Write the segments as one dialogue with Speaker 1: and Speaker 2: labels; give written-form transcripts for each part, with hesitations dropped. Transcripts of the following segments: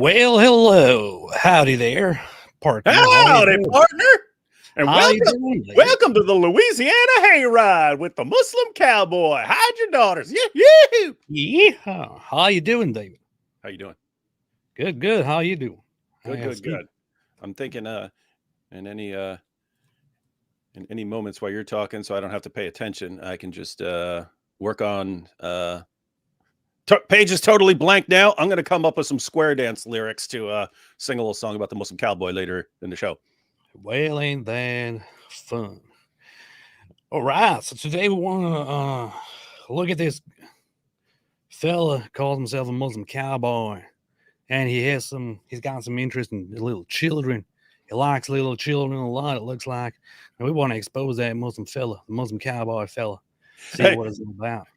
Speaker 1: Well, hello. Howdy there, partner.
Speaker 2: Howdy, partner. And
Speaker 1: How you doing,
Speaker 2: welcome to the Louisiana Hayride with the Muslim Cowboy. Hide your daughters. Yeah.
Speaker 1: Yeah. How you doing, David?
Speaker 2: How you doing?
Speaker 1: Good. How you doing?
Speaker 2: Good. I'm thinking in any moments while you're talking, so I don't have to pay attention, I can just work on page is totally blank now. I'm going to come up with some square dance lyrics to sing a little song about the Muslim Cowboy later in the show.
Speaker 1: Well, ain't that fun? All right. So today we want to look at this fella calls himself a Muslim cowboy, and he's got some interest in little children. He likes little children a lot, it looks like. And we want to expose that Muslim fella, the Muslim cowboy fella. See what it's all about.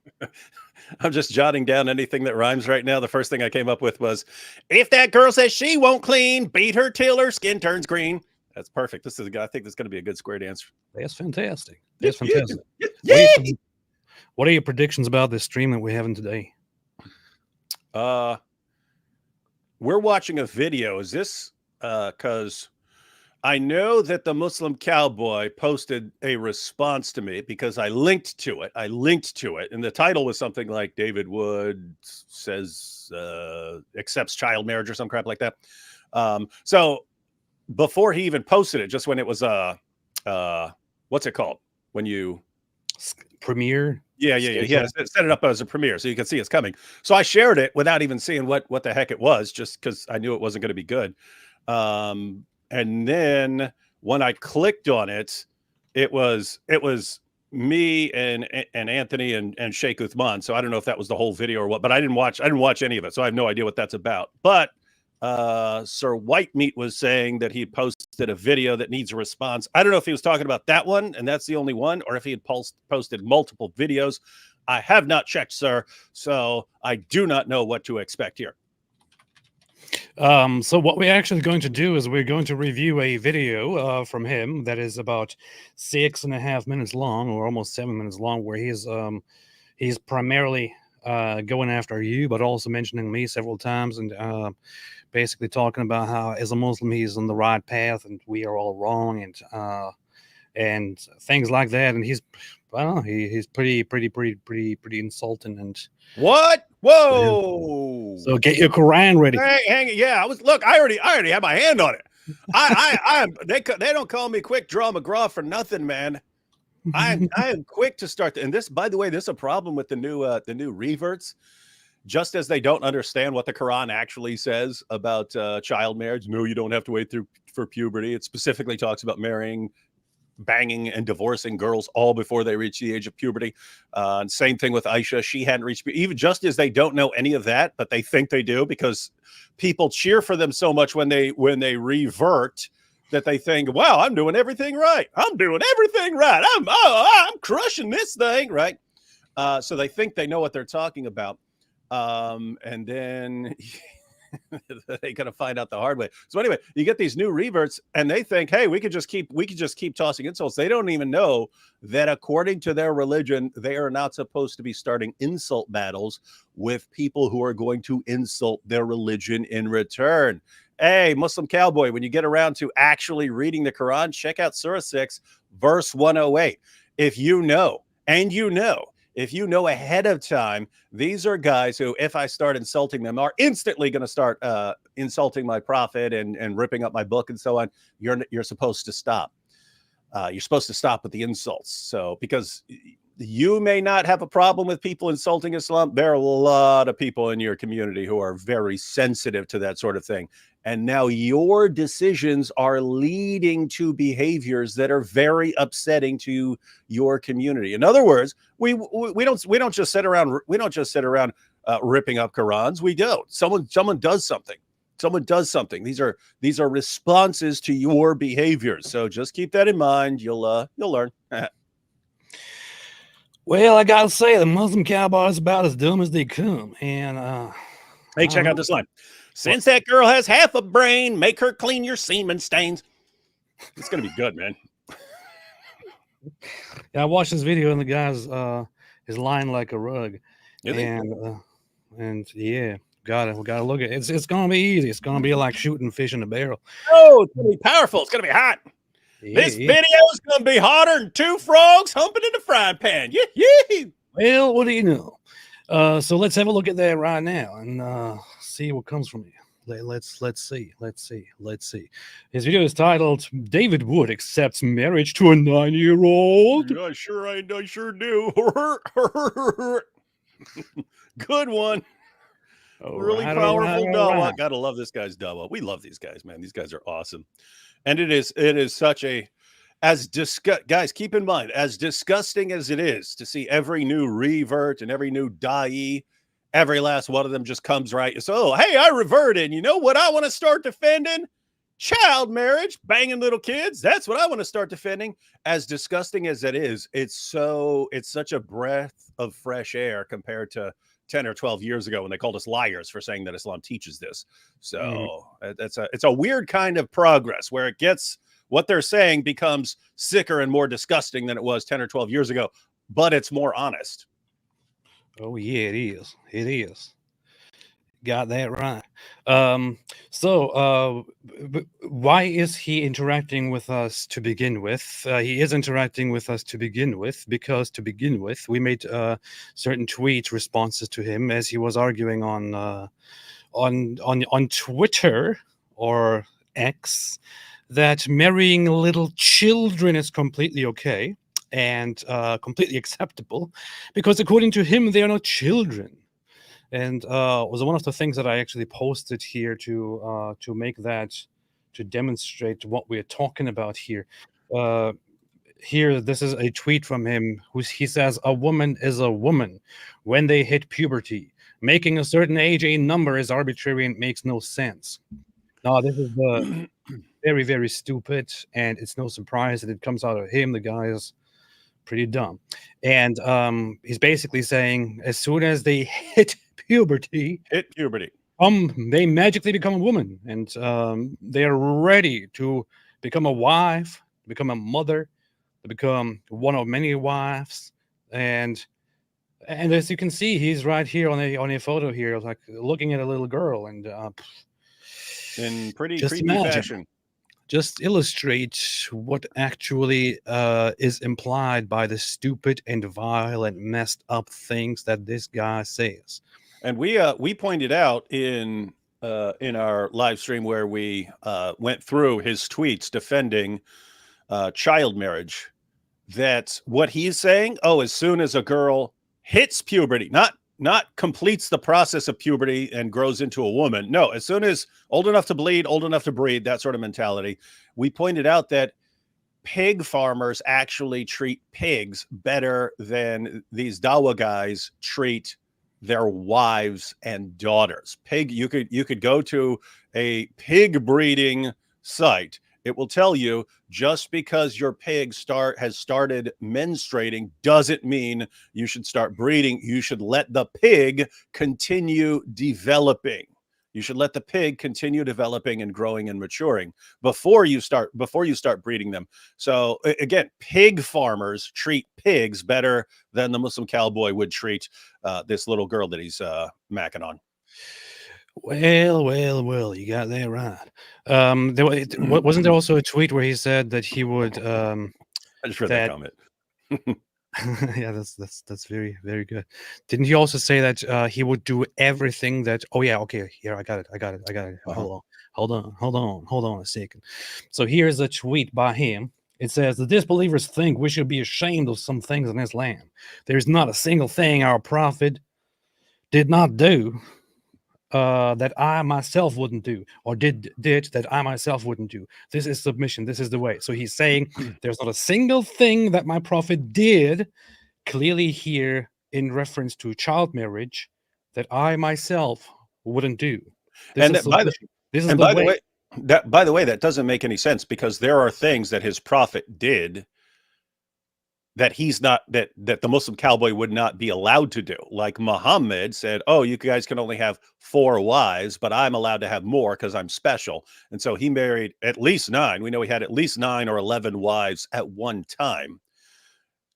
Speaker 2: I'm just jotting down anything that rhymes right now. The first thing I came up with was, if that girl says she won't clean, beat her till her skin turns green. That's perfect. I think this is going to be a good square dance.
Speaker 1: That's fantastic. That's fantastic.
Speaker 2: Yeah.
Speaker 1: What are your predictions about this stream that we're having today?
Speaker 2: We're watching a video. Is this because I know that the Muslim Cowboy posted a response to me because I linked to it. And the title was something like David Wood says accepts child marriage or some crap like that. So before he even posted it, just when it was what's it called when you
Speaker 1: premiere?
Speaker 2: Yeah. Set it up as a premiere so you can see it's coming. So I shared it without even seeing what the heck it was, just because I knew it wasn't going to be good. And then when I clicked on it, it was me and Anthony and Sheikh Uthman. So I don't know if that was the whole video or what, but I didn't watch any of it, so I have no idea what that's about. But Sir Whitemeat was saying that he posted a video that needs a response. I don't know if he was talking about that one, and that's the only one, or if he had posted multiple videos. I have not checked, sir, so I do not know what to expect here.
Speaker 1: So what we're actually going to do is we're going to review a video from him that is about 6.5 minutes long, or almost 7 minutes long, where he's primarily going after you, but also mentioning me several times, and basically talking about how as a Muslim he's on the right path and we are all wrong, and things like that. And he's pretty insulting. And
Speaker 2: what? Whoa!
Speaker 1: So get your Quran ready.
Speaker 2: Hang it. Yeah, I already have my hand on it. They don't call me Quick Draw McGraw for nothing, man. I am quick to start. And this, by the way, this is a problem with the new reverts. Just as they don't understand what the Quran actually says about child marriage. No, you don't have to wait for puberty. It specifically talks about marrying, banging, and divorcing girls all before they reach the age of puberty. And same thing with Aisha. She hadn't reached, even just as they don't know any of that, but they think they do because people cheer for them so much when they revert that they think, wow, I'm doing everything right. I'm crushing this thing, right? So they think they know what they're talking about. And then they gotta find out the hard way. So anyway, you get these new reverts and they think, hey, we could just keep tossing insults. They don't even know that according to their religion, they are not supposed to be starting insult battles with people who are going to insult their religion in return. Hey, Muslim Cowboy, when you get around to actually reading the Quran, check out Surah 6, verse 108. If you know ahead of time, these are guys who, if I start insulting them, are instantly going to start insulting my prophet and ripping up my book and so on. You're supposed to stop. You're supposed to stop with the insults. So because you may not have a problem with people insulting Islam, there are a lot of people in your community who are very sensitive to that sort of thing. And now your decisions are leading to behaviors that are very upsetting to your community. In other words, we don't just sit around ripping up Qurans. We don't. Someone does something. These are responses to your behaviors. So just keep that in mind. You'll learn.
Speaker 1: Well, I gotta say, the Muslim Cowboy is about as dumb as they come. And
Speaker 2: hey, check out this line. Since that girl has half a brain, make her clean your semen stains. It's gonna be good, man.
Speaker 1: Yeah, I watched this video and the guy's is lying like a rug. And yeah, We gotta look at it. It's gonna be easy. It's gonna be like shooting fish in a barrel.
Speaker 2: Oh, it's gonna be powerful. It's gonna be hot. This
Speaker 1: Yeah.
Speaker 2: video is gonna be hotter than two frogs humping in the frying pan. Yeah.
Speaker 1: Well, what do you know? So let's have a look at that right now and see what comes from it. Let's see. His video is titled "David Wood Accepts Marriage to a 9-Year-Old."
Speaker 2: I sure do. Good one. Really powerful Dawa. Gotta love this guy's Dawa. We love these guys, man. These guys are awesome. And it is such a, guys, keep in mind, as disgusting as it is to see every new revert and every new Dai, every last one of them just comes right. So, hey, I reverted. You know what I want to start defending? Child marriage, banging little kids. That's what I want to start defending. As disgusting as it is, it's such a breath of fresh air compared to 10 or 12 years ago when they called us liars for saying that Islam teaches this. So it's a weird kind of progress where it gets, what they're saying becomes sicker and more disgusting than it was 10 or 12 years ago, but it's more honest.
Speaker 1: Oh yeah, it is. It is. Got that right. Why is he interacting with us to begin with? He is interacting with us to begin with because to begin with, we made certain tweet responses to him as he was arguing on Twitter or X that marrying little children is completely okay and completely acceptable because according to him, they are not children. And was one of the things that I actually posted here to make that, to demonstrate what we're talking about here. Here, this is a tweet from him. He says, "A woman is a woman when they hit puberty. Making a certain age a number is arbitrary and makes no sense." Now, this is very, very stupid, and it's no surprise that it comes out of him. The guy is pretty dumb, and he's basically saying as soon as they hit puberty, they magically become a woman, and they are ready to become a wife, become a mother, to become one of many wives, and as you can see, he's right here on a photo here, like looking at a little girl, and
Speaker 2: in pretty
Speaker 1: just
Speaker 2: creepy fashion.
Speaker 1: Just illustrate what actually is implied by the stupid and vile and messed up things that this guy says.
Speaker 2: And we pointed out in our live stream where we went through his tweets defending child marriage, that what he's saying, as soon as a girl hits puberty, not completes the process of puberty and grows into a woman. No, as soon as old enough to bleed, old enough to breed, that sort of mentality. We pointed out that pig farmers actually treat pigs better than these Dawa guys treat their wives and daughters. You could go to a pig breeding site. It will tell you just because your pig has started menstruating doesn't mean you should start breeding. You should let the pig continue developing. You should let the pig continue developing and growing and maturing before you start breeding them. So again, pig farmers treat pigs better than the Muslim cowboy would treat this little girl that he's macking on.
Speaker 1: Well, you got that right. Wasn't there also a tweet where he said that he would
Speaker 2: I just read that comment.
Speaker 1: Yeah, that's very, very good. Didn't he also say that he would do everything that okay, here I got it.
Speaker 2: Uh-huh.
Speaker 1: Hold on a second. So here's a tweet by him. It says, "The disbelievers think we should be ashamed of some things in Islam. There's not a single thing our prophet did not do that I myself wouldn't do, or did that I myself wouldn't do. This is submission. This is the way." So he's saying there's not a single thing that my prophet did, clearly here in reference to child marriage, that I myself wouldn't do. By the
Speaker 2: way, that doesn't make any sense, because there are things that his prophet did that that the Muslim cowboy would not be allowed to do. Like Muhammad said, you guys can only have 4 wives, but I'm allowed to have more because I'm special. And so he married at least 9. We know he had at least 9 or 11 wives at one time.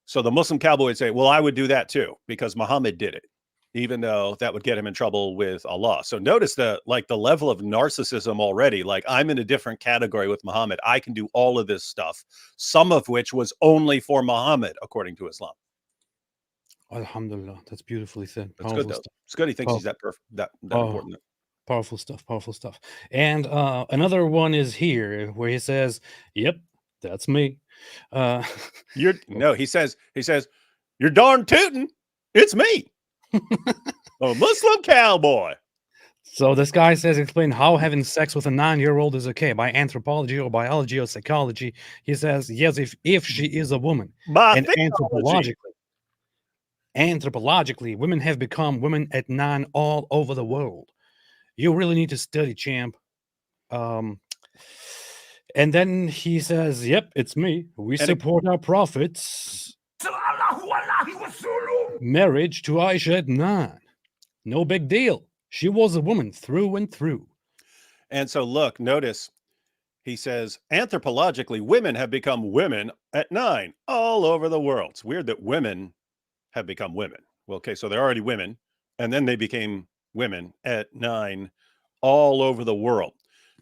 Speaker 2: So the Muslim cowboy would say, well, I would do that too, because Muhammad did it. even though that would get him in trouble with Allah. So notice the level of narcissism already. Like, I'm in a different category with Muhammad. I can do all of this stuff, some of which was only for Muhammad, according to Islam.
Speaker 1: Alhamdulillah, that's beautifully said.
Speaker 2: That's good, though.
Speaker 1: Stuff.
Speaker 2: It's good he thinks he's that perfect, that important.
Speaker 1: Powerful stuff, powerful stuff. And another one is here where he says, "Yep, that's me."
Speaker 2: He says, "You're darn tootin', it's me." A Muslim cowboy.
Speaker 1: So this guy says, explain how having sex with a 9-year-old is okay by anthropology or biology or psychology. He says, yes, if she is a woman.
Speaker 2: By
Speaker 1: and anthropologically, women have become women at 9 all over the world. You really need to study, champ. And then he says, yep, it's me. We support our prophets. Marriage to Aisha at 9. No big deal. She was a woman through and through.
Speaker 2: And so look, notice he says, anthropologically, women have become women at 9 all over the world. It's weird that women have become women. Well, okay, so they're already women, and then they became women at 9 all over the world.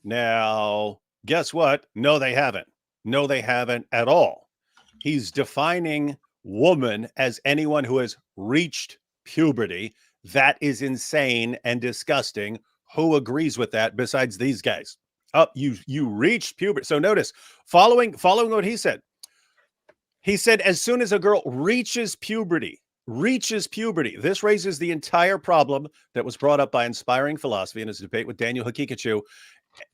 Speaker 2: Now, guess what? No, they haven't. No, they haven't at all. He's defining woman as anyone who has reached puberty. That is insane and disgusting. Who agrees with that besides these guys? Oh, you reached puberty. So notice, following what he said. He said, as soon as a girl reaches puberty, this raises the entire problem that was brought up by Inspiring Philosophy in his debate with Daniel Hakikachu.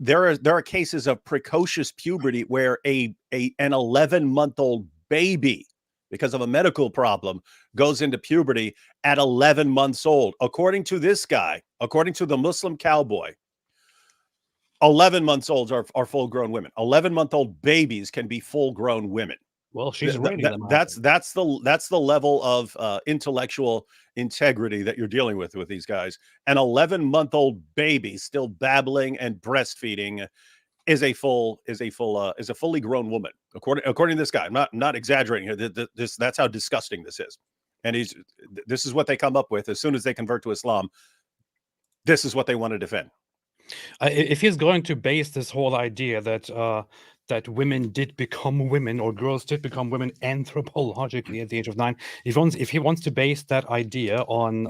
Speaker 2: There are cases of precocious puberty where an 11-month-old baby, because of a medical problem, goes into puberty at 11 months old. According to this guy, according to the Muslim Cowboy, 11 months olds are full-grown women. 11-month-old babies can be full-grown women.
Speaker 1: Well, she's ready.
Speaker 2: That's the level of intellectual integrity that you're dealing with these guys. An 11-month-old baby still babbling and breastfeeding is a fully grown woman, according to this guy. I'm not exaggerating here. That's how disgusting this is. And this is what they come up with as soon as they convert to Islam. This is what they want to defend.
Speaker 1: If he's going to base this whole idea that women did become women, or girls did become women anthropologically at the age of 9, if he wants to base that idea on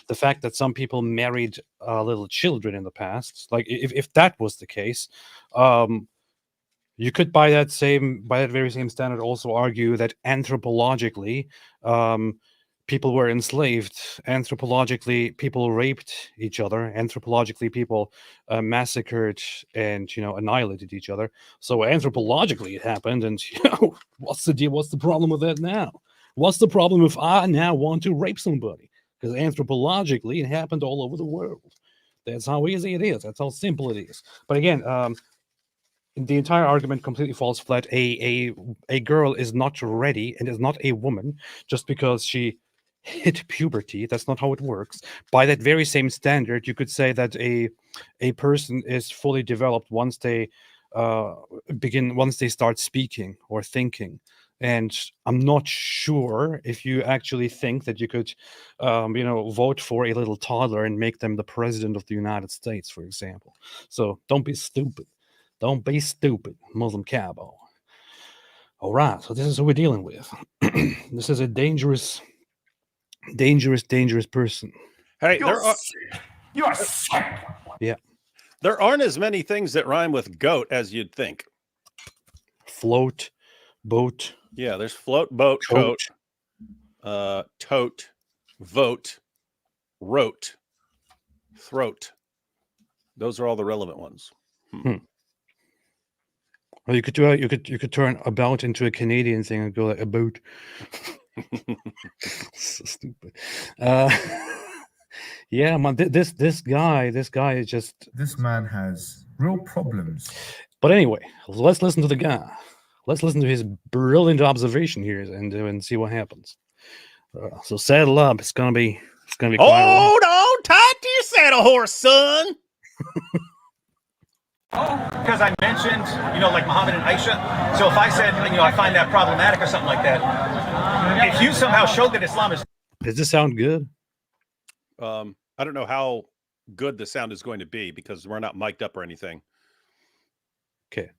Speaker 1: the fact that some people married little children in the past, like if that was the case, you could by that very same standard also argue that anthropologically people were enslaved. Anthropologically, people raped each other. Anthropologically, people massacred and annihilated each other. So anthropologically, it happened. And what's the deal? What's the problem with that now? What's the problem if I now want to rape somebody? Because anthropologically, it happened all over the world. That's how easy it is. That's how simple it is. But again, the entire argument completely falls flat. A girl is not ready and is not a woman just because she hit puberty. That's not how it works. By that very same standard, you could say that a person is fully developed once they start speaking or thinking. And I'm not sure if you actually think that you could vote for a little toddler and make them the president of the United States, for example. So don't be stupid. Don't be stupid, Muslim Cowboy. All right, so this is who we're dealing with. This is a dangerous person.
Speaker 2: Hey,
Speaker 3: you are sick.
Speaker 1: Yeah.
Speaker 2: There aren't as many things that rhyme with goat as you'd think.
Speaker 1: Float, boat.
Speaker 2: Yeah, there's float, boat, coat, tote, vote, wrote, throat. Those are all the relevant ones.
Speaker 1: Well, you could turn about into a Canadian thing and go like about. So stupid. Yeah, man. This guy is just.
Speaker 3: This man has real problems.
Speaker 1: But anyway, let's listen to the guy. Let's listen to his brilliant observation here and see what happens. So saddle up. It's gonna be quite.
Speaker 2: Hold on tight to your saddle horse, son.
Speaker 4: Because I mentioned, like Muhammad and Aisha. So if I said, I find that problematic or something like that, if you somehow showed that Islam is...
Speaker 1: Does this sound good?
Speaker 2: I don't know how good the sound is going to be because we're not mic'd up or anything.
Speaker 1: Okay.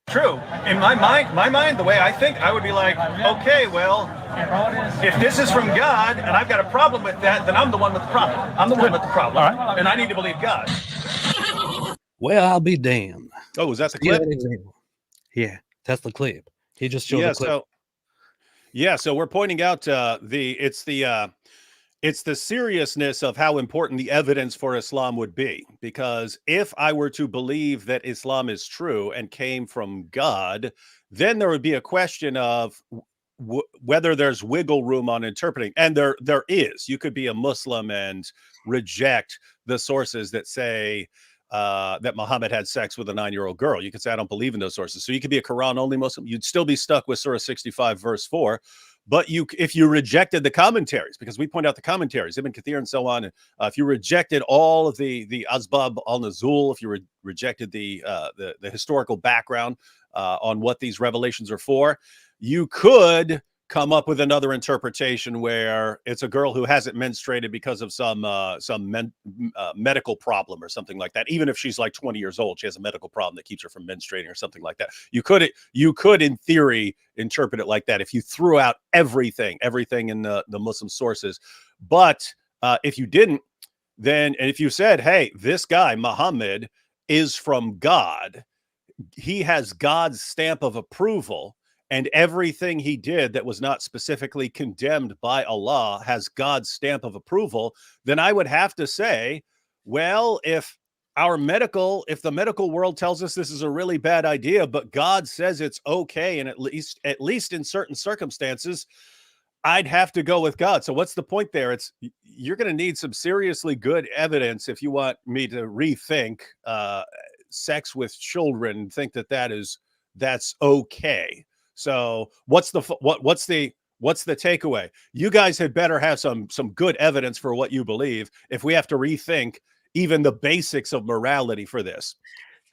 Speaker 4: True. In my mind, the way I think, I would be like, okay, well, if this is from God and I've got a problem with that, then I'm the one with the problem. I'm the one with the problem.
Speaker 2: All right.
Speaker 4: And I need to believe God.
Speaker 1: Well, I'll be damned.
Speaker 2: Oh, was that the
Speaker 1: See
Speaker 2: clip?
Speaker 1: that example? Yeah, that's the clip. He just showed the clip.
Speaker 2: So we're pointing out it's the seriousness of how important the evidence for Islam would be, because if I were to believe that Islam is true and came from God, then there would be a question of whether there's wiggle room on interpreting. And there is. You could be a Muslim and reject the sources that say that Muhammad had sex with a 9-year-old girl. You could say, I don't believe in those sources. So you could be a Quran only Muslim. You'd still be stuck with Surah 65 verse 4. But if you rejected the commentaries, because we point out the commentaries, Ibn Kathir and so on, if you rejected all of the Asbab al-Nuzul, if you rejected the historical background on what these revelations are for, you could come up with another interpretation where it's a girl who hasn't menstruated because of some medical problem or something like that. Even if she's like 20 years old, she has a medical problem that keeps her from menstruating or something like that. You could in theory interpret it like that if you threw out everything in the Muslim sources. But if you didn't, then, and if you said, hey, this guy Muhammad is from God, he has God's stamp of approval, and everything he did that was not specifically condemned by Allah has God's stamp of approval, then I would have to say, well, if the medical world tells us this is a really bad idea, but God says it's okay, and at least in certain circumstances, I'd have to go with God. So what's the point there? You're going to need some seriously good evidence if you want me to rethink sex with children, think that's okay. So what's the takeaway? You guys had better have some good evidence for what you believe if we have to rethink even the basics of morality for this.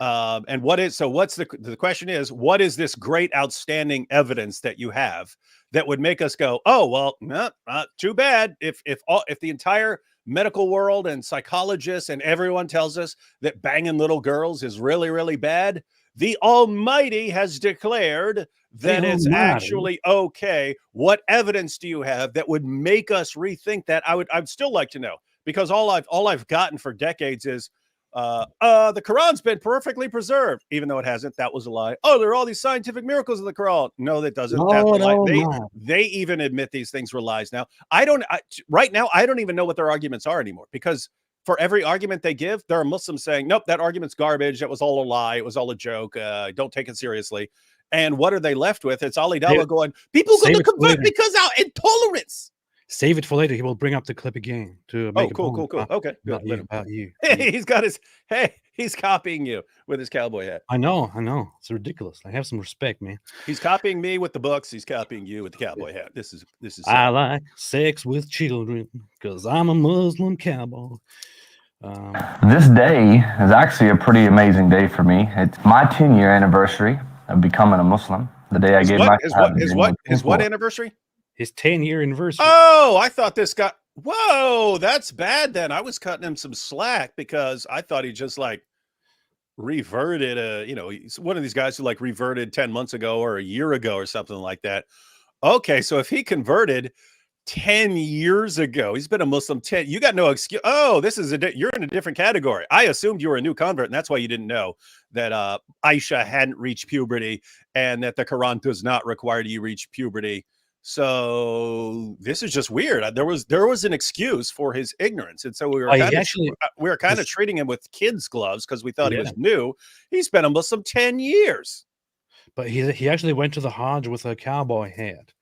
Speaker 2: And what's the question is, what is this great outstanding evidence that you have that would make us go, oh, well, no, too bad. If the entire medical world and psychologists and everyone tells us that banging little girls is really, really bad, the Almighty has declared that it's actually okay. What evidence do you have that would make us rethink that? I'd still like to know, because all I've gotten for decades is the Quran's been perfectly preserved, even though it hasn't. That was a lie. Oh, there are all these scientific miracles in the Quran. No, that doesn't. That's a lie. They even admit these things were lies now. Right now, I don't even know what their arguments are anymore, because for every argument they give, there are Muslims saying, nope, that argument's garbage. That was all a lie. It was all a joke. Don't take it seriously. And what are they left with? It's Ali Dawah going, people going to convert because our intolerance.
Speaker 1: Save it for later. He will bring up the clip again to make
Speaker 2: cool. Okay, good.
Speaker 1: About you.
Speaker 2: Hey, he's copying you with his cowboy hat.
Speaker 1: I know. It's ridiculous. I have some respect, man.
Speaker 2: He's copying me with the books. He's copying you with the cowboy hat. This is.
Speaker 1: I like sex with children because I'm a Muslim cowboy.
Speaker 5: This day is actually a pretty amazing day for me. It's my 10-year anniversary of becoming a Muslim. The day I gave my
Speaker 2: his what anniversary?
Speaker 1: His 10-year anniversary.
Speaker 2: Oh, I thought this guy. Whoa, that's bad. Then I was cutting him some slack because I thought he just like reverted. He's one of these guys who like reverted 10 months ago or a year ago or something like that. Okay, so if he converted 10 years ago, he's been a Muslim 10. You got no excuse. Oh, you're in a different category. I assumed you were a new convert, and that's why you didn't know that Aisha hadn't reached puberty and that the Quran does not require you reach puberty. So this is just weird. There was an excuse for his ignorance, and so we were kind of treating him with kids' gloves because we thought he was new. He's been a Muslim 10 years,
Speaker 1: but he actually went to the Hajj with a cowboy hat.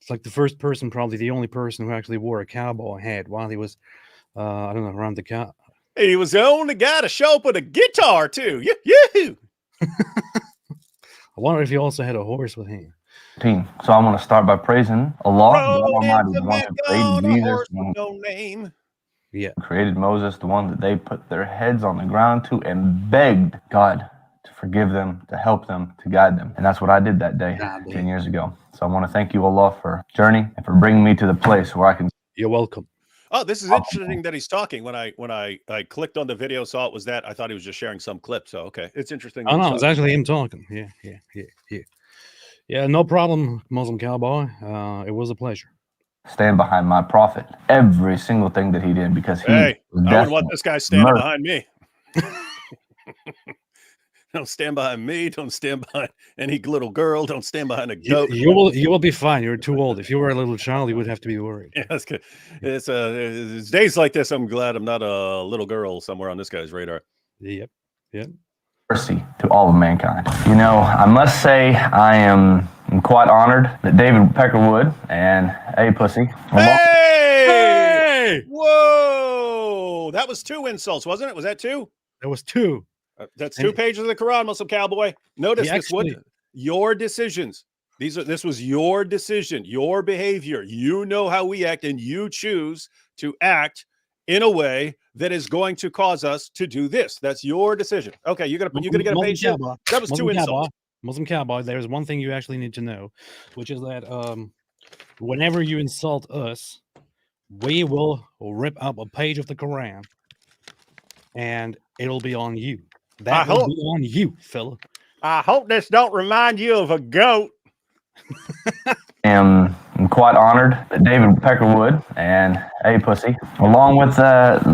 Speaker 1: It's like the first person, probably the only person who actually wore a cowboy hat while he was, around the cow.
Speaker 2: He was the only guy to show up with a guitar too. Yeah.
Speaker 5: I
Speaker 1: wonder if he also had a horse with him.
Speaker 5: So I'm going to start by praising Allah, the Almighty, the one that created Jesus,
Speaker 2: no name.
Speaker 5: Yeah, created Moses, the one that they put their heads on the ground to and begged God to forgive them, to help them, to guide them. And that's what I did that day 10 years ago. So I want to thank you, Allah, for journey and for bringing me to the place where I can.
Speaker 1: You're welcome.
Speaker 2: Oh, this is interesting that he's talking. When I clicked on the video, saw it was that, I thought he was just sharing some clip. So okay, it's interesting.
Speaker 1: Oh no, it's actually him talking. Yeah. No problem, Muslim Cowboy. It was a pleasure.
Speaker 5: Stand behind my prophet. Every single thing that he did, because he.
Speaker 2: Hey,
Speaker 5: was
Speaker 2: I wouldn't want this guy standing
Speaker 5: murdered.
Speaker 2: behind me. Don't stand behind me. Don't stand behind any little girl. Don't stand behind a goat.
Speaker 1: You will be fine. You're too old. If you were a little child, you would have to be worried.
Speaker 2: Yeah, that's good. It's days like this. I'm glad I'm not a little girl somewhere on this guy's radar.
Speaker 1: Yep.
Speaker 5: Mercy to all of mankind. You know, I must say I'm quite honored that David Peckerwood and A Pussy.
Speaker 2: Hey! Whoa! That was 2 insults, wasn't it? Was that 2?
Speaker 1: That was 2.
Speaker 2: That's 2 pages of the Quran, Muslim Cowboy. Notice
Speaker 1: Actually,
Speaker 2: your decisions. This was your decision, your behavior. You know how we act, and you choose to act in a way that is going to cause us to do this. That's your decision. Okay, you're gonna get a page. That was 2 insults.
Speaker 1: Muslim Cowboy, there's one thing you actually need to know, which is that whenever you insult us, we will rip up a page of the Quran, and it'll be on you. That will be on you, fella.
Speaker 2: I hope this don't remind you of a goat.
Speaker 5: I'm quite honored that David Peckerwood and A Pussy, along with that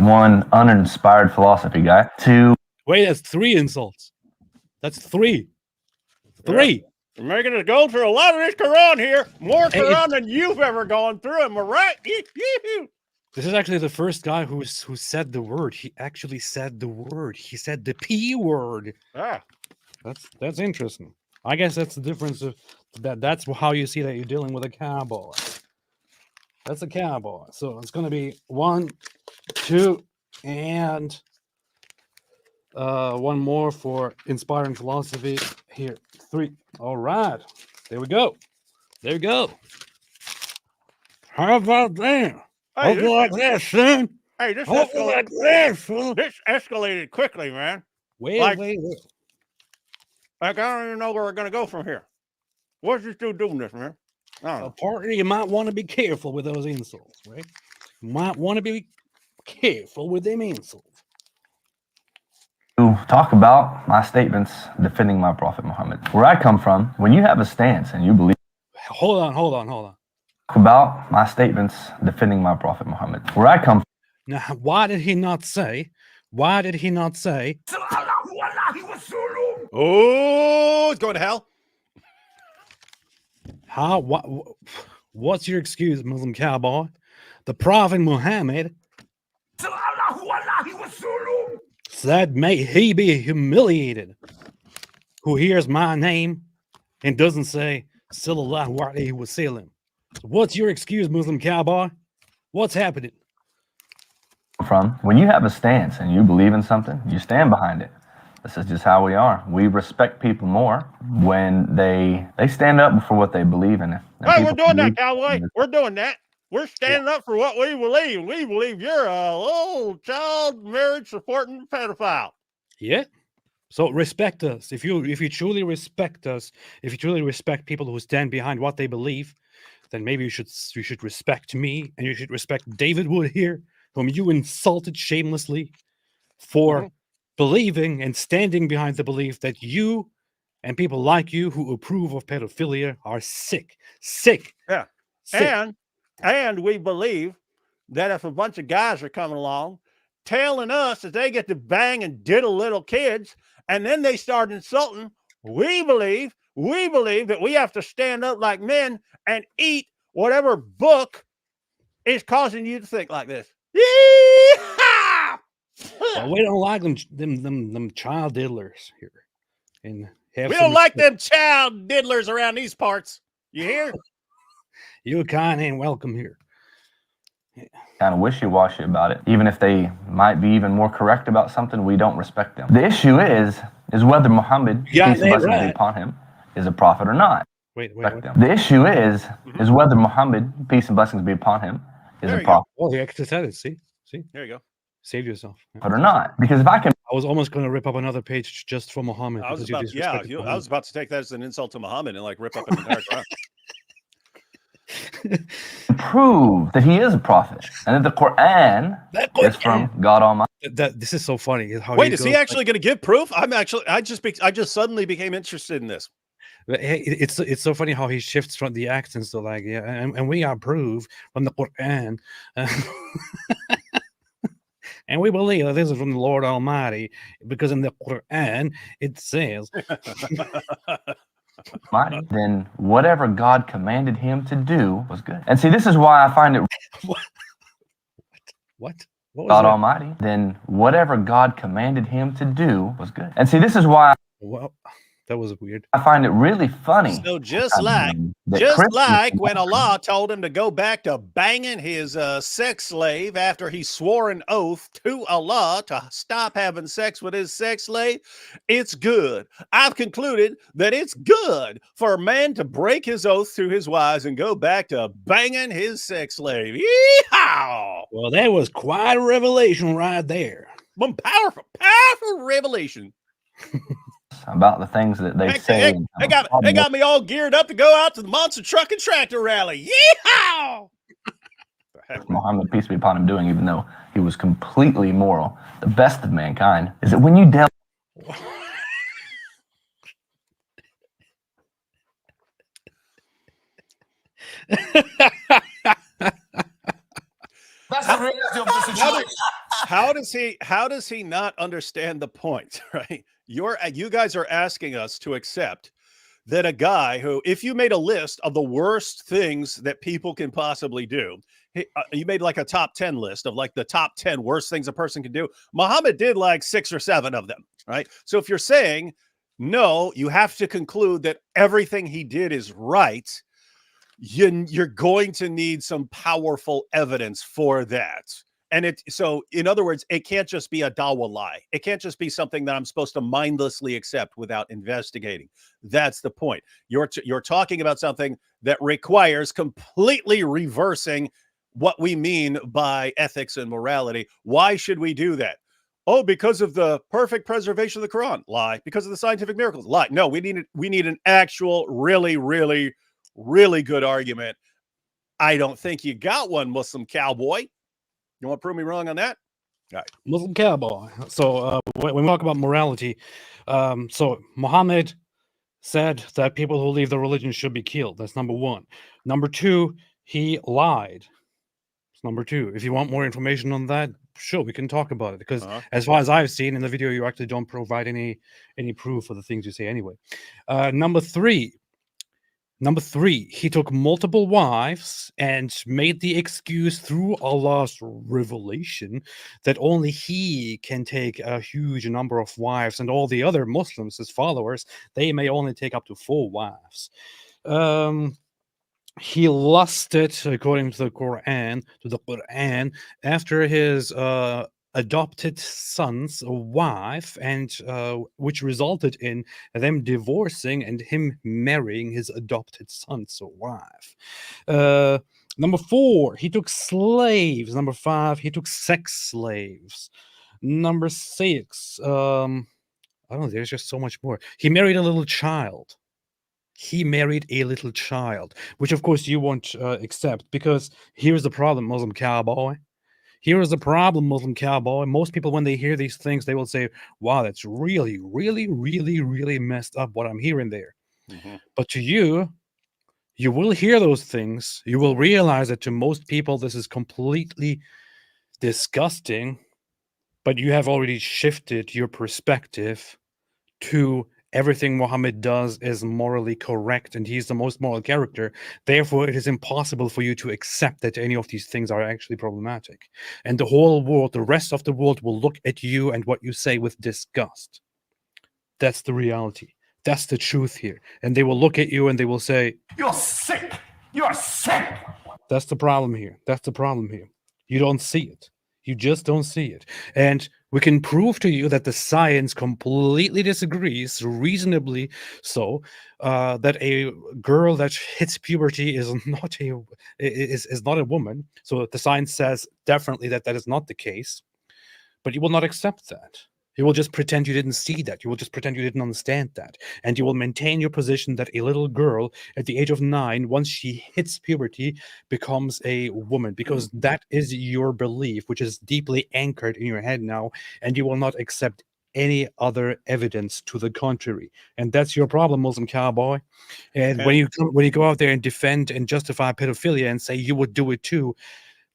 Speaker 5: one uninspired philosophy guy,
Speaker 1: Wait, that's 3 insults. That's 3. 3.
Speaker 2: You're making us go through a lot of this Quran here. More Quran than you've ever gone through. Am I right?
Speaker 1: This is actually the first guy who said the word. He actually said the word. He said the P word.
Speaker 2: Ah,
Speaker 1: that's interesting. I guess that's the difference of that. That's how you see that you're dealing with a cowboy. That's a cowboy. So it's going to be 1, 2, and one more for inspiring philosophy. Here, 3. All right. There we go. How about that?
Speaker 2: Hey,
Speaker 1: Hope you like that, son.
Speaker 2: hey, this
Speaker 1: Hope you like that, son.
Speaker 2: this escalated quickly, man.
Speaker 1: Wait.
Speaker 2: Like, I don't even know where we're going to go from here. What's this dude doing this, man? I don't
Speaker 1: A
Speaker 2: know.
Speaker 1: partner, you might want to be careful with those insults, right? You might want to be careful with them insults.
Speaker 5: to talk about my statements defending my Prophet Muhammad. Where I come from, when you have a stance and you believe.
Speaker 1: Hold on.
Speaker 5: Talk about my statements defending my Prophet Muhammad. Where I come from.
Speaker 1: Now, why did he not say?
Speaker 2: Oh, it's going to hell.
Speaker 1: What's your excuse, Muslim Cowboy? The Prophet Muhammad said, may he be humiliated who hears my name and doesn't say, Sallallahu Alaihi Wasallam. What's your excuse, Muslim Cowboy? What's happening?
Speaker 5: From when you have a stance and you believe in something, you stand behind it. This is just how we are. We respect people more when they stand up for what they believe in.
Speaker 2: Hey, we're doing that, Cowboy. We're doing that. We're standing up for what we believe. We believe you're a little child marriage supporting pedophile.
Speaker 1: Yeah. So respect us. If you truly respect us, if you truly respect people who stand behind what they believe, then maybe you should respect me, and you should respect David Wood here, whom you insulted shamelessly for believing and standing behind the belief that you and people like you who approve of pedophilia are sick.
Speaker 2: Yeah.
Speaker 1: Sick.
Speaker 2: And we believe that if a bunch of guys are coming along telling us that they get to bang and diddle little kids, and then they start insulting, we believe that we have to stand up like men and eat whatever book is causing you to think like this. Yee-haw!
Speaker 1: Well, we don't like them child diddlers here. And
Speaker 2: we don't like them child diddlers around these parts. You hear?
Speaker 1: You kind ain't welcome here.
Speaker 5: Kind of wishy-washy about it. Even if they might be even more correct about something, we don't respect them. The issue is whether Muhammad, peace and blessings be upon him, is a prophet or not.
Speaker 1: Wait.
Speaker 5: The issue is whether Muhammad, peace and blessings be upon him, is a prophet.
Speaker 1: Well, he actually said it. See?
Speaker 2: There you go.
Speaker 1: Save yourself.
Speaker 5: Or not. Because if I can.
Speaker 1: I was almost going to rip up another page just for Muhammad.
Speaker 2: I was about to take that as an insult to Muhammad and like rip up an entire Quran.
Speaker 5: prove that he is a prophet and that the Quran is from God Almighty.
Speaker 1: This is so funny. How
Speaker 2: Wait, is he actually going to give proof? I just suddenly became interested in this.
Speaker 1: It's so funny how he shifts from the accents to like, yeah, and we are proof from the Quran. And we believe that this is from the Lord Almighty, because in the Quran it says,
Speaker 5: then whatever God commanded him to do was good. And see, this is why I find it
Speaker 1: what
Speaker 5: God
Speaker 1: was that?
Speaker 5: Almighty. Then whatever God commanded him to do was good. And see, this is why
Speaker 1: Well, that was weird.
Speaker 5: I find it really funny.
Speaker 2: So just like when Allah told him to go back to banging his sex slave after he swore an oath to Allah to stop having sex with his sex slave, it's good. I've concluded that it's good for a man to break his oath to his wives and go back to banging his sex slave. Yeehaw!
Speaker 1: Well, that was quite a revelation right there.
Speaker 2: One powerful revelation.
Speaker 5: About the things that they say.
Speaker 2: They got me all geared up to go out to the Monster Truck and Tractor Rally. Yeehaw!
Speaker 5: Muhammad, peace be upon him, doing, even though he was completely immoral, the best of mankind, is that when you delve
Speaker 3: That's the reality of the situation.
Speaker 2: How does he not understand the point, right? You guys are asking us to accept that a guy who, if you made a list of the worst things that people can possibly do, you made like a top 10 list of like the top 10 worst things a person can do. Muhammad did like 6 or 7 of them, right? So if you're saying no, you have to conclude that everything he did is right. You're going to need some powerful evidence for that. And so in other words, it can't just be a dawah lie. It can't just be something that I'm supposed to mindlessly accept without investigating. That's the point. You're talking about something that requires completely reversing what we mean by ethics and morality. Why should we do that? Oh, because of the perfect preservation of the Quran. Lie. Because of the scientific miracles. Lie. No, we need an actual really, really, really good argument. I don't think you got one, Muslim Cowboy. You want to prove me wrong on that? All right.
Speaker 1: Muslim Cowboy. So when we talk about morality, so Muhammad said that people who leave the religion should be killed. That's number 1. Number 2, he lied. That's number 2. If you want more information on that, sure, we can talk about it. Because as far as I've seen in the video, you actually don't provide any proof for the things you say anyway. Number three, he took multiple wives and made the excuse through Allah's revelation that only he can take a huge number of wives, and all the other Muslims, his followers, they may only take up to 4 wives. He lusted, according to the Quran, after his adopted son's wife, and which resulted in them divorcing and him marrying his adopted son's wife. Number 4, he took slaves. Number 5, he took sex slaves. Number 6, I don't know, there's just so much more. He married a little child. Which of course you won't accept, because here's the problem, Muslim Cowboy. Most people, when they hear these things, they will say, wow, that's really, really, really, really messed up what I'm hearing there. Mm-hmm. But to you will hear those things. You will realize that to most people, this is completely disgusting, but you have already shifted your perspective to everything Muhammad does is morally correct, and he's the most moral character. Therefore, it is impossible for you to accept that any of these things are actually problematic. And the whole world, the rest of the world, will look at you and what you say with disgust. That's the reality. That's the truth here. And they will look at you and they will say,
Speaker 3: "You're sick. You're sick."
Speaker 1: That's the problem here. You don't see it. You just don't see it. And we can prove to you that the science completely disagrees, reasonably so, that a girl that hits puberty is not a woman. So the science says definitely that is not the case. But you will not accept that. You will just pretend you didn't see that. You will just pretend you didn't understand that. And you will maintain your position that a little girl at the age of 9, once she hits puberty, becomes a woman, because that is your belief, which is deeply anchored in your head now, and you will not accept any other evidence to the contrary. And that's your problem, Muslim Cowboy. And when you go out there and defend and justify pedophilia and say you would do it too,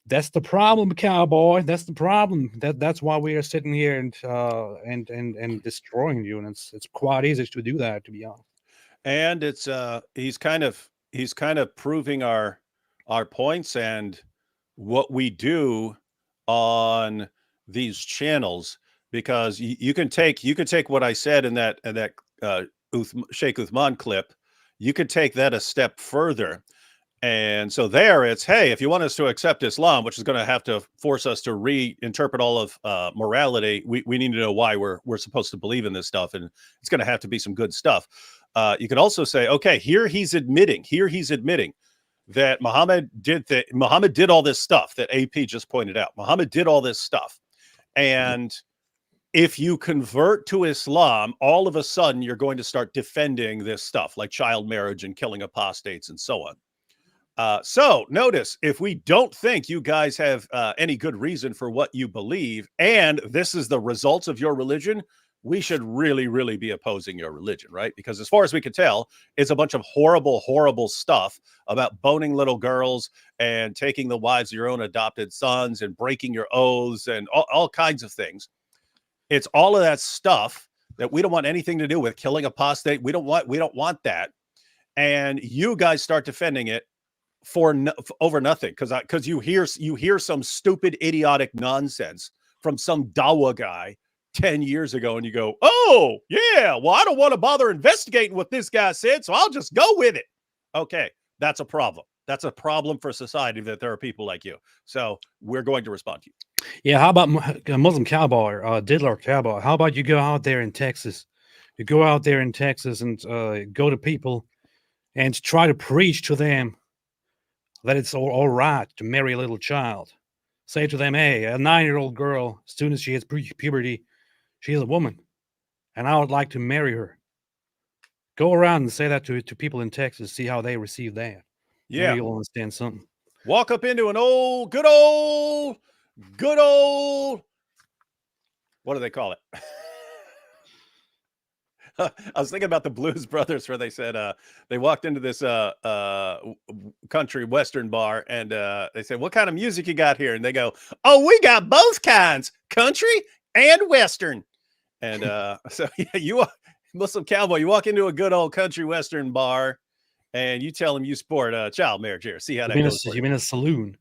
Speaker 1: that's the problem, Cowboy. That's the problem. That's why we are sitting here and destroying you. And it's quite easy to do that, to be honest.
Speaker 2: And it's he's kind of proving our points and what we do on these channels, because you can take what I said in that Sheikh Uthman clip. You could take that a step further. And so there it's, hey, if you want us to accept Islam, which is going to have to force us to reinterpret all of morality, we need to know why we're supposed to believe in this stuff. And it's going to have to be some good stuff. You could also say, okay, here he's admitting that Muhammad did all this stuff that AP just pointed out. Muhammad did all this stuff. And if you convert to Islam, all of a sudden you're going to start defending this stuff like child marriage and killing apostates and so on. So notice, if we don't think you guys have any good reason for what you believe, and this is the results of your religion, we should really, really be opposing your religion, right? Because as far as we can tell, it's a bunch of horrible, horrible stuff about boning little girls and taking the wives of your own adopted sons and breaking your oaths and all kinds of things. It's all of that stuff that we don't want anything to do with. Killing apostate, we don't want that. And you guys start defending it over nothing, because you hear some stupid idiotic nonsense from some Dawa guy 10 years ago, and you go, oh yeah, well, I don't want to bother investigating what this guy said, so I'll just go with it. Okay, that's a problem. That's a problem for society, that there are people like you. So we're going to respond to you.
Speaker 1: Yeah, how about Muslim Cowboy, Diddler Cowboy? How about you go out there in Texas? You go out there in Texas and go to people and try to preach to them that it's all right to marry a little child. Say to them, hey, a 9-year-old girl, as soon as she hits puberty, she is a woman, and I would like to marry her. Go around and say that to people in Texas, see how they receive that.
Speaker 2: Yeah.
Speaker 1: Maybe you'll understand something.
Speaker 2: Walk up into an good old, what do they call it? I was thinking about the Blues Brothers, where they said they walked into this country western bar, and they said, what kind of music you got here? And they go, oh, we got both kinds, country and western. And so yeah, Muslim Cowboy, you walk into a good old country western bar and you tell them you sport child marriage here. See how that goes.
Speaker 1: You mean a saloon?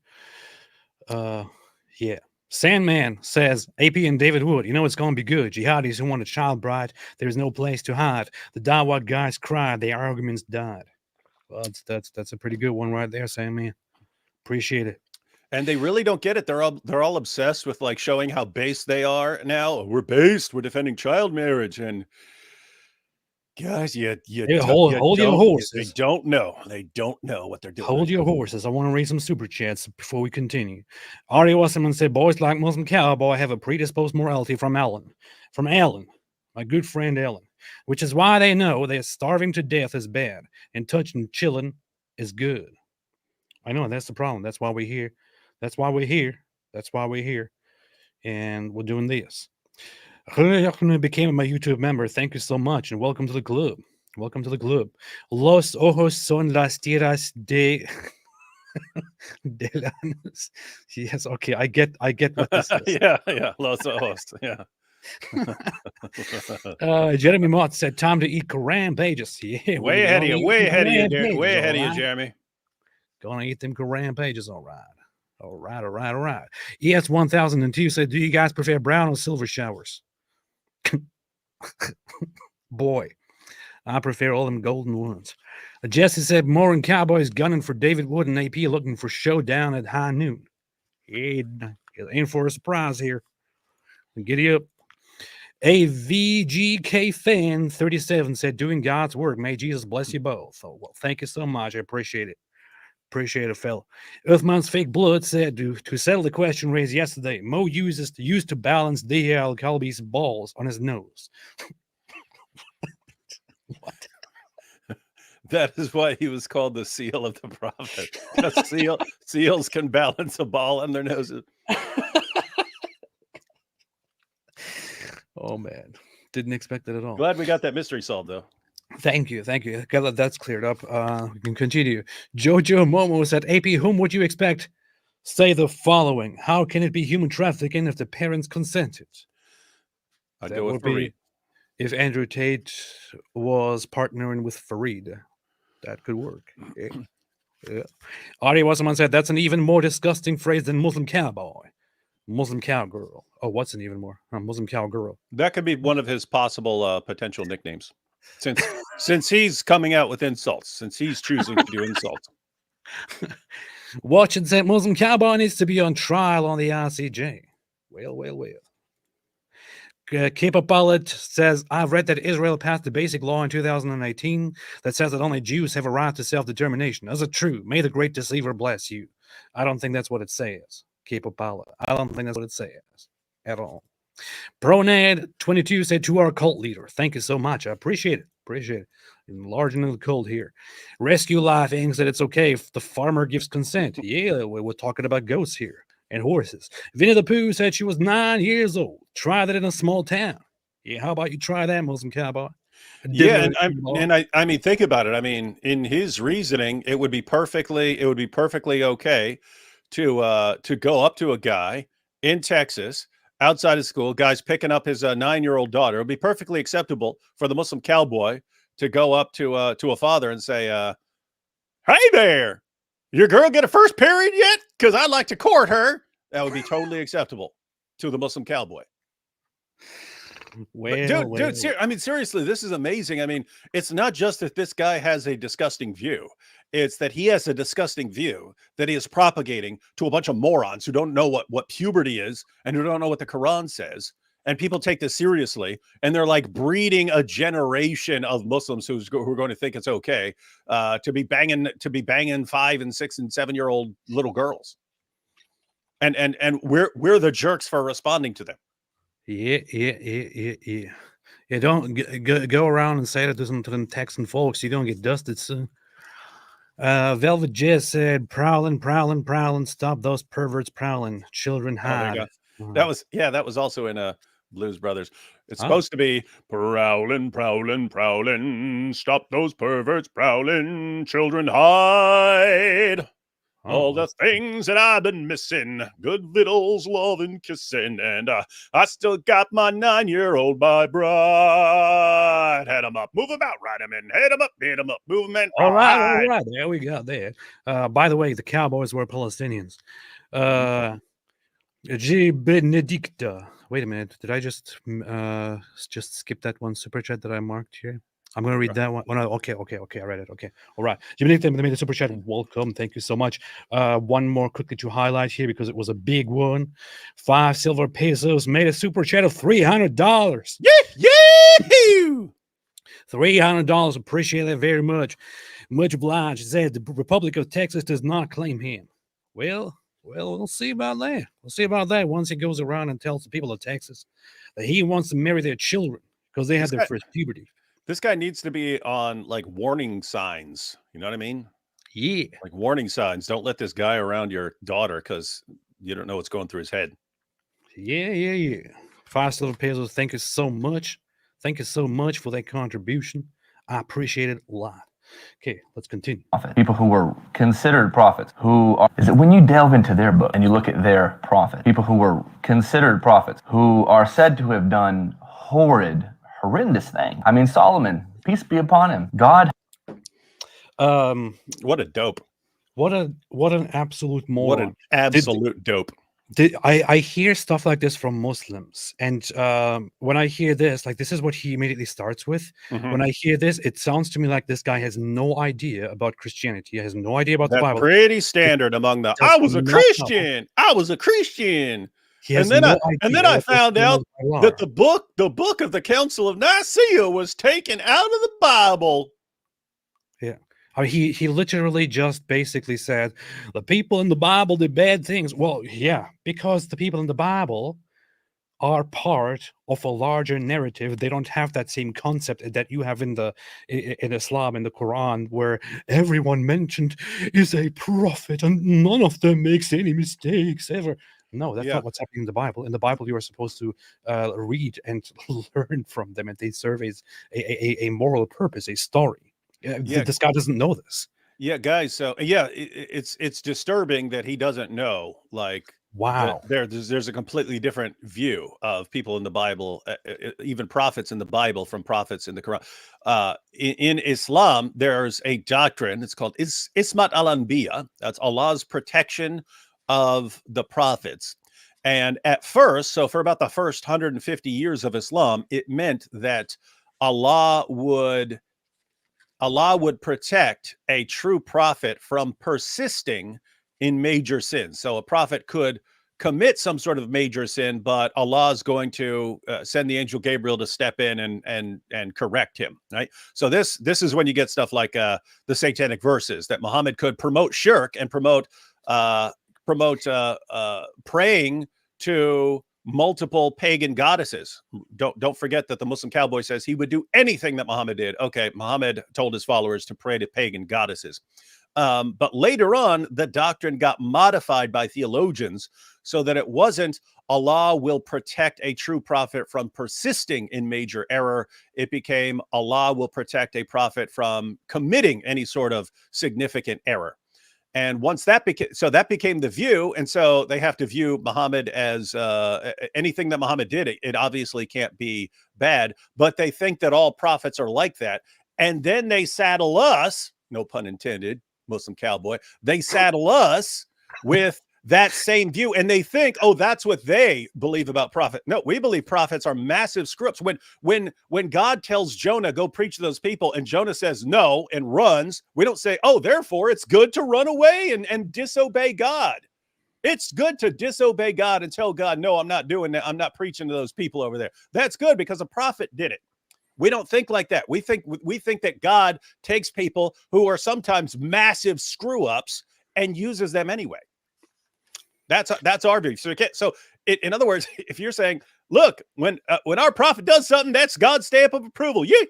Speaker 1: Yeah. Sandman says, AP and David Wood, you know it's going to be good. Jihadis who want a child bride, there's no place to hide. The Dawah guys cried, their arguments died. Well, that's a pretty good one right there, Sandman. Appreciate it.
Speaker 2: And they really don't get it. They're all obsessed with like showing how base they are now. We're based. We're defending child marriage. And guys, hold your horses. They don't know. They don't know what they're doing.
Speaker 1: Hold your horses. I want to read some super chats before we continue. Ari Wasserman said, boys like Muslim Cowboy have a predisposed morality from Alan. From Alan, my good friend Alan. Which is why they know that starving to death is bad and touching chilling is good. I know, that's the problem. That's why we're here. That's why we're here. That's why we're here. And we're doing this. Became my YouTube member. Thank you so much. And welcome to the club. Welcome to the club. Los ojos son las tierras de las. Yes, okay. I get what this is.
Speaker 2: yeah. Los ojos. Yeah.
Speaker 1: Jeremy Mott said, time to eat Quran pages. Yeah,
Speaker 2: way ahead of you, Jeremy.
Speaker 1: Gonna eat them Quran pages, all right. All right. ES1002 said, do you guys prefer brown or silver showers? Boy, I prefer all them golden ones. Jesse said, Morin Cowboys gunning for David Wood and AP looking for showdown at high noon. In for a surprise here. Giddy up. A VGK fan 37 said, doing God's work. May Jesus bless you both. Oh, well, thank you so much. I appreciate it. Appreciate it, fella. Earthman's Fake Blood said to settle the question raised yesterday, Mo used to balance D.L. Calby's balls on his nose. What?
Speaker 2: That is why he was called the seal of the prophet. Because seals can balance a ball on their noses.
Speaker 1: Oh, man. Didn't expect that at all.
Speaker 2: Glad we got that mystery solved, though.
Speaker 1: Thank you. That's cleared up. We can continue. Jojo Momo said, AP, whom would you expect? Say the following. How can it be human trafficking if the parents consented?
Speaker 2: I'd go with Fareed.
Speaker 1: If Andrew Tate was partnering with Fareed, that could work. Yeah. Ari Wasserman said, that's an even more disgusting phrase than Muslim Cowboy. Muslim Cowgirl. Oh, what's an even more? Muslim Cowgirl.
Speaker 2: That could be one of his possible potential nicknames. Since he's coming out with insults, since he's choosing to do insults.
Speaker 1: Watch and said Muslim Cowboy needs to be on trial on the ICJ. Well. Keep a Bullet says, I've read that Israel passed a basic law in 2018 that says that only Jews have a right to self-determination. Is it true? May the great deceiver bless you. I don't think that's what it says. Keep a Bullet. I don't think that's what it says at all. Pronad22 said, to our cult leader, thank you so much. I appreciate it. Enlarging the cult here. Rescue Life Inc. said it's okay if the farmer gives consent. Yeah, we're talking about goats here and horses. Vinnie the Pooh said she was 9 years old. Try that in a small town. Yeah, how about you try that, Muslim Cowboy?
Speaker 2: Yeah, I mean, think about it. I mean, in his reasoning, it would be perfectly okay to go up to a guy in Texas outside of school, guys picking up his 9-year-old daughter. It would be perfectly acceptable for the Muslim Cowboy to go up to a father and say, hey there, your girl get a first period yet? Because I'd like to court her. That would be totally acceptable to the Muslim Cowboy. I mean, seriously, this is amazing. I mean, it's not just that this guy has a disgusting view. It's that he has a disgusting view that he is propagating to a bunch of morons who don't know what puberty is and who don't know what the Quran says. And people take this seriously, and they're like breeding a generation of Muslims who are going to think it's okay to be banging 5 and 6 and 7 year old little girls. And we're the jerks for responding to them.
Speaker 1: Yeah. You don't go around and say that to them Texan folks. You don't get dusted soon. Velvet Jizz said, prowling. Stop those perverts prowling. Children hide.
Speaker 2: That was also in Blues Brothers. It's supposed to be prowling. Stop those perverts prowling. Children hide. All the things that I've been missing, good vittles, love, and kissing, and I still got my 9-year-old by bride. Head 'em up, move 'em out, ride 'em in, head 'em up, beat 'em up, move 'em in.
Speaker 1: All right, there we got that. By the way, the Cowboys were Palestinians. G. Benedicta. Wait a minute, did I just skip that one super chat that I marked here? I'm going to read that one. Oh, no, okay, I read it. Okay, all right. Jimmy Nick, made the super chat. Welcome, thank you so much. One more quickly to highlight here because it was a big one. 5 silver pesos made a super chat of $300.
Speaker 2: Yeah!
Speaker 1: $300. Appreciate that very much. Much obliged. It says the Republic of Texas does not claim him. Well, we'll see about that. We'll see about that once he goes around and tells the people of Texas that he wants to marry their children because they had their first puberty.
Speaker 2: This guy needs to be on like warning signs. You know what I mean?
Speaker 1: Yeah.
Speaker 2: Like warning signs. Don't let this guy around your daughter because you don't know what's going through his head.
Speaker 1: Yeah. 5 silver pesos. Thank you so much. Thank you so much for that contribution. I appreciate it a lot. Okay, let's continue.
Speaker 5: People who were considered prophets, is it when you delve into their book and you look at their prophet, people who were considered prophets, who are said to have done horrendous thing. I mean, Solomon, peace be upon him. God.
Speaker 2: What a dope.
Speaker 1: What an absolute moron.
Speaker 2: What an absolute dope.
Speaker 1: I hear stuff like this from Muslims. And when I hear this, like this is what he immediately starts with. Mm-hmm. When I hear this, it sounds to me like this guy has no idea about Christianity. He has no idea about the Bible.
Speaker 2: Pretty standard among the, I was a Christian. And then I found out that the book of the Council of Nicaea was taken out of the Bible.
Speaker 1: Yeah. He literally just basically said the people in the Bible did bad things. Well, yeah, because the people in the Bible are part of a larger narrative. They don't have that same concept that you have in Islam, in the Quran, where everyone mentioned is a prophet and none of them makes any mistakes ever. No, that's not what's happening in the Bible. In the Bible, you are supposed to read and learn from them, and they serve as a moral purpose, a story. This guy doesn't know this.
Speaker 2: Yeah, guys. So yeah, it's disturbing that he doesn't know. Like,
Speaker 1: wow,
Speaker 2: there's a completely different view of people in the Bible, even prophets in the Bible from prophets in the Quran. In Islam, there's a doctrine. It's called Ismat al-Anbiya. That's Allah's protection of the prophets. And at first, so for about the first 150 years of Islam, it meant that Allah would protect a true prophet from persisting in major sins. So a prophet could commit some sort of major sin, but Allah is going to send the angel Gabriel to step in and correct him, right? So this is when you get stuff like the satanic verses, that Muhammad could promote shirk and promote praying to multiple pagan goddesses. Don't forget that the Muslim Cowboy says he would do anything that Muhammad did. Okay, Muhammad told his followers to pray to pagan goddesses. But later on, the doctrine got modified by theologians so that it wasn't Allah will protect a true prophet from persisting in major error. It became Allah will protect a prophet from committing any sort of significant error. And once that became the view, and so they have to view Muhammad as anything that Muhammad did. It obviously can't be bad, but they think that all prophets are like that. And then they saddle us, no pun intended, Muslim Cowboy, they saddle us with that same view, and they think, oh, that's what they believe about prophet. No, we believe prophets are massive screw-ups. When God tells Jonah, go preach to those people, and Jonah says no and runs, we don't say, oh, therefore it's good to run away and disobey God. It's good to disobey God and tell God, no, I'm not doing that. I'm not preaching to those people over there. That's good because a prophet did it. We don't think like that. We think that God takes people who are sometimes massive screw-ups and uses them anyway. That's our view. So in other words, if you're saying, look, when our prophet does something, that's God's stamp of approval. Yeah,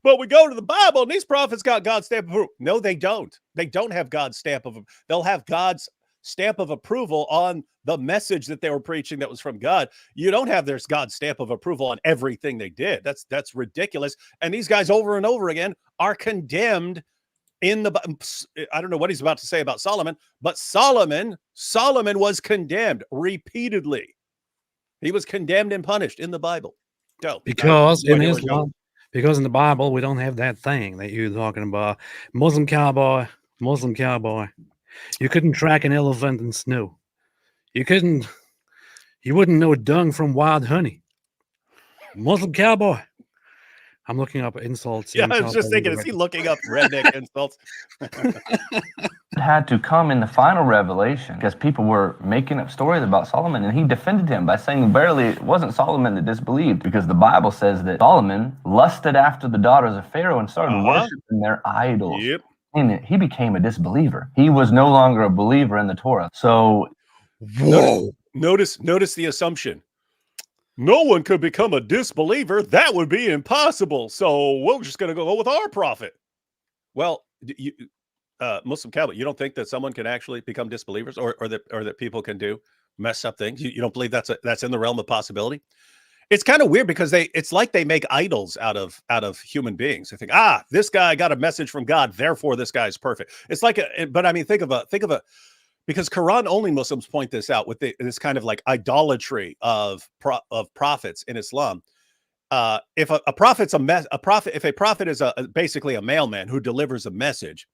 Speaker 2: but we go to the Bible and these prophets got God's stamp of approval. No, they don't. They don't have God's stamp of. They'll have God's stamp of approval on the message that they were preaching that was from God. You don't have their God's stamp of approval on everything they did. That's ridiculous. And these guys over and over again are condemned in the, I don't know what he's about to say about Solomon, but Solomon was condemned repeatedly. He was condemned and punished in the Bible. So,
Speaker 1: because in Islam, because in the Bible, we don't have that thing that you're talking about. Muslim Cowboy. You couldn't track an elephant in snow. You wouldn't know dung from wild honey. Muslim Cowboy. I'm looking up insults.
Speaker 2: Yeah, I was just thinking, is he looking up redneck insults?
Speaker 5: It had to come in the final revelation because people were making up stories about Solomon, and he defended him by saying, verily, it wasn't Solomon that disbelieved, because the Bible says that Solomon lusted after the daughters of Pharaoh and started worshiping their idols.
Speaker 2: Yep.
Speaker 5: And he became a disbeliever. He was no longer a believer in the Torah. So,
Speaker 2: whoa! Notice the assumption. No one could become a disbeliever. That would be impossible. So we're just going to go with our prophet. Well, Muslim Cowboy, you don't think that someone can actually become disbelievers, or that people can do messed up things? You don't believe that's in the realm of possibility? It's kind of weird because it's like they make idols out of human beings. They think, this guy got a message from God, therefore this guy's perfect. It's like but I mean, think of a because Quran only Muslims point this out with this kind of like idolatry of prophets in Islam. If a prophet is basically a mailman who delivers a message,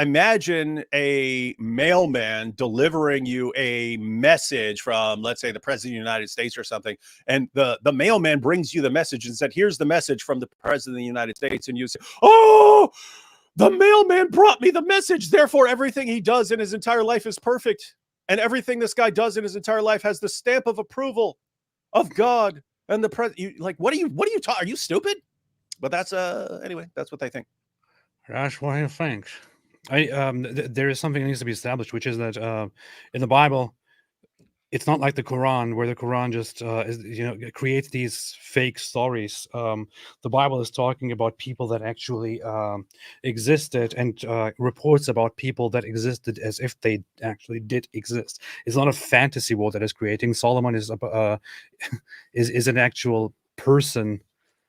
Speaker 2: imagine a mailman delivering you a message from, let's say, the President of the United States or something, and the mailman brings you the message and said, here's the message from the President of the United States, and you say, oh, the mailman brought me the message, therefore everything he does in his entire life is perfect, and everything this guy does in his entire life has the stamp of approval of God and the president. Like, what are you talking? Are you stupid? But that's anyway, that's what they think.
Speaker 1: That's what I think. There is something that needs to be established, which is that in the Bible, it's not like the Quran, where the Quran just it creates these fake stories. The Bible is talking about people that actually existed, and reports about people that existed as if they actually did exist. It's not a fantasy world that is creating. Solomon is is an actual person,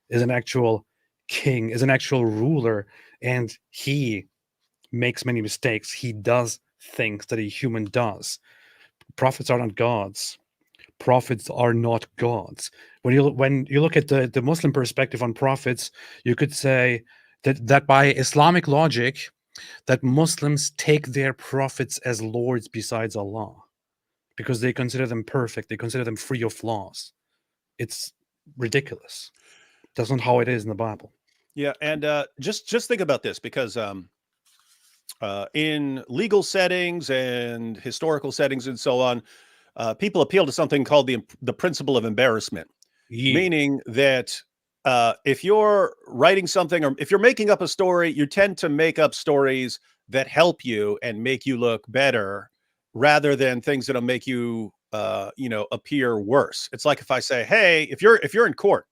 Speaker 1: is an actual king, is an actual ruler, and he makes many mistakes. He does things that a human does. Prophets are not gods. Prophets are not gods. When you look at the Muslim perspective on prophets, you could say that by Islamic logic, that Muslims take their prophets as lords besides Allah, because they consider them perfect. They consider them free of flaws. It's ridiculous. That's not how it is in the Bible.
Speaker 2: Yeah, and just think about this, because in legal settings and historical settings and so on, people appeal to something called the principle of embarrassment, meaning that if you're writing something, or if you're making up a story, you tend to make up stories that help you and make you look better, rather than things that'll make you appear worse. It's like if I say, hey, if you're in court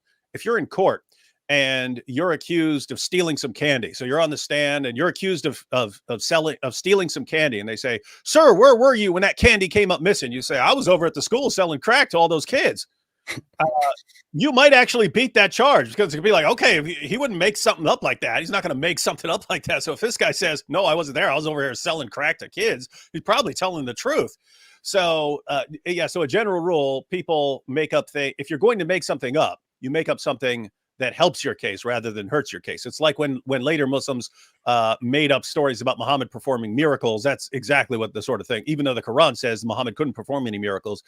Speaker 2: and you're accused of stealing some candy. So you're on the stand and you're accused of stealing some candy. And they say, sir, where were you when that candy came up missing? You say, I was over at the school selling crack to all those kids. You might actually beat that charge, because it could be like, okay, he wouldn't make something up like that. He's not going to make something up like that. So if this guy says, no, I wasn't there, I was over here selling crack to kids, he's probably telling the truth. So so a general rule, people make up things. If you're going to make something up, you make up something that helps your case rather than hurts your case. It's like when later Muslims made up stories about Muhammad performing miracles. That's exactly what the sort of thing, even though the Quran says Muhammad couldn't perform any miracles,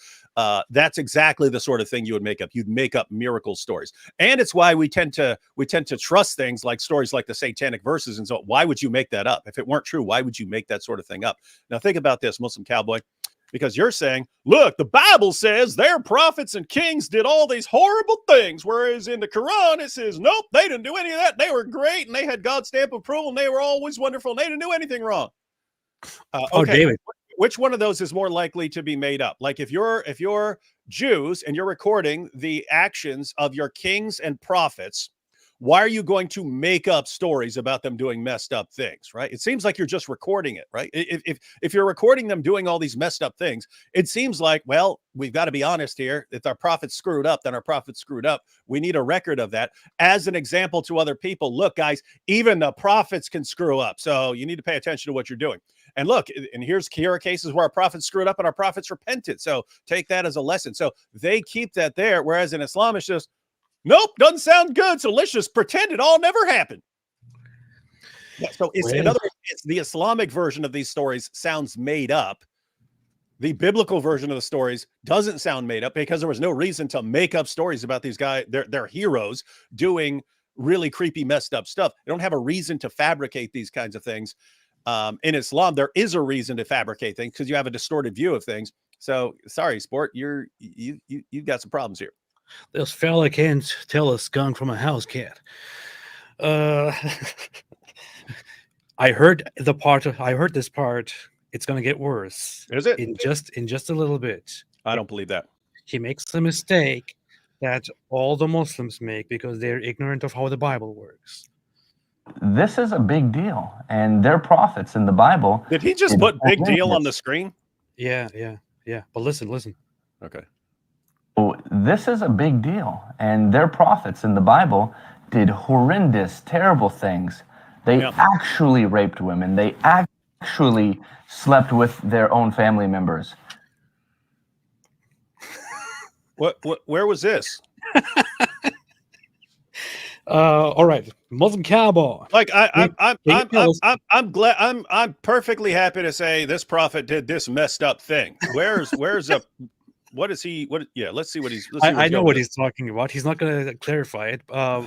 Speaker 2: that's exactly the sort of thing you would make up. You'd make up miracle stories. And it's why we tend to trust things like stories like the satanic verses. And so why would you make that up? If it weren't true, why would you make that sort of thing up? Now think about this, Muslim Cowboy, because you're saying, look, the Bible says their prophets and kings did all these horrible things, whereas in the Quran it says, nope, they didn't do any of that. They were great, and they had God's stamp of approval, and they were always wonderful, and they didn't do anything wrong. Okay, David, which one of those is more likely to be made up? Like if you're Jews and you're recording the actions of your kings and prophets, why are you going to make up stories about them doing messed up things, right? It seems like you're just recording it, right? If you're recording them doing all these messed up things, it seems like, well, we've got to be honest here. If our prophets screwed up, then our prophets screwed up. We need a record of that as an example to other people. Look, guys, even the prophets can screw up. So you need to pay attention to what you're doing. And look, and here are cases where our prophets screwed up and our prophets repented. So take that as a lesson. So they keep that there. Whereas in Islam, it's just, nope, doesn't sound good. So let's just pretend it all never happened. Yeah, so in other words, it's the Islamic version of these stories sounds made up. The biblical version of the stories doesn't sound made up, because there was no reason to make up stories about these guys, their heroes, doing really creepy, messed up stuff. They don't have a reason to fabricate these kinds of things. In Islam, there is a reason to fabricate things, because you have a distorted view of things. So sorry, sport, you've got some problems here.
Speaker 1: This fella can't tell a skunk from a house cat. I heard this part. It's going to get worse.
Speaker 2: Is it?
Speaker 1: In just a little bit.
Speaker 2: I don't believe that.
Speaker 1: He makes a mistake that all the Muslims make because they're ignorant of how the Bible works.
Speaker 5: This is a big deal, and their prophets in the Bible.
Speaker 2: Did he just put big deal on the screen?
Speaker 1: Yeah. But listen.
Speaker 5: Okay. Oh, this is a big deal, and their prophets in the Bible did horrendous, terrible things. They actually raped women. They actually slept with their own family members.
Speaker 2: Where was this?
Speaker 1: All right, Muslim Cowboy.
Speaker 2: Like I'm glad. I'm perfectly happy to say this prophet did this messed up thing. Where's a what is he? What? Yeah, let's see what he's.
Speaker 1: I know what he's talking about. He's not going to clarify it.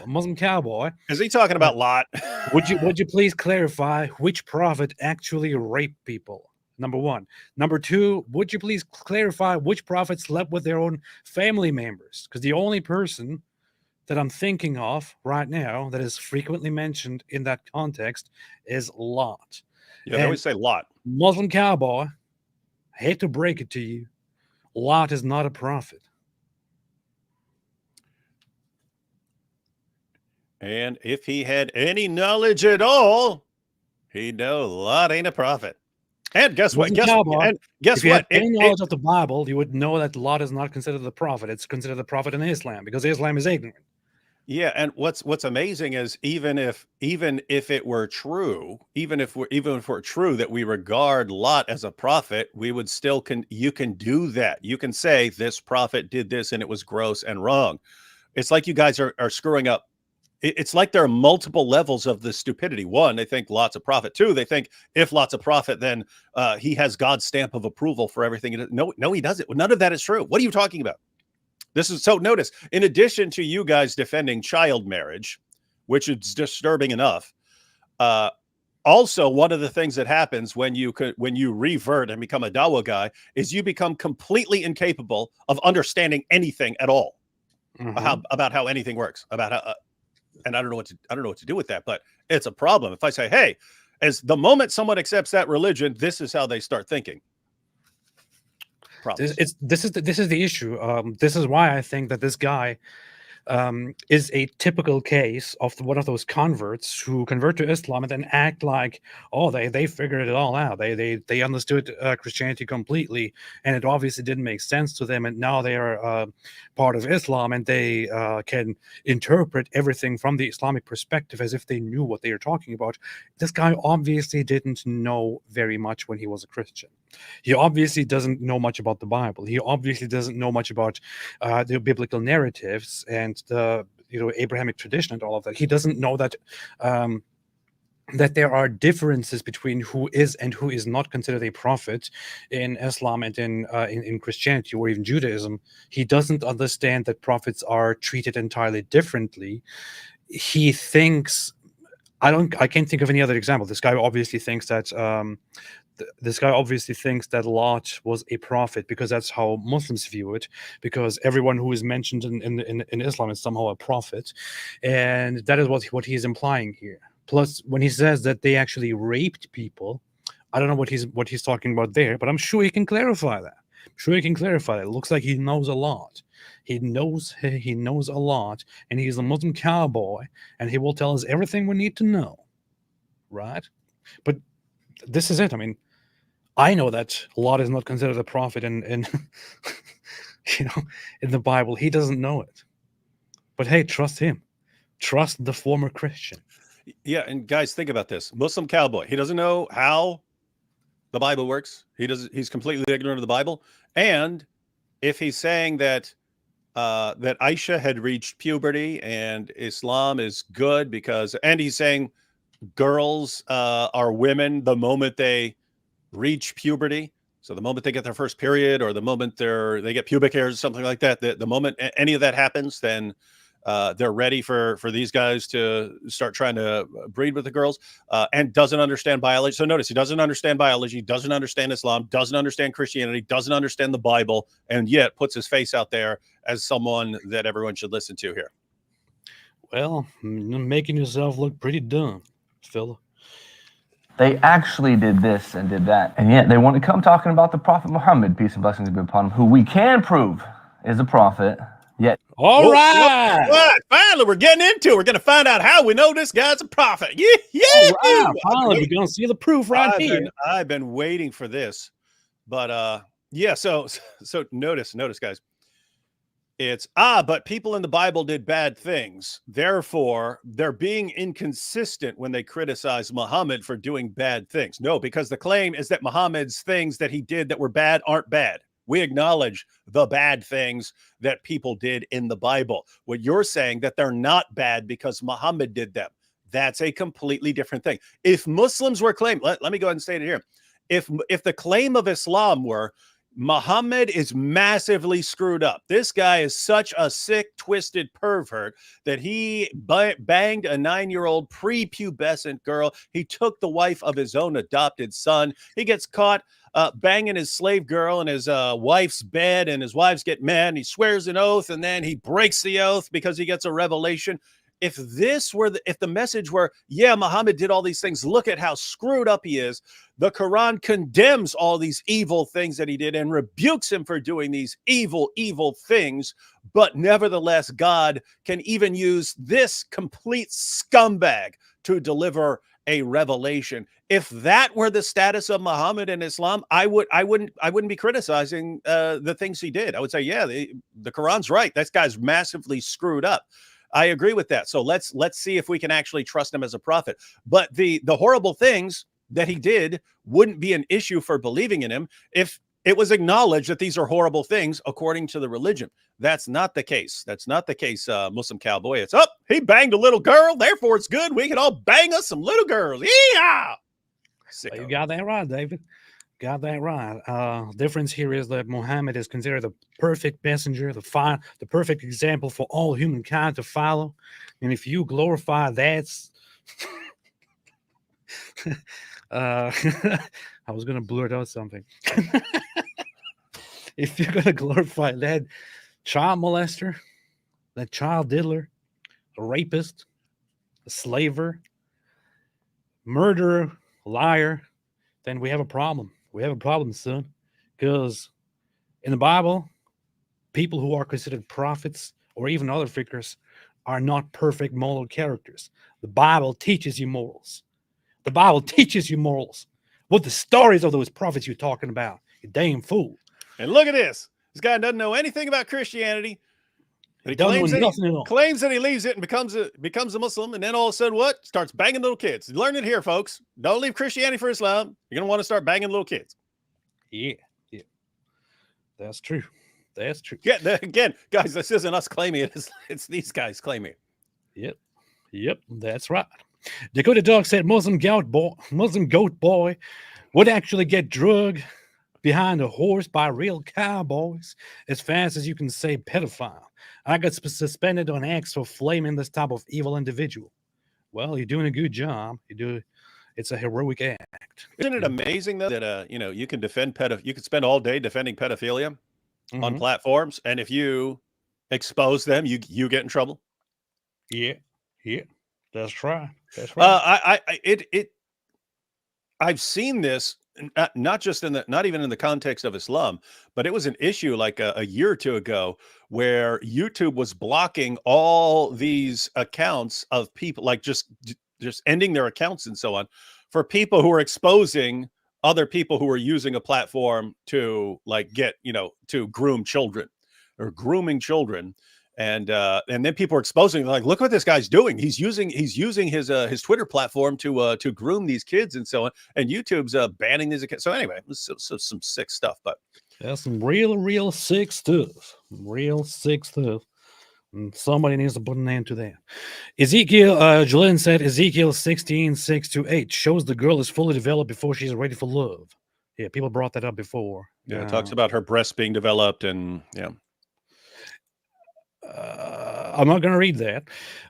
Speaker 1: Muslim Cowboy.
Speaker 2: Is he talking about Lot?
Speaker 1: Would you please clarify which prophet actually raped people? Number one. Number two, would you please clarify which prophet slept with their own family members? Because the only person that I'm thinking of right now that is frequently mentioned in that context is Lot.
Speaker 2: Yeah, they always say Lot.
Speaker 1: Muslim Cowboy, I hate to break it to you, Lot is not a prophet.
Speaker 2: And if he had any knowledge at all, he'd know Lot ain't a prophet. And guess what? Guess
Speaker 1: if you
Speaker 2: what?
Speaker 1: had any knowledge of the Bible, you would know that Lot is not considered the prophet. It's considered the prophet in Islam because Islam is ignorant.
Speaker 2: Yeah, and what's amazing is even if it were true, even if we're true that we regard Lot as a prophet, we would still you can do that. You can say this prophet did this and it was gross and wrong. It's like you guys are screwing up. It's like there are multiple levels of the stupidity. One, they think Lot's a prophet. Two, they think if Lot's a prophet, then he has God's stamp of approval for everything. No, he doesn't. None of that is true. What are you talking about? This is so. Notice, in addition to you guys defending child marriage, which is disturbing enough, also one of the things that happens when you revert and become a Dawa guy is you become completely incapable of understanding anything at all about how anything works. About how. And I don't know what to do with that, but it's a problem. If I say, hey, as the moment someone accepts that religion, this is how they start thinking.
Speaker 1: This is the issue. This is why I think that this guy is a typical case of one of those converts who convert to Islam and then act like, oh, they figured it all out. They understood Christianity completely, and it obviously didn't make sense to them. And now they are part of Islam, and they can interpret everything from the Islamic perspective as if they knew what they were talking about. This guy obviously didn't know very much when he was a Christian. He obviously doesn't know much about the Bible. He obviously doesn't know much about the biblical narratives and the Abrahamic tradition and all of that. He doesn't know that that there are differences between who is and who is not considered a prophet in Islam and in Christianity or even Judaism. He doesn't understand that prophets are treated entirely differently. He thinks, I can't think of any other example. This guy obviously thinks that Lot was a prophet because that's how Muslims view it, because everyone who is mentioned in Islam is somehow a prophet, and that is what he's implying here. Plus, when he says that they actually raped people, I don't know what he's talking about there, but I'm sure he can clarify that. It looks like he knows a lot. He knows a lot, and he's a Muslim cowboy, and he will tell us everything we need to know, right? But this is it. I mean, I know that Lot is not considered a prophet in in the Bible. He doesn't know it. But hey, trust him. Trust the former Christian.
Speaker 2: Yeah, and guys, think about this. Muslim cowboy. He doesn't know how the Bible works. He's completely ignorant of the Bible. And if he's saying that that Aisha had reached puberty and Islam is good and he's saying girls are women the moment they reach puberty, so the moment they get their first period or the moment they get pubic hairs or something like that, the moment any of that happens, then they're ready for these guys to start trying to breed with the girls, and doesn't understand biology. So notice, he doesn't understand biology, doesn't understand Islam, doesn't understand Christianity, doesn't understand the Bible, and yet puts his face out there as someone that everyone should listen to here.
Speaker 1: Well, making yourself look pretty dumb, fella.
Speaker 5: They actually did this and did that, and yet they want to come talking about the Prophet Muhammad, peace and blessings be upon him, who we can prove is a prophet, yet...
Speaker 1: All right.
Speaker 2: What? Finally, we're getting into it. We're going to find out how we know this guy's a prophet. Yeah.
Speaker 1: Right. Finally, we're going to see the proof here.
Speaker 2: I've been waiting for this, but yeah. So notice, guys. It's but people in the Bible did bad things. Therefore, they're being inconsistent when they criticize Muhammad for doing bad things. No, because the claim is that Muhammad's things that he did that were bad aren't bad. We acknowledge the bad things that people did in the Bible. What you're saying that they're not bad because Muhammad did them. That's a completely different thing. If Muslims were claiming, let me go ahead and state it here. If the claim of Islam were Muhammad is massively screwed up. This guy is such a sick, twisted pervert that he banged a 9-year-old prepubescent girl. He took the wife of his own adopted son. He gets caught banging his slave girl in his wife's bed, and his wives get mad, and he swears an oath, and then he breaks the oath because he gets a revelation. If the message were, yeah, Muhammad did all these things, look at how screwed up he is, the Quran condemns all these evil things that he did and rebukes him for doing these evil things. But nevertheless, God can even use this complete scumbag to deliver a revelation. If that were the status of Muhammad in Islam, I wouldn't be criticizing the things he did. I would say, yeah, the Quran's right. This guy's massively screwed up. I agree with that. So let's see if we can actually trust him as a prophet. But the horrible things that he did wouldn't be an issue for believing in him if it was acknowledged that these are horrible things according to the religion. That's not the case. That's not the case, Muslim Cowboy. It's up. He banged a little girl, therefore it's good. We can all bang us some little girls. Yeah.
Speaker 1: You got that right, David. Got that right. Difference here is that Muhammad is considered the perfect messenger, the perfect example for all humankind to follow. And if you glorify that, I was going to blurt out something. If you're going to glorify that child molester, that child diddler, a rapist, a slaver, murderer, liar, then we have a problem. We have a problem, son, because in the Bible, people who are considered prophets or even other figures are not perfect moral characters. The Bible teaches you morals. The Bible teaches you morals. What the stories of those prophets you're talking about, you damn fool.
Speaker 2: And look at this. This guy doesn't know anything about Christianity. He claims that he leaves it and becomes a Muslim, and then all of a sudden, what? Starts banging little kids. Learn it here, folks. Don't leave Christianity for Islam. You're gonna want to start banging little kids.
Speaker 1: Yeah, that's true. That's true.
Speaker 2: Yeah, again, guys, this isn't us claiming it. It's these guys claiming it.
Speaker 1: Yep, that's right. Dakota Dog said Muslim goat boy would actually get drugged behind a horse by real cowboys as fast as you can say pedophile. I got suspended on X for flaming this type of evil individual. Well, you're doing a good job. It's a heroic act.
Speaker 2: Isn't it amazing though that you can defend you can spend all day defending pedophilia on platforms, and if you expose them, you get in trouble.
Speaker 1: Yeah, that's right. That's right.
Speaker 2: I've seen this. Not even in the context of Islam, but it was an issue like a year or two ago where YouTube was blocking all these accounts of people, like just ending their accounts and so on, for people who are exposing other people who are using a platform to to groom children or grooming children. And then people are exposing, like, look what this guy's doing. He's using his Twitter platform to groom these kids and so on. And YouTube's banning these accounts. So anyway, some sick stuff. But
Speaker 1: that's some real sick stuff. Real sick stuff. And somebody needs to put an end to that. Ezekiel, Jalen said Ezekiel 16:6-8 shows the girl is fully developed before she's ready for love. Yeah, people brought that up before.
Speaker 2: Yeah, it talks about her breasts being developed and yeah.
Speaker 1: I'm not going to read that.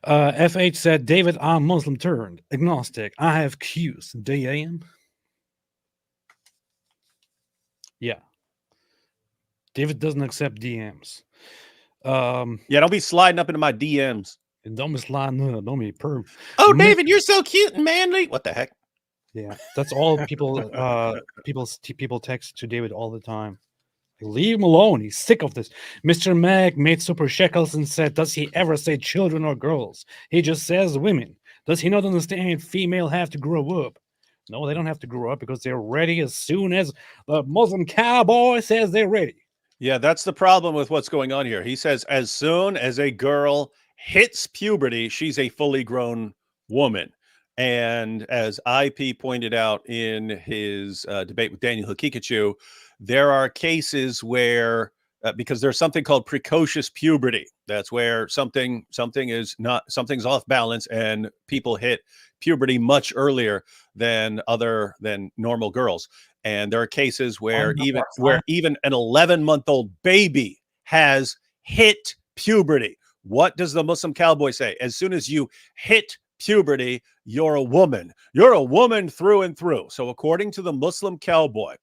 Speaker 1: FH said, David, I'm Muslim turned agnostic. I have Qs. DM. Yeah. David doesn't accept DMs.
Speaker 2: Yeah, don't be sliding up into my DMs.
Speaker 1: And don't be sliding up. Don't be perv.
Speaker 2: Oh, David, you're so cute and manly. What the heck?
Speaker 1: Yeah, that's all people people text to David all the time. Leave him alone. He's sick of this. Mr. Mag made super shekels and said, does he ever say children or girls? He just says women. Does he not understand female have to grow up? No, they don't have to grow up because they're ready as soon as the Muslim Cowboy says they're ready.
Speaker 2: Yeah, that's the problem with what's going on here. He says as soon as a girl hits puberty, she's a fully grown woman. And as IP pointed out in his debate with Daniel Hakikachu, there are cases where, because there's something called precocious puberty. That's where something's off balance and people hit puberty much earlier than normal girls. And there are cases where even an 11-month-old baby has hit puberty. What does the Muslim Cowboy say? As soon as you hit puberty, you're a woman. You're a woman through and through. So according to the Muslim Cowboy,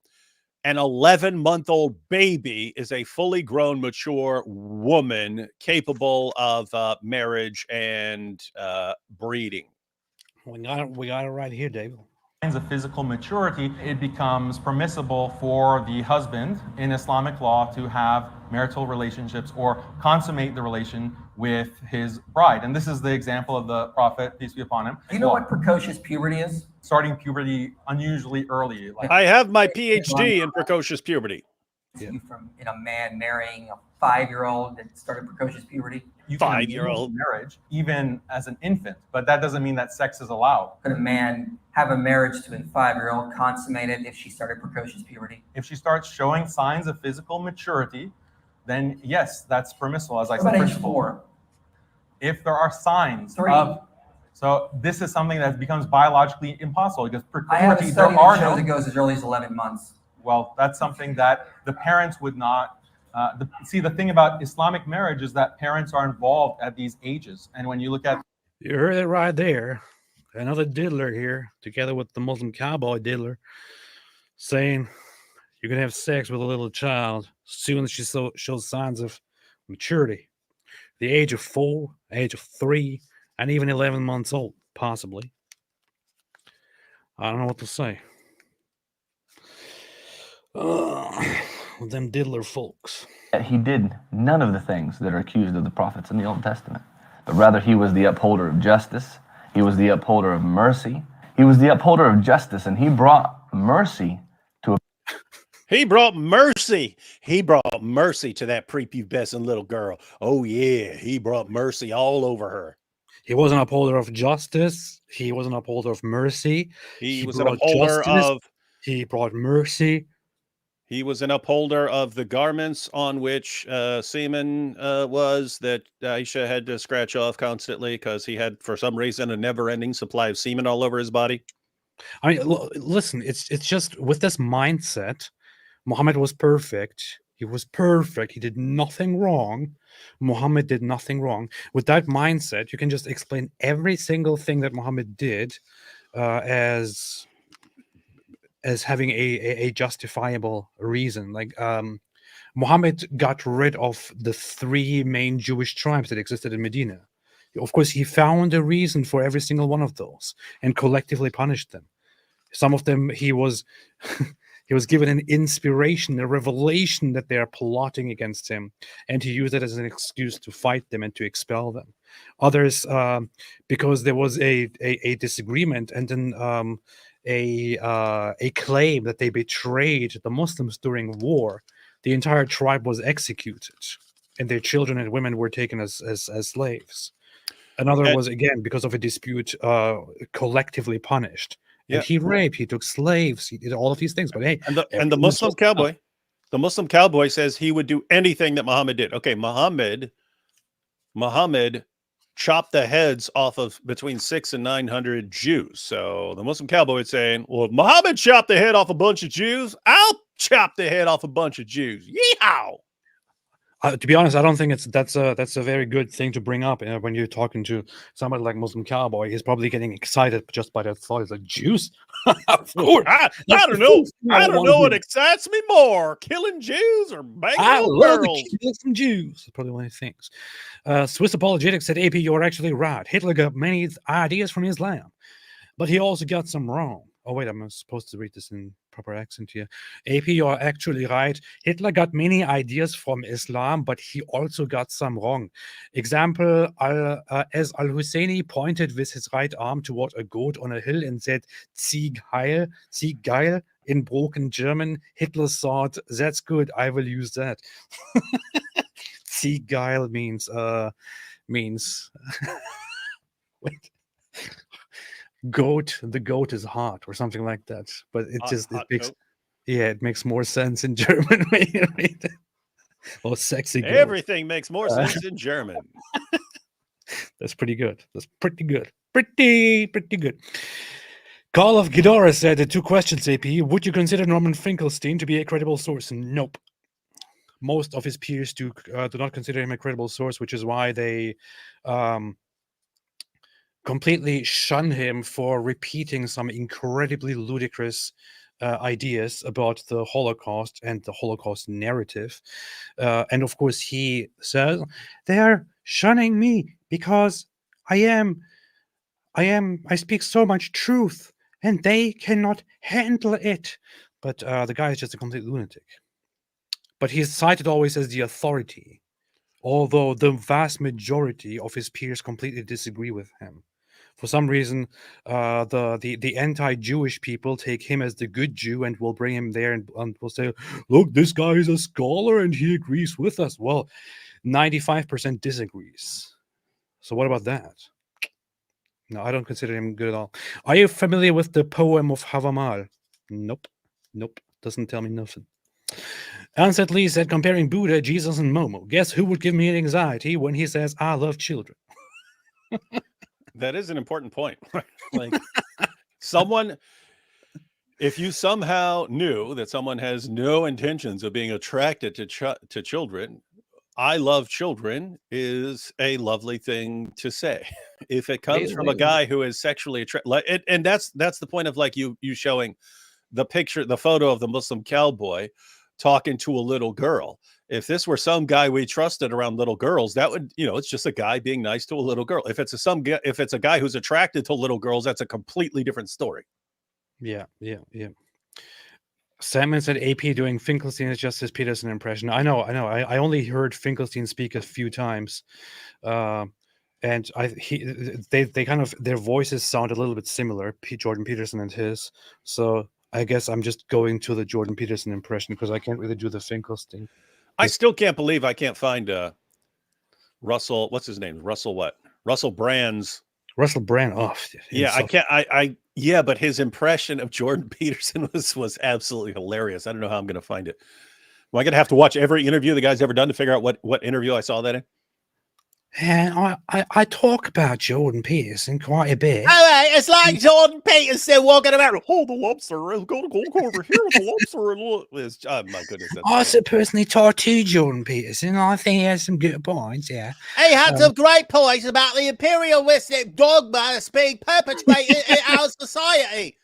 Speaker 2: an 11-month-old baby is a fully grown, mature woman capable of marriage and breeding.
Speaker 1: We got it right here, David.
Speaker 6: Of physical maturity, it becomes permissible for the husband in Islamic law to have marital relationships or consummate the relation with his bride. And this is the example of the Prophet, peace be upon him.
Speaker 7: Do you know what precocious puberty is?
Speaker 6: Starting puberty unusually early.
Speaker 2: I have my PhD in precocious puberty.
Speaker 7: From a man marrying a 5-year-old that started precocious puberty.
Speaker 6: You can
Speaker 2: 5-year-old
Speaker 6: marriage even as an infant, but that doesn't mean that sex is allowed.
Speaker 7: Could a man have a marriage to a 5-year-old consummated if she started precocious puberty?
Speaker 6: If she starts showing signs of physical maturity, then yes, that's permissible. As I
Speaker 7: What
Speaker 6: said,
Speaker 7: about age 4?
Speaker 6: if there are signs
Speaker 7: 3.
Speaker 6: So this is something that becomes biologically impossible because
Speaker 7: I have a
Speaker 6: puberty,
Speaker 7: study
Speaker 6: there are
Speaker 7: that shows
Speaker 6: no.
Speaker 7: it goes as early as 11 months.
Speaker 6: Well, that's something that the parents would not. See, the thing about Islamic marriage is that parents are involved at these ages, and when you look at,
Speaker 1: You heard it right there. Another diddler here, together with the Muslim Cowboy diddler, saying you can have sex with a little child as soon as she shows signs of maturity. The age of 4, age of 3, and even 11 months old, possibly. I don't know what to say. Them diddler folks.
Speaker 5: He did none of the things that are accused of the prophets in the Old Testament, but rather he was the upholder of justice. He was the upholder of mercy. He was the upholder of justice, and he brought mercy to a...
Speaker 2: He brought mercy. He brought mercy to that prepubescent little girl. Oh, yeah. He brought mercy all over her.
Speaker 1: He was an upholder of justice. He was an upholder of mercy.
Speaker 2: He was an upholder of...
Speaker 1: He brought mercy.
Speaker 2: He was an upholder of the garments on which semen was that Aisha had to scratch off constantly because he had, for some reason, a never-ending supply of semen all over his body.
Speaker 1: I mean, listen, it's just with this mindset, Muhammad was perfect. He was perfect. He did nothing wrong. Muhammad did nothing wrong. With that mindset, you can just explain every single thing that Muhammad did as having a justifiable reason. Like Muhammad got rid of the 3 main Jewish tribes that existed in Medina. Of course, he found a reason for every single one of those and collectively punished them. Some of them he was he was given an inspiration, a revelation that they are plotting against him, and he used it as an excuse to fight them and to expel them. Others, because there was a disagreement and then a claim that they betrayed the Muslims during war, the entire tribe was executed, and their children and women were taken as slaves. Another was, again, because of a dispute, collectively punished. And he raped, he took slaves, he did all of these things. But hey,
Speaker 2: and the Muslim cowboy says he would do anything that Muhammad did. Okay, Muhammad chopped the heads off of between 600 and 900 Jews. So the Muslim cowboy is saying, well, if Muhammad chopped the head off a bunch of Jews, I'll chop the head off a bunch of Jews. Yeehaw!
Speaker 1: To be honest, I don't think that's a very good thing to bring up when you're talking to somebody like Muslim Cowboy. He's probably getting excited just by that thought. He's like, Jews? Of course.
Speaker 2: I don't know. I don't know what excites me more, killing Jews or banging girls.
Speaker 1: To kill some Jews. That's probably one of the things. Swiss Apologetics said, AP, you're actually right. Hitler got many ideas from Islam, but he also got some wrong. Oh, wait, I'm supposed to read this in proper accent here. AP, you're actually right. Hitler got many ideas from Islam, but he also got some wrong. Example, as Al-Husseini pointed with his right arm toward a goat on a hill and said, Zieh geil, in broken German. Hitler thought, that's good, I will use that. Zieh geil means wait. Goat, the goat is hot or something like that, but it makes more sense in German when you read it. Oh, sexy goat.
Speaker 2: Everything makes more sense in German.
Speaker 1: That's pretty good. Pretty good. Call of Ghidorah said the 2 questions, AP. Would you consider Norman Finkelstein to be a credible source? Nope. Most of his peers do not consider him a credible source, which is why they completely shun him for repeating some incredibly ludicrous ideas about the Holocaust and the Holocaust narrative. And of course, he says, they are shunning me because I speak so much truth and they cannot handle it. But the guy is just a complete lunatic. But he's cited always as the authority, although the vast majority of his peers completely disagree with him. For some reason, the anti-Jewish people take him as the good Jew and will bring him there and will say, look, this guy is a scholar and he agrees with us. Well, 95% disagrees. So what about that? No, I don't consider him good at all. Are you familiar with the poem of Havamal? Nope. Doesn't tell me nothing. Ansett Lee said, comparing Buddha, Jesus, and Momo. Guess who would give me anxiety when he says, I love children?
Speaker 2: That is an important point. Like someone, if you somehow knew that someone has no intentions of being attracted to children, I love children is a lovely thing to say. If it comes from a guy who is sexually attracted, and that's the point of like you showing the picture, the photo of the Muslim cowboy talking to a little girl. If this were some guy we trusted around little girls, that would, it's just a guy being nice to a little girl. If it's a guy who's attracted to little girls, that's a completely different story.
Speaker 1: Yeah. Salmon said AP doing Finkelstein is just his Peterson impression. I know. I only heard Finkelstein speak a few times, and they kind of, their voices sound a little bit similar, Jordan Peterson and his. So I guess I'm just going to the Jordan Peterson impression because I can't really do the Finkelstein.
Speaker 2: I still can't believe I can't find Russell. What's his name? Russell what? Russell Brand's.
Speaker 1: Russell Brand. Oh,
Speaker 2: yeah, I can't. Yeah, but his impression of Jordan Peterson was absolutely hilarious. I don't know how I'm going to find it. Am I going to have to watch every interview the guy's ever done to figure out what interview I saw that in?
Speaker 1: And I talk about Jordan Peterson quite a bit.
Speaker 2: All right, it's like Jordan Peterson walking around. Oh, the lobster is going to go over here with the lobster. Oh, my goodness.
Speaker 1: I also personally talked to Jordan Peterson. I think he has some good points, yeah.
Speaker 2: He had some great points about the imperialistic dogma that's being perpetrated in our society.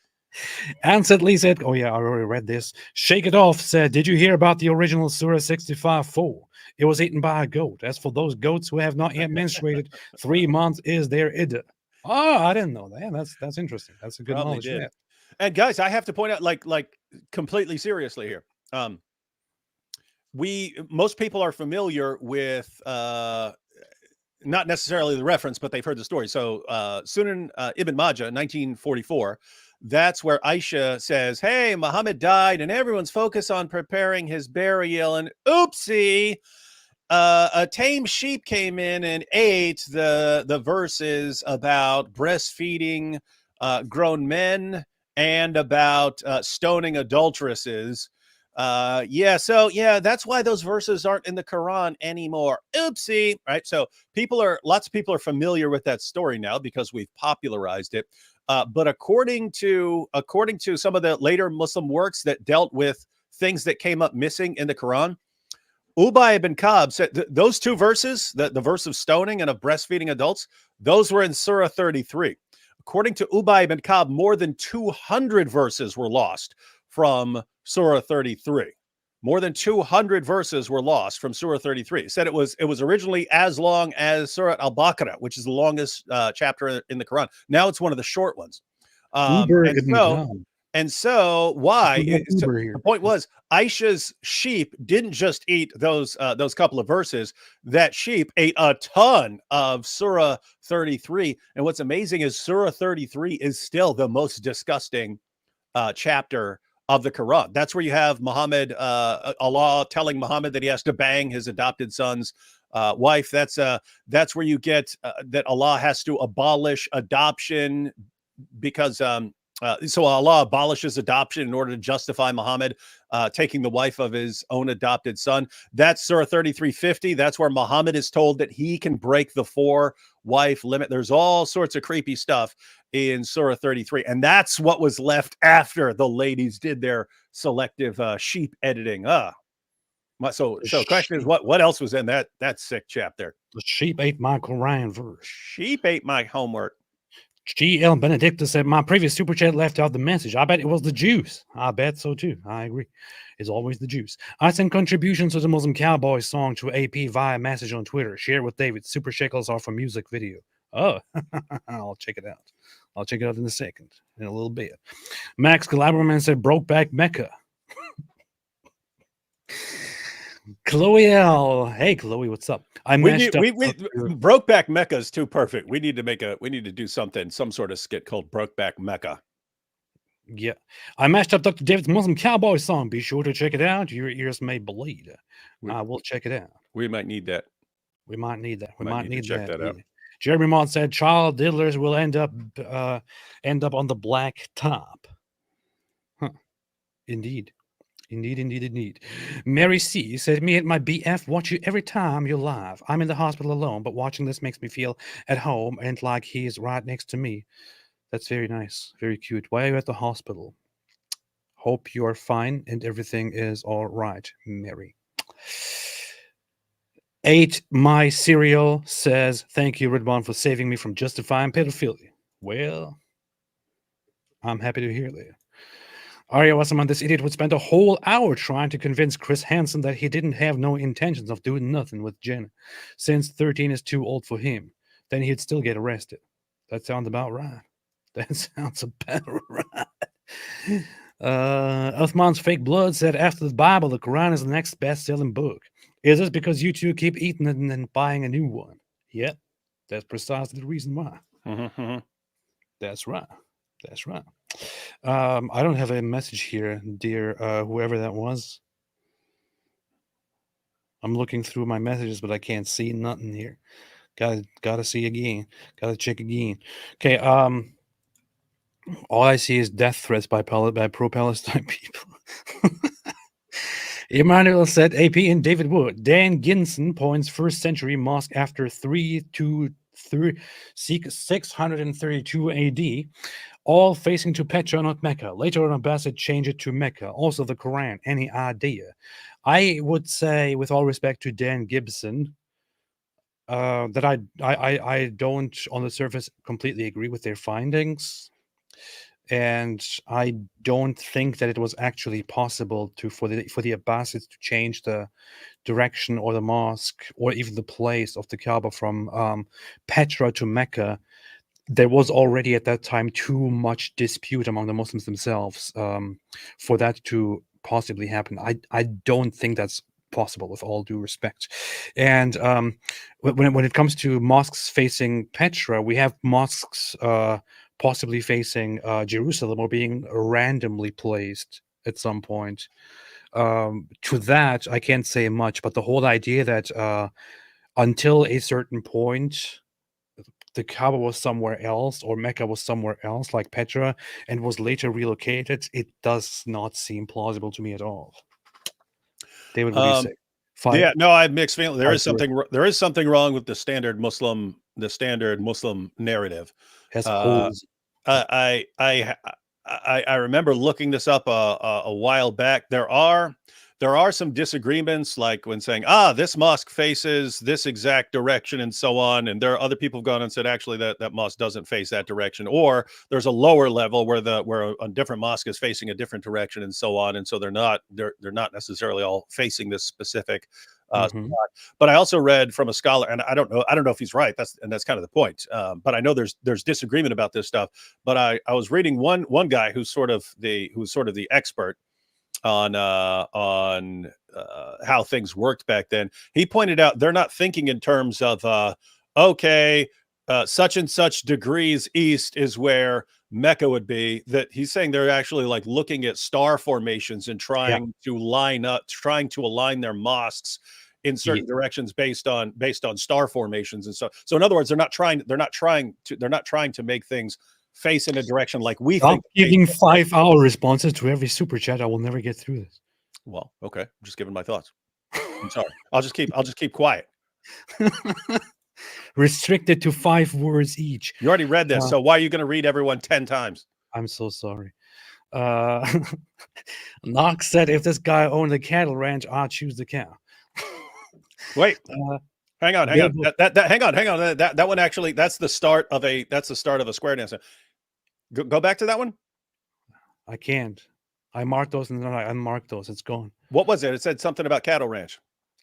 Speaker 1: Ansett Lee said, oh yeah, I already read this. Shake It Off said, did you hear about the original Surah 65:4? It was eaten by a goat. As for those goats who have not yet menstruated, 3 months is their iddah. Oh, I didn't know that. That's interesting. That's a good knowledge. Yeah.
Speaker 2: And guys, I have to point out, like completely seriously here. Most people are familiar with not necessarily the reference, but they've heard the story. So Sunan Ibn Majah, 1944. That's where Aisha says, hey, Muhammad died and everyone's focused on preparing his burial. And oopsie, a tame sheep came in and ate the verses about breastfeeding grown men and about stoning adulteresses. That's why those verses aren't in the Quran anymore. Oopsie. Right. So lots of people are familiar with that story now because we've popularized it. But according to some of the later Muslim works that dealt with things that came up missing in the Quran, Ubay ibn Ka'b said those two verses, the verse of stoning and of breastfeeding adults, those were in Surah 33. According to Ubay ibn Ka'b, more than 200 verses were lost from Surah 33. More than 200 verses were lost from Surah 33. It said it was originally as long as Surah Al-Baqarah, which is the longest chapter in the Quran. Now it's one of the short ones. And so why? The point was Aisha's sheep didn't just eat those couple of verses. That sheep ate a ton of Surah 33. And what's amazing is Surah 33 is still the most disgusting chapter of the Quran. That's where you have Muhammad, Allah telling Muhammad that he has to bang his adopted son's wife. That's where you get that Allah has to abolish adoption because so Allah abolishes adoption in order to justify Muhammad taking the wife of his own adopted son. That's Surah 33:50. That's where Muhammad is told that he can break the 4-wife limit. There's all sorts of creepy stuff in Surah 33. And that's what was left after the ladies did their selective sheep editing. So the question is, what else was in that sick chapter?
Speaker 1: The sheep ate my Quran verse.
Speaker 2: Sheep ate my homework.
Speaker 1: GL Benedicta said, my previous super chat left out the message. I bet it was the Jews. I bet so too. I agree. It's always the Jews. I sent contributions to the Muslim Cowboy song to AP via message on Twitter. Share with David. Super shekels are for music video. Oh, I'll check it out. I'll check it out in a second, in a little bit. Max Galaberman said, Brokeback Mecca. Chloe L. Hey, Chloe, what's up?
Speaker 2: Brokeback Mecca is too perfect. We need to do something, some sort of skit called Brokeback Mecca.
Speaker 1: Yeah. I mashed up Dr. David's Muslim Cowboy song. Be sure to check it out. Your ears may bleed. I will check it out.
Speaker 2: We might need that.
Speaker 1: We might need that. We
Speaker 2: might need to check that out.
Speaker 1: Jeremy Mott said child diddlers will end up on the black top. Huh. Indeed. Indeed. Mary C said, me and my BF watch you every time you're live. I'm in the hospital alone, but watching this makes me feel at home and like he's right next to me. That's very nice. Very cute. Why are you at the hospital? Hope you're fine and everything is all right, Mary. 8 My Cereal says, thank you, Ridwan, for saving me from justifying pedophilia. Well, I'm happy to hear that. Arya Wasserman, this idiot would spend a whole hour trying to convince Chris Hansen that he didn't have no intentions of doing nothing with Jenna, since 13 is too old for him. Then he'd still get arrested. That sounds about right. That sounds about right. Uthman's Fake Blood said, after the Bible, the Quran is the next best-selling book. Is this because you two keep eating it and then buying a new one? Yep, that's precisely the reason why.
Speaker 2: Mm-hmm.
Speaker 1: That's right. That's right. I don't have a message here, dear whoever that was. I'm looking through my messages, but I can't see nothing here. Gotta see again. Gotta check again. Okay. All I see is death threats by pro-Palestine people. Emmanuel said, AP and David Wood. Dan Ginson points first century mosque after 632 AD. All facing to Petra, not Mecca. Later on, Abbasid changed it to Mecca. Also, the Quran. Any idea? I would say, with all respect to Dan Gibson, that I don't, on the surface, completely agree with their findings, and I don't think that it was actually possible for the Abbasids to change the direction or the mosque or even the place of the Kaaba from Petra to Mecca. There was already at that time too much dispute among the Muslims themselves for that to possibly happen. I don't think that's possible, with all due respect. And when it comes to mosques facing Petra, we have mosques possibly facing Jerusalem or being randomly placed at some point. To that, I can't say much, but the whole idea that until a certain point, the Kaaba was somewhere else or Mecca was somewhere else, like Petra, and was later relocated, it does not seem plausible to me at all. David, what do you say?
Speaker 2: Yeah, no, I have mixed feelings. There is something wrong with the standard Muslim narrative.
Speaker 1: Has holes.
Speaker 2: I remember looking this up a while back. There are some disagreements, like when saying, this mosque faces this exact direction and so on. And there are other people who've gone and said, actually, that mosque doesn't face that direction. Or there's a lower level where a different mosque is facing a different direction and so on. And so they're not necessarily all facing this specific spot. But I also read from a scholar, and I don't know if he's right. That's kind of the point. But I know there's disagreement about this stuff. But I was reading one guy who's sort of the expert on how things worked back then. He pointed out they're not thinking in terms of such and such degrees east is where Mecca would be. That he's saying they're actually like looking at star formations and trying to align their mosques in certain directions based on star formations and so in other words, they're not trying to make things face in a direction like we think.
Speaker 1: Giving 5-hour responses to every super chat. I will never get through this.
Speaker 2: Well, okay. I'm just giving my thoughts. I'm sorry. I'll just keep quiet.
Speaker 1: Restricted to 5 words each.
Speaker 2: You already read this, so why are you going to read everyone 10 times?
Speaker 1: I'm so sorry. Knox said, if this guy owned a cattle ranch, I'd choose the cow.
Speaker 2: Wait. Hang on. Hang on. That one actually, that's the start of a square dance. Go back to that one.
Speaker 1: I can't. I marked those and then I unmarked those. It's gone.
Speaker 2: What was it? It said something about cattle ranch.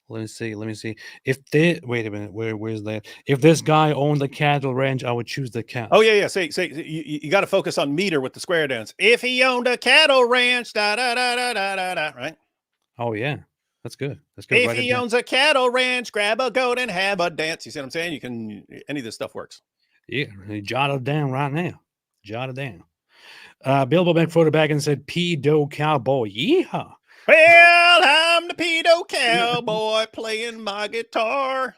Speaker 1: Let me see. If they wait a minute, where's that? If this guy owned a cattle ranch, I would choose the cow.
Speaker 2: Oh yeah. Say you got to focus on meter with the square dance. If he owned a cattle ranch, da da da da da da da. Right.
Speaker 1: Oh yeah, that's good. That's good.
Speaker 2: If he owns a cattle ranch, grab a goat and have a dance. You see what I'm saying? You can, any of this stuff works.
Speaker 1: Yeah, jot it down right now. Jot it down. Bilbo back photo back and said, "Pedo cowboy, yeehaw."
Speaker 2: Well, I'm the pedo cowboy playing my guitar.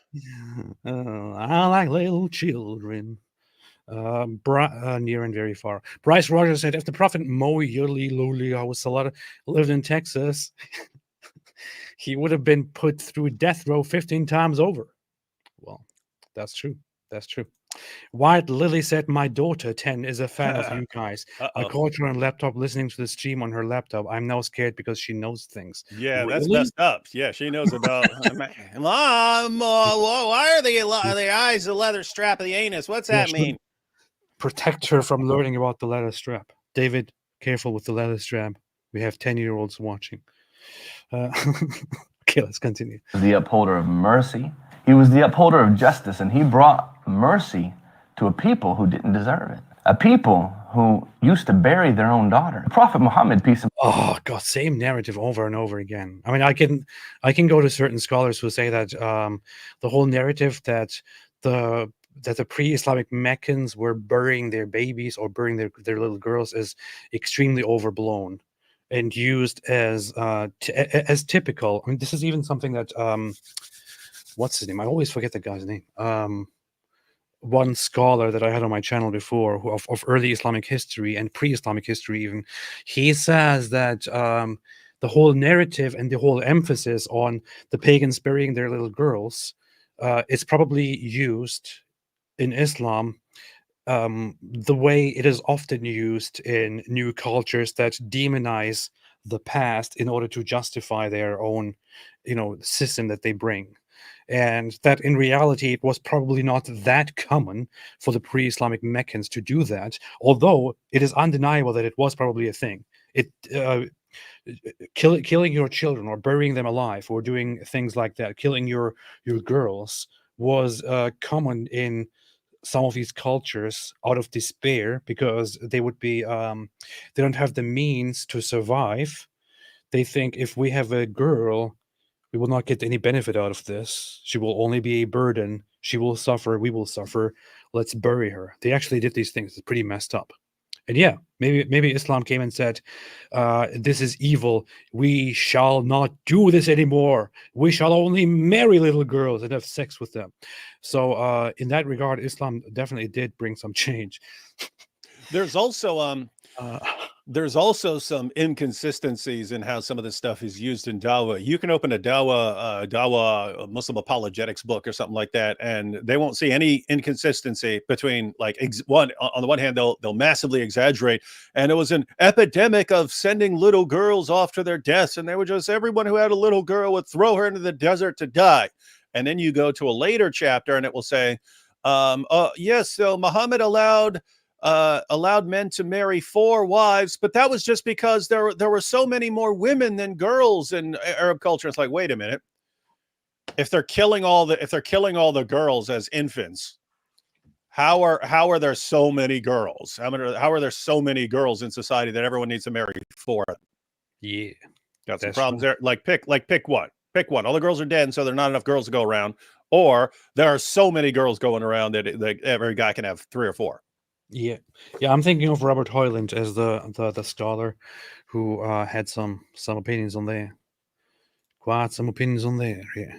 Speaker 1: I like little children. Near and very far. Bryce Rogers said, if the prophet Mo Yuli Luli Awasalata lived in Texas, he would have been put through death row 15 times over. Well, that's true. That's true. White Lily said, my daughter 10 is a fan of you guys. I caught her on laptop listening to the stream on her laptop. I'm now scared because she knows things.
Speaker 2: Yeah, really? That's messed up. Yeah, she knows about Mom, why are the eyes the leather strap of the anus? What's that mean?
Speaker 1: Protect her from learning about the leather strap. David, careful with the leather strap. We have 10-year-olds watching. Okay, let's continue.
Speaker 5: The upholder of mercy. He was the upholder of justice, and he brought mercy to a people who didn't deserve it. A people who used to bury their own daughter. Prophet Muhammad, peace and...
Speaker 1: Oh God, same narrative over and over again. I mean, I can go to certain scholars who say that the whole narrative that the pre-Islamic Meccans were burying their babies or burying their little girls is extremely overblown and used as typical. I mean, this is even something that what's his name? I always forget the guy's name. One scholar that I had on my channel before of early Islamic history and pre-Islamic history even, he says that the whole narrative and the whole emphasis on the pagans burying their little girls is probably used in Islam the way it is often used in new cultures that demonize the past in order to justify their own, system that they bring. And that in reality, it was probably not that common for the pre-Islamic Meccans to do that, although it is undeniable that it was probably a thing. Killing your children or burying them alive or doing things like that, killing your girls was common in some of these cultures out of despair because they would be they don't have the means to survive. They think if we have a girl, we will not get any benefit out of this. She will only be a burden. She will suffer. We will suffer. Let's bury her. They actually did these things. It's pretty messed up. And yeah, maybe Islam came and said, this is evil. We shall not do this anymore. We shall only marry little girls and have sex with them. So in that regard, Islam definitely did bring some change.
Speaker 2: There's also some inconsistencies in how some of this stuff is used in Dawah. You can open a Dawah Muslim apologetics book or something like that, and they won't see any inconsistency between on the one hand, they'll massively exaggerate, and it was an epidemic of sending little girls off to their deaths, and they would just, everyone who had a little girl would throw her into the desert to die. And then you go to a later chapter and it will say, yes, so Muhammad allowed men to marry 4 wives, but that was just because there were so many more women than girls in Arab culture. It's like, wait a minute. If they're killing all the girls as infants, how are there so many girls? How are there so many girls in society that everyone needs to marry 4?
Speaker 1: Yeah,
Speaker 2: got some problems there. Pick one. Pick one. All the girls are dead, and so there are not enough girls to go around. Or there are so many girls going around that every guy can have 3 or 4.
Speaker 1: Yeah. I'm thinking of Robert Hoyland as the scholar who had some opinions on there. Quite some opinions on there. Yeah.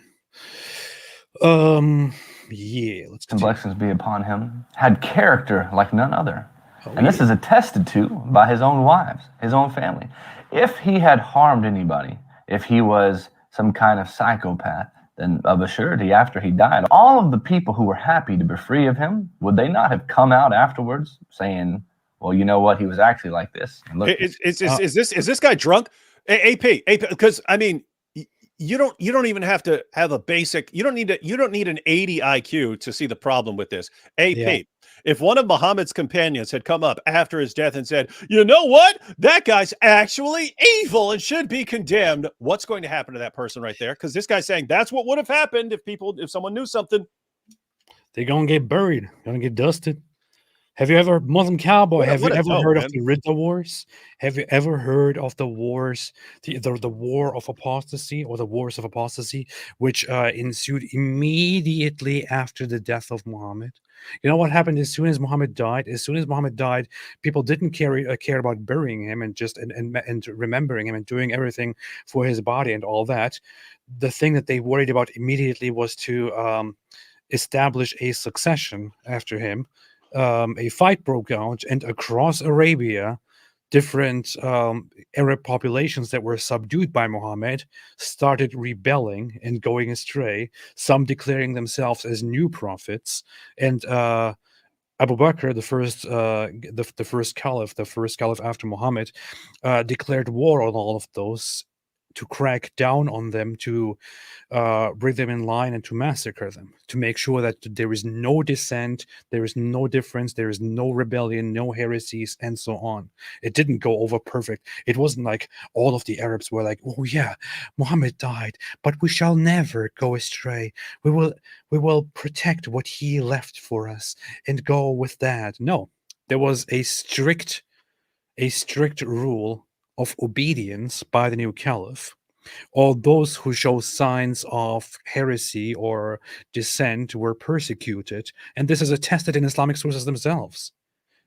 Speaker 1: Yeah. Let's continue.
Speaker 5: Blessings be upon him. Had character like none other, and this is attested to by his own wives, his own family. If he had harmed anybody, if he was some kind of psychopath, then of a surety after he died, all of the people who were happy to be free of him, would they not have come out afterwards saying, well, you know what, he was actually like this? And look,
Speaker 2: is this guy drunk? AP, because I mean, you don't even have to have a basic. You don't need an 80 IQ to see the problem with this. AP. If one of Muhammad's companions had come up after his death and said, "You know what? That guy's actually evil and should be condemned," what's going to happen to that person right there? Because this guy's saying that's what would have happened if someone knew something.
Speaker 1: They're gonna get buried, gonna get dusted. Have you ever, Muslim Cowboy, have you ever heard of the Ridda Wars? Have you ever heard of the wars, the war of apostasy, or the wars of apostasy, which ensued immediately after the death of Muhammad? You know what happened as soon as Muhammad died? As soon as Muhammad died, people didn't care about burying him and just and remembering him and doing everything for his body and all that. The thing that they worried about immediately was to establish a succession after him. A fight broke out, and across Arabia, different Arab populations that were subdued by Muhammad started rebelling and going astray, some declaring themselves as new prophets. And Abu Bakr, the first caliph after Muhammad, declared war on all of those, to crack down on them, to bring them in line and to massacre them, to make sure that there is no dissent, there is no difference, there is no rebellion, no heresies, and so on. It didn't go over perfect. It wasn't like all of the Arabs were like, "Oh yeah, Muhammad died, but we shall never go astray. We will protect what he left for us and go with that." No, there was a strict rule of obedience by the new caliph. All those who show signs of heresy or dissent were persecuted, and this is attested in Islamic sources themselves.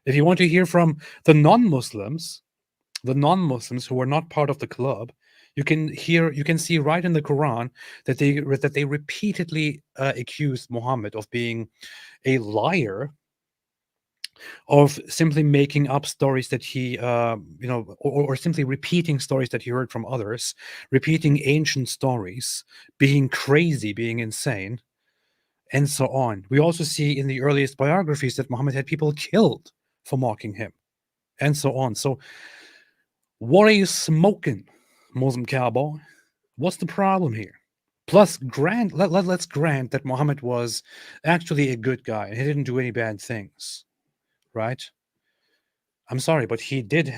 Speaker 1: If you want to hear from the non-Muslims who are not part of the club, you can see right in the Quran that they repeatedly accused Muhammad of being a liar, of simply making up stories that he, or simply repeating stories that he heard from others, repeating ancient stories, being crazy, being insane, and so on. We also see in the earliest biographies that Muhammad had people killed for mocking him, and so on. So, what are you smoking, Muslim Cowboy? What's the problem here? Plus, let's grant that Muhammad was actually a good guy and he didn't do any bad things. Right? I'm sorry, but he did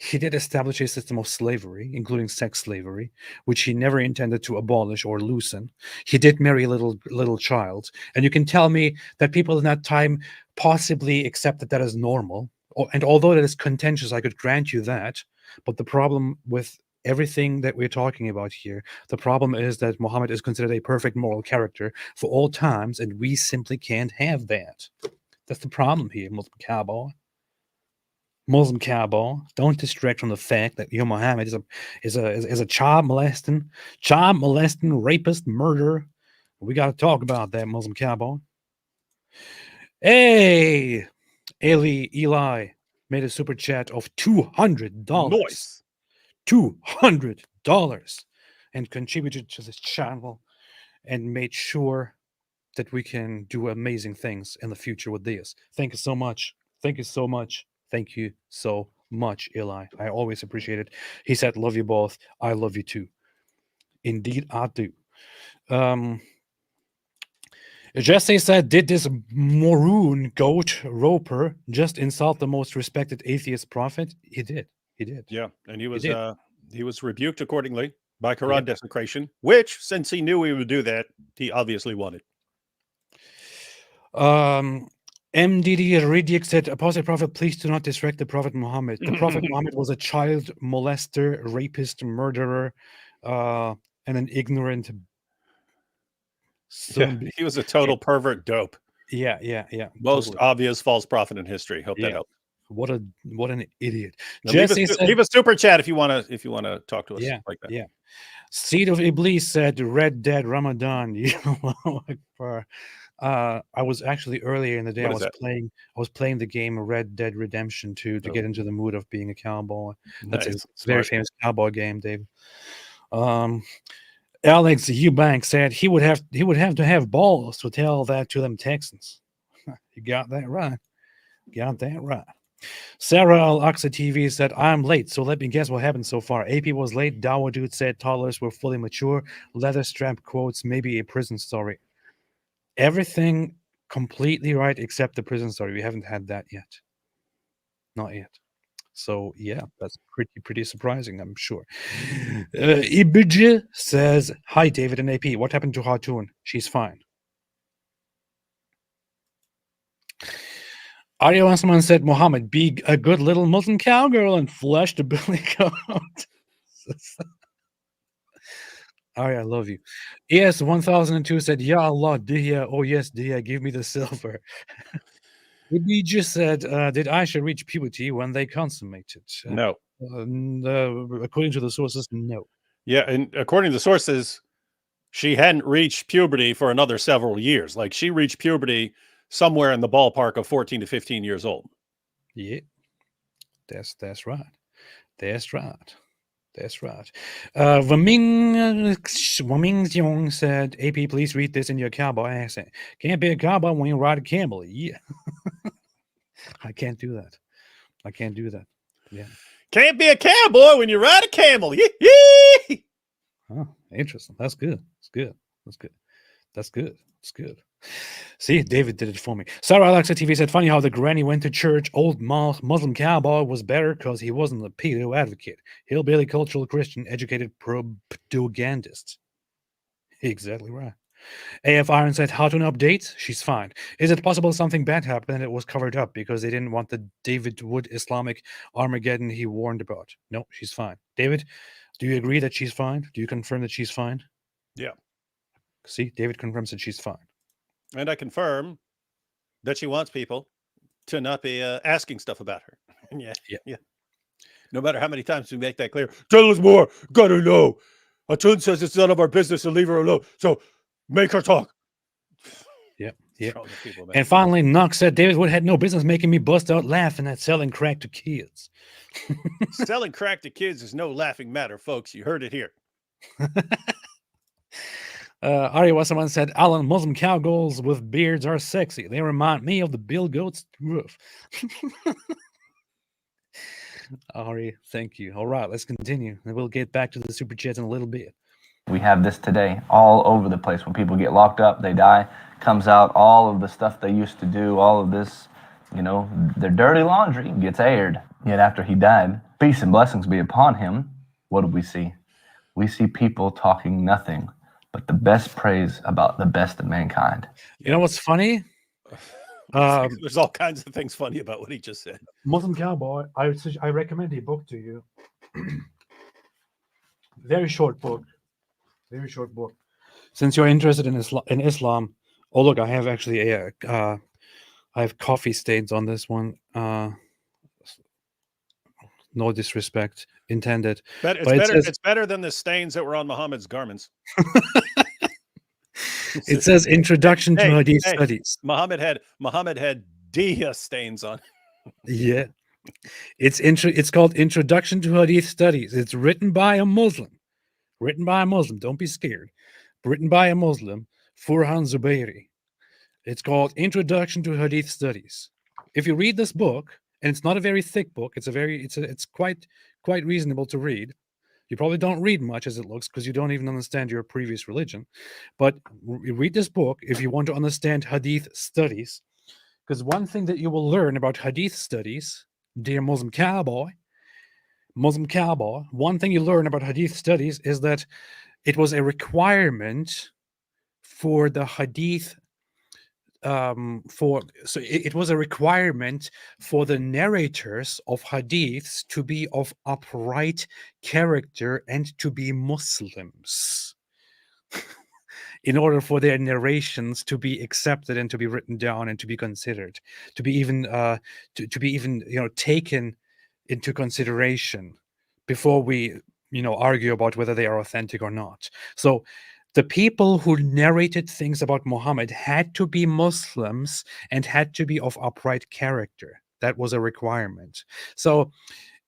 Speaker 1: establish a system of slavery, including sex slavery, which he never intended to abolish or loosen. He did marry a little child, and you can tell me that people in that time possibly accepted that as normal. And although that is contentious, I could grant you that. But the problem with everything that we're talking about here, the problem is that Muhammad is considered a perfect moral character for all times, and we simply can't have that. That's the problem here, Muslim Cowboy. Muslim Cowboy, don't distract from the fact that your Muhammad is a child molesting, rapist, murderer. We got to talk about that, Muslim Cowboy. Hey, Eli made a super chat of $200.
Speaker 2: Nice.
Speaker 1: $200, and contributed to this channel and made sure that we can do amazing things in the future with this. Thank you so much. Thank you so much. Thank you so much, Eli. I always appreciate it. He said, "Love you both. I love you too." Indeed, I do. Jesse said, "Did this maroon goat roper just insult the most respected atheist prophet?" He did.
Speaker 2: Yeah, and he was rebuked accordingly by Quran desecration, which, since he knew he would do that, he obviously wanted.
Speaker 1: MDD Ridic said, "Apostate Prophet, please do not disrespect the Prophet Muhammad. The Prophet Muhammad was a child molester, rapist, murderer, and an ignorant."
Speaker 2: He was a total pervert dope.
Speaker 1: Yeah.
Speaker 2: Most obvious false prophet in history. Hope that helped.
Speaker 1: What an idiot.
Speaker 2: Jesse leave a super chat if you want to talk to us like that.
Speaker 1: Yeah. Seed of Iblis said, "Red Dead Ramadan." I was actually earlier in the day. I was playing the game Red Dead Redemption 2 to get into the mood of being a cowboy. That's a very famous cowboy game, Dave. Alex Eubank said he would have to have balls to tell that to them Texans. You got that right. Sarah Al-Aqsa TV said, I'm late, so let me guess what happened so far. AP was late. Dawa Dude said toddlers were fully mature. Leather strap quotes, maybe a prison story. Everything completely right except the prison story. We haven't had that yet. Not yet. So yeah, that's pretty surprising, I'm sure. Ibij says, hi, David and AP. What happened to Hartoon? She's fine. Arya Wasserman said, Muhammad, be a good little Muslim cowgirl and flesh the belly coat. Arya, I love you. ES 1002 said, Ya Allah, Diya, oh yes, Diya, give me the silver. He just said, did Aisha reach puberty when they consummated?
Speaker 2: No.
Speaker 1: According to the sources, no.
Speaker 2: Yeah, and according to the sources, she hadn't reached puberty for another several years. Like, she reached puberty somewhere in the ballpark of 14 to 15 years old.
Speaker 1: Yeah, that's right. That's right. That's right. Waming Young said, AP, please read this in your cowboy accent. Can't be a cowboy when you ride a camel. Yeah. I can't do that. I can't do that. Yeah.
Speaker 2: Can't be a cowboy when you ride a camel. Yee!
Speaker 1: Oh, interesting. That's good. That's good. That's good. That's good. That's good. See, David did it for me. Sarah Alexa TV said, funny how the granny went to church. Old Muslim cowboy was better because he wasn't a pedo advocate. Hillbilly cultural Christian educated propagandist. Exactly right. AF Iron said, how to an update? She's fine. Is it possible something bad happened and it was covered up because they didn't want the David Wood Islamic Armageddon he warned about? No, she's fine. David, do you agree that she's fine? Do you confirm that she's fine?
Speaker 2: Yeah.
Speaker 1: See, David confirms that she's fine.
Speaker 2: And I confirm that she wants people to not be asking stuff about her. Yeah. No matter how many times we make that clear. Tell us more. Gotta know. Atun says it's none of our business to leave her alone. So make her talk.
Speaker 1: Yeah.
Speaker 2: People,
Speaker 1: and finally, Knox said, David Wood had no business making me bust out laughing at selling crack to kids.
Speaker 2: Selling crack to kids is no laughing matter, folks. You heard it here.
Speaker 1: Arya Wasserman said, Alan, Muslim cowgirls with beards are sexy. They remind me of the Bill Goats roof. Ari, thank you. All right, let's continue. And we'll get back to the super chats in a little bit.
Speaker 5: We have this today all over the place. When people get locked up, they die, comes out, all of the stuff they used to do, all of this, their dirty laundry gets aired. Yet after he died, peace and blessings be upon him, what do we see? We see people talking nothing but the best praise about the best of mankind.
Speaker 1: You know what's funny?
Speaker 2: There's all kinds of things funny about what he just said.
Speaker 1: Muslim Cowboy, I recommend a book to you. Very short book. Very short book. Since you're interested in Islam, oh look, I have actually I have coffee stains on this one. No disrespect intended.
Speaker 2: It's better than the stains that were on Muhammad's garments.
Speaker 1: It says Introduction to Hadith Studies.
Speaker 2: Muhammad had Dia stains on.
Speaker 1: Yeah. It's called Introduction to Hadith Studies. It's written by a Muslim. Don't be scared. Written by a Muslim, Furhan Zubairi. It's called Introduction to Hadith Studies. If you read this book, and it's not a very thick book, it's quite reasonable to read. You probably don't read much as it looks because you don't even understand your previous religion. But read this book if you want to understand Hadith studies. Because one thing that you will learn about Hadith studies, dear Muslim Cowboy, one thing you learn about Hadith studies is that it was a requirement for the Hadith it was a requirement for the narrators of hadiths to be of upright character and to be Muslims in order for their narrations to be accepted and to be written down and to be considered, to be even taken into consideration before we argue about whether they are authentic or not. So the people who narrated things about Muhammad had to be Muslims and had to be of upright character. That was a requirement. So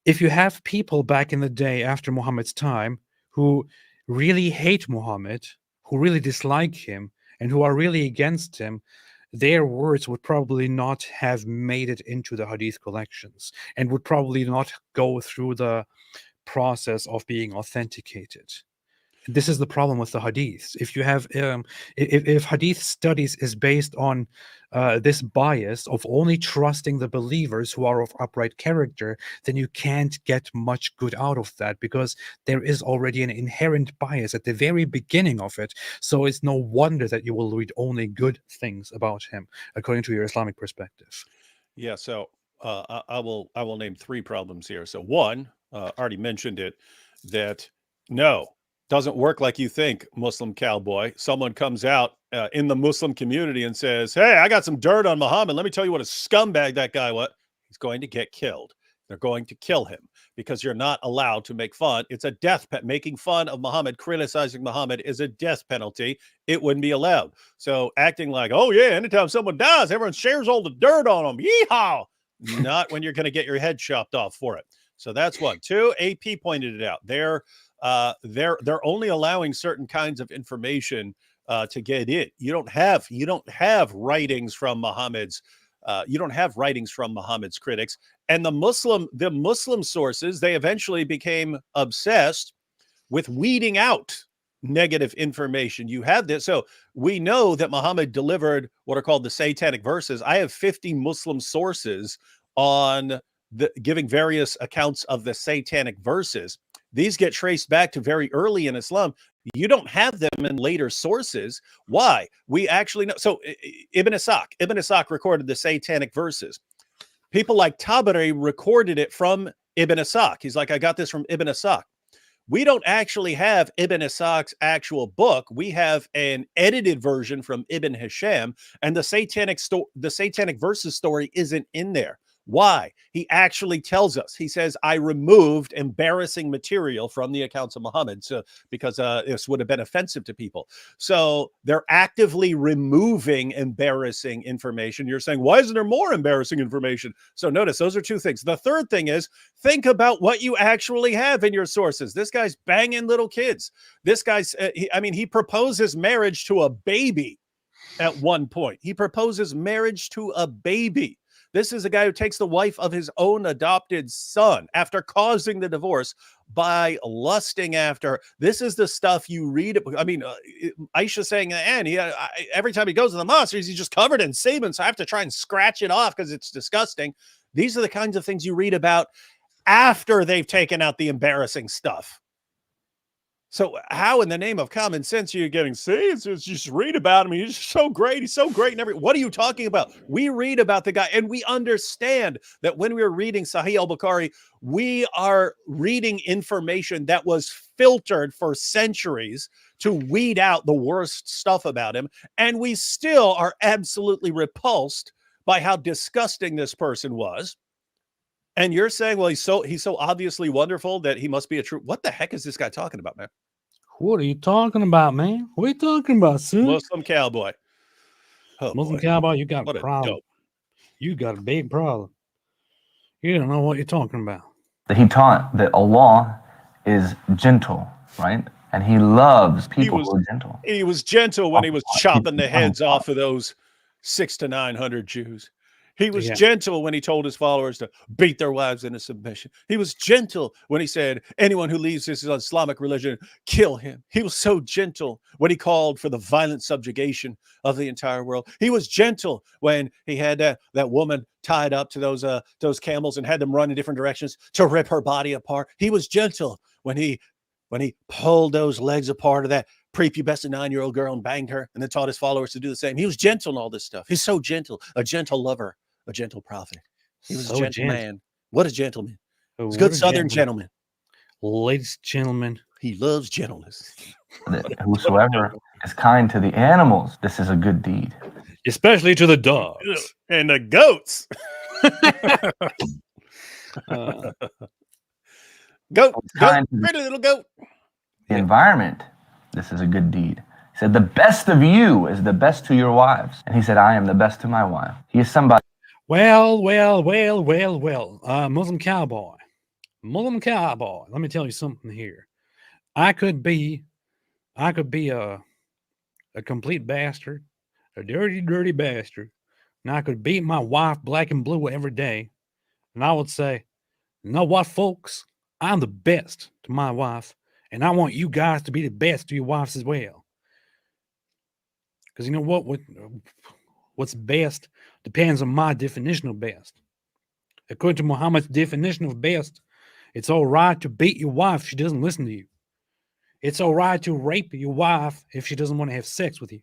Speaker 1: if you have people back in the day after Muhammad's time who really hate Muhammad, who really dislike him, and who are really against him, their words would probably not have made it into the hadith collections and would probably not go through the process of being authenticated. This is the problem with the hadiths. If you have if hadith studies is based on this bias of only trusting the believers who are of upright character, then you can't get much good out of that, because there is already an inherent bias at the very beginning of it. So it's no wonder that you will read only good things about him according to your Islamic perspective.
Speaker 2: Yeah, so I will name 3 problems here. So one, already mentioned it, that no, doesn't work like you think, Muslim Cowboy. Someone comes out in the Muslim community and says, hey, I got some dirt on Muhammad. Let me tell you what a scumbag that guy was. He's going to get killed. They're going to kill him because you're not allowed to make fun. It's a death penalty. Making fun of Muhammad, criticizing Muhammad is a death penalty. It wouldn't be allowed. So acting like, oh yeah, anytime someone dies, everyone shares all the dirt on them. Yeehaw! Not when you're going to get your head chopped off for it. So that's one. 2, AP pointed it out. They're only allowing certain kinds of information to get in. You don't have writings from Muhammad's. You don't have writings from Muhammad's critics. And the Muslim sources, they eventually became obsessed with weeding out negative information. You have this. So we know that Muhammad delivered what are called the satanic verses. I have 50 Muslim sources on giving various accounts of the satanic verses. These get traced back to very early in Islam. You don't have them in later sources. Why? We actually know. So Ibn Ishaq recorded the satanic verses. People like Tabari recorded it from Ibn Ishaq. He's like, I got this from Ibn Ishaq. We don't actually have Ibn Ishaq's actual book. We have an edited version from Ibn Hisham, and the satanic verses story isn't in there. Why? He actually tells us. He says, I removed embarrassing material from the accounts of Muhammad because this would have been offensive to people. So they're actively removing embarrassing information. You're saying, why isn't there more embarrassing information? So notice those are 2 things. The third thing is, think about what you actually have in your sources. This guy's banging little kids. This guy's, he proposes marriage to a baby at one point. He proposes marriage to a baby. This is a guy who takes the wife of his own adopted son after causing the divorce by lusting after her. This is the stuff you read. I mean, Aisha saying, and every time he goes to the mosque, he's just covered in semen, so I have to try and scratch it off because it's disgusting. These are the kinds of things you read about after they've taken out the embarrassing stuff. So how in the name of common sense are you getting, see, it's just read about him. He's so great. He's so great. And what are you talking about? We read about the guy, and we understand that when we were reading Sahih al-Bukhari, we are reading information that was filtered for centuries to weed out the worst stuff about him. And we still are absolutely repulsed by how disgusting this person was. And you're saying, well, he's so obviously wonderful that he must be a true. What the heck is this guy talking about, man?
Speaker 1: What are you talking about, man? What are you talking about, son?
Speaker 2: Muslim Cowboy. Oh,
Speaker 1: Muslim
Speaker 2: boy.
Speaker 1: Cowboy, you got
Speaker 2: What
Speaker 1: a problem.
Speaker 2: dope.
Speaker 1: You got a big problem. You don't know what you're talking about.
Speaker 5: He taught that Allah is gentle, right? And he loves people who are gentle.
Speaker 2: He was gentle when he was chopping the heads off of those 600 to 900 Jews. He was gentle when he told his followers to beat their wives into submission. He was gentle when he said, anyone who leaves this Islamic religion, kill him. He was so gentle when he called for the violent subjugation of the entire world. He was gentle when he had that woman tied up to those camels and had them run in different directions to rip her body apart. He was gentle when he pulled those legs apart of that prepubescent 9-year-old girl and banged her, and then taught his followers to do the same. He was gentle in all this stuff. He's so gentle, a gentle lover, a gentle prophet. He was a gentle man. What a gentleman. He's a good Southern gentleman.
Speaker 1: Ladies and gentlemen,
Speaker 2: he loves gentleness.
Speaker 5: Whosoever is kind to the animals, this is a good deed.
Speaker 1: Especially to the dogs.
Speaker 2: And the goats. Goat, pretty little goat.
Speaker 5: The environment, this is a good deed. He said, the best of you is the best to your wives. And he said, I am the best to my wife. He is somebody.
Speaker 1: Well. Muslim Cowboy. Let me tell you something here. I could be a complete bastard. a dirty, dirty bastard, and I could beat my wife black and blue every day, and I would say, you know what, folks? I'm the best to my wife, and I want you guys to be the best to your wives as well. Because you know what's best depends on my definition of best. According to Muhammad's definition of best, it's all right to beat your wife if she doesn't listen to you. It's all right to rape your wife if she doesn't want to have sex with you.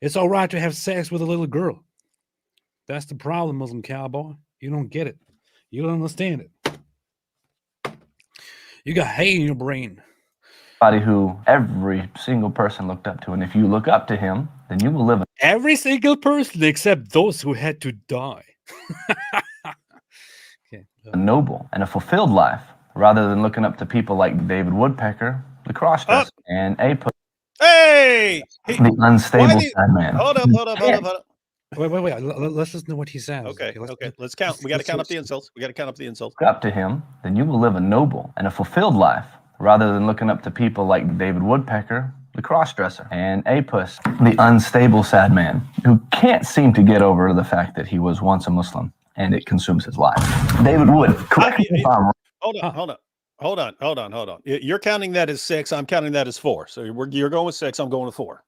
Speaker 1: It's all right to have sex with a little girl. That's the problem, Muslim Cowboy. You don't get it. You don't understand it. You got hate in your brain.
Speaker 5: Who every single person looked up to. And if you look up to him, then you will live
Speaker 1: every single person except those who had to die. Okay.
Speaker 5: A noble and a fulfilled life, rather than looking up to people like David Woodpecker, the crossdresser, and a
Speaker 2: Hey!
Speaker 5: the unstable sad man.
Speaker 2: Hold up.
Speaker 1: Wait. Let's listen to what he says.
Speaker 2: Okay. Let's count. We got to count up the insults.
Speaker 5: Look up to him, then you will live a noble and a fulfilled life, rather than looking up to people like David Woodpecker, the crossdresser, and Apus, the unstable sad man, who can't seem to get over the fact that he was once a Muslim and it consumes his life. David Wood, correct me if I'm wrong.
Speaker 2: Hold on. You're counting that as 6. I'm counting that as 4. So you're going with 6. I'm going with 4.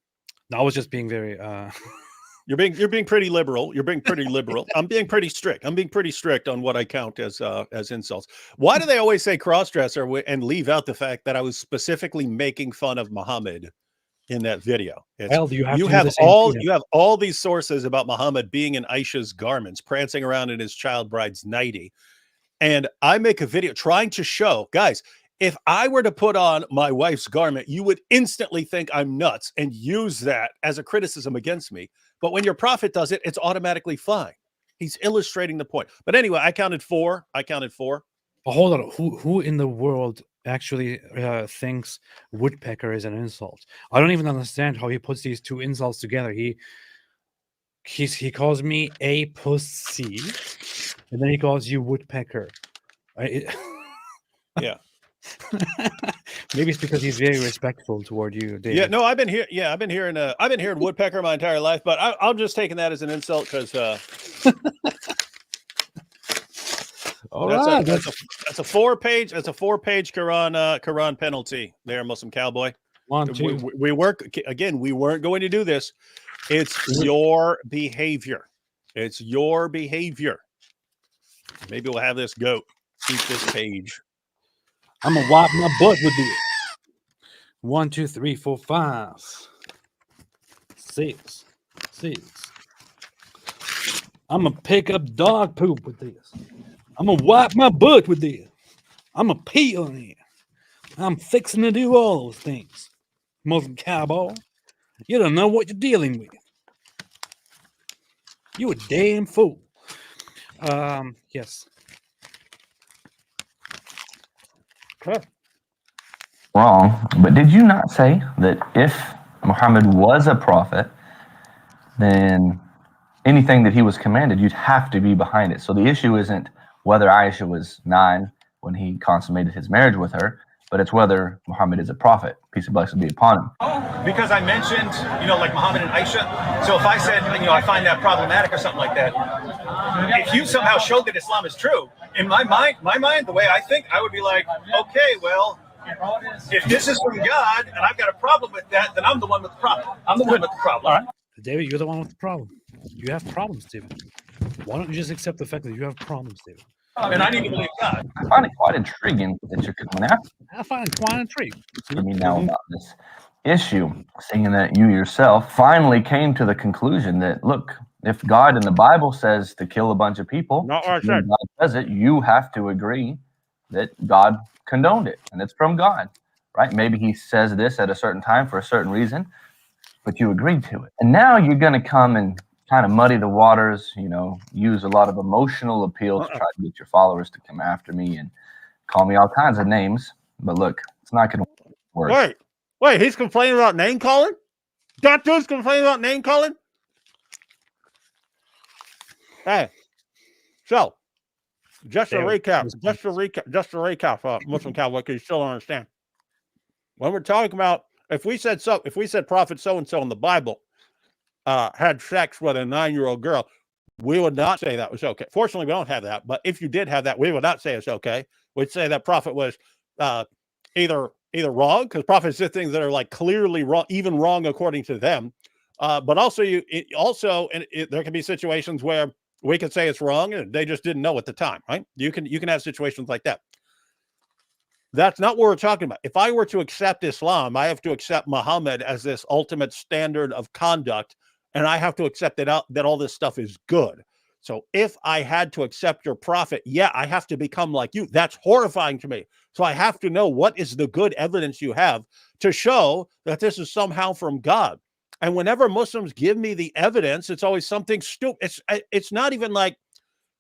Speaker 1: No, I was just being very.
Speaker 2: You're being pretty liberal. I'm being pretty strict. On what I count as insults. Why do they always say crossdresser and leave out the fact that I was specifically making fun of Muhammad in that video? You have all these sources about Muhammad being in Aisha's garments, prancing around in his child bride's nightie. And I make a video trying to show, guys, if I were to put on my wife's garment, you would instantly think I'm nuts and use that as a criticism against me. But when your prophet does it, it's automatically fine. He's illustrating the point. But anyway, I counted 4.
Speaker 1: But hold on. Who in the world actually thinks woodpecker is an insult? I don't even understand how he puts these two insults together. He calls me a pussy, and then he calls you woodpecker.
Speaker 2: Yeah.
Speaker 1: Maybe it's because he's very respectful toward you, David.
Speaker 2: Yeah, no, I've been hearing woodpecker my entire life, but I'm just taking that as an insult because that's a 4-page Quran penalty there, Muslim Cowboy.
Speaker 1: 1, 2.
Speaker 2: We weren't going to do this. It's your behavior. Maybe we'll have this goat eat this page.
Speaker 1: I'm gonna wipe my butt with this. 1, 2, 3, 4, 5, 6. I'm gonna pick up dog poop with this. I'm gonna wipe my butt with this. I'm gonna pee on it. I'm fixing to do all those things. Muslim Cowboy, you don't know what you're dealing with. You a damn fool. Yes. Okay.
Speaker 5: Wrong, but did you not say that if Muhammad was a prophet, then anything that he was commanded, you'd have to be behind it? So the issue isn't whether Aisha was 9 when he consummated his marriage with her, but it's whether Muhammad is a prophet. Peace and blessings be upon him.
Speaker 4: Because I mentioned, like Muhammad and Aisha. So if I said, I find that problematic or something like that, if you somehow showed that Islam is true, in my mind, the way I think, I would be like, okay, well, if this is from God and I've got a problem with that, then I'm the one with the problem. I'm the one with the problem.
Speaker 1: All right. David, you're the one with the problem. You have problems, David. Why don't you just accept the fact that you have problems, David?
Speaker 4: And I need to believe God.
Speaker 5: I find it quite intriguing that you're coming after
Speaker 1: I find it quite intriguing.
Speaker 5: me now about this issue, seeing that you yourself finally came to the conclusion that, look, if God in the Bible says to kill a bunch of people,
Speaker 1: Not what I
Speaker 5: when
Speaker 1: said.
Speaker 5: God says it, you have to agree that God condoned it and it's from God, right? Maybe he says this at a certain time for a certain reason, but you agreed to it. And now you're going to come and kind of muddy the waters, use a lot of emotional appeal to try to get your followers to come after me and call me all kinds of names. But look, it's not going to work.
Speaker 2: Wait, he's complaining about name calling? That dude's complaining about name calling? Hey, so just to recap, Muslim Cowboy, because you still don't understand. When we're talking about if we said prophet so and so in the Bible, had sex with a 9-year-old girl, we would not say that was okay. Fortunately, we don't have that. But if you did have that, we would not say it's okay. We'd say that prophet was either wrong, because prophets did things that are like clearly wrong, even wrong according to them. But also, there can be situations where we could say it's wrong and they just didn't know at the time, right? You can have situations like that. That's not what we're talking about. If I were to accept Islam, I have to accept Muhammad as this ultimate standard of conduct, and I have to accept that all this stuff is good. So if I had to accept your prophet, yeah, I have to become like you. That's horrifying to me. So I have to know what is the good evidence you have to show that this is somehow from God. And whenever Muslims give me the evidence, it's always something stupid. It's not even like,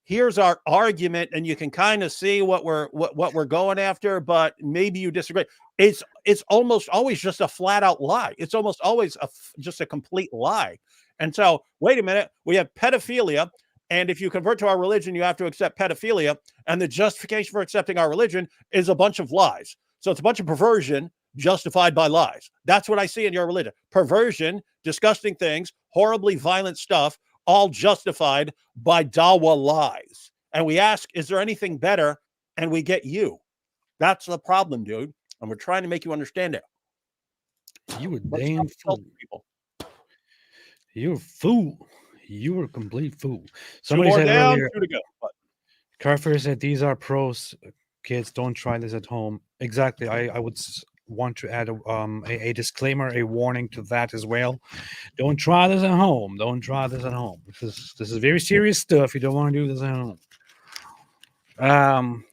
Speaker 2: here's our argument, and you can kind of see what we're going after, but maybe you disagree. It's almost always just a flat out lie. It's almost always just a complete lie. And so, wait a minute, we have pedophilia, and if you convert to our religion, you have to accept pedophilia, and the justification for accepting our religion is a bunch of lies. So it's a bunch of perversion justified by lies. That's what I see in your religion. Perversion, disgusting things, horribly violent stuff, all justified by dawah lies. And we ask, is there anything better? And we get you. That's the problem, dude. And we're trying to make you understand it.
Speaker 1: You a damn fool. People. You're a fool. You're a complete fool. Somebody said earlier, Carfer said these are pros. Kids, don't try this at home. Exactly. I would want to add a disclaimer, a warning to that as well. Don't try this at home. Don't try this at home. This is very serious stuff. You don't want to do this at home.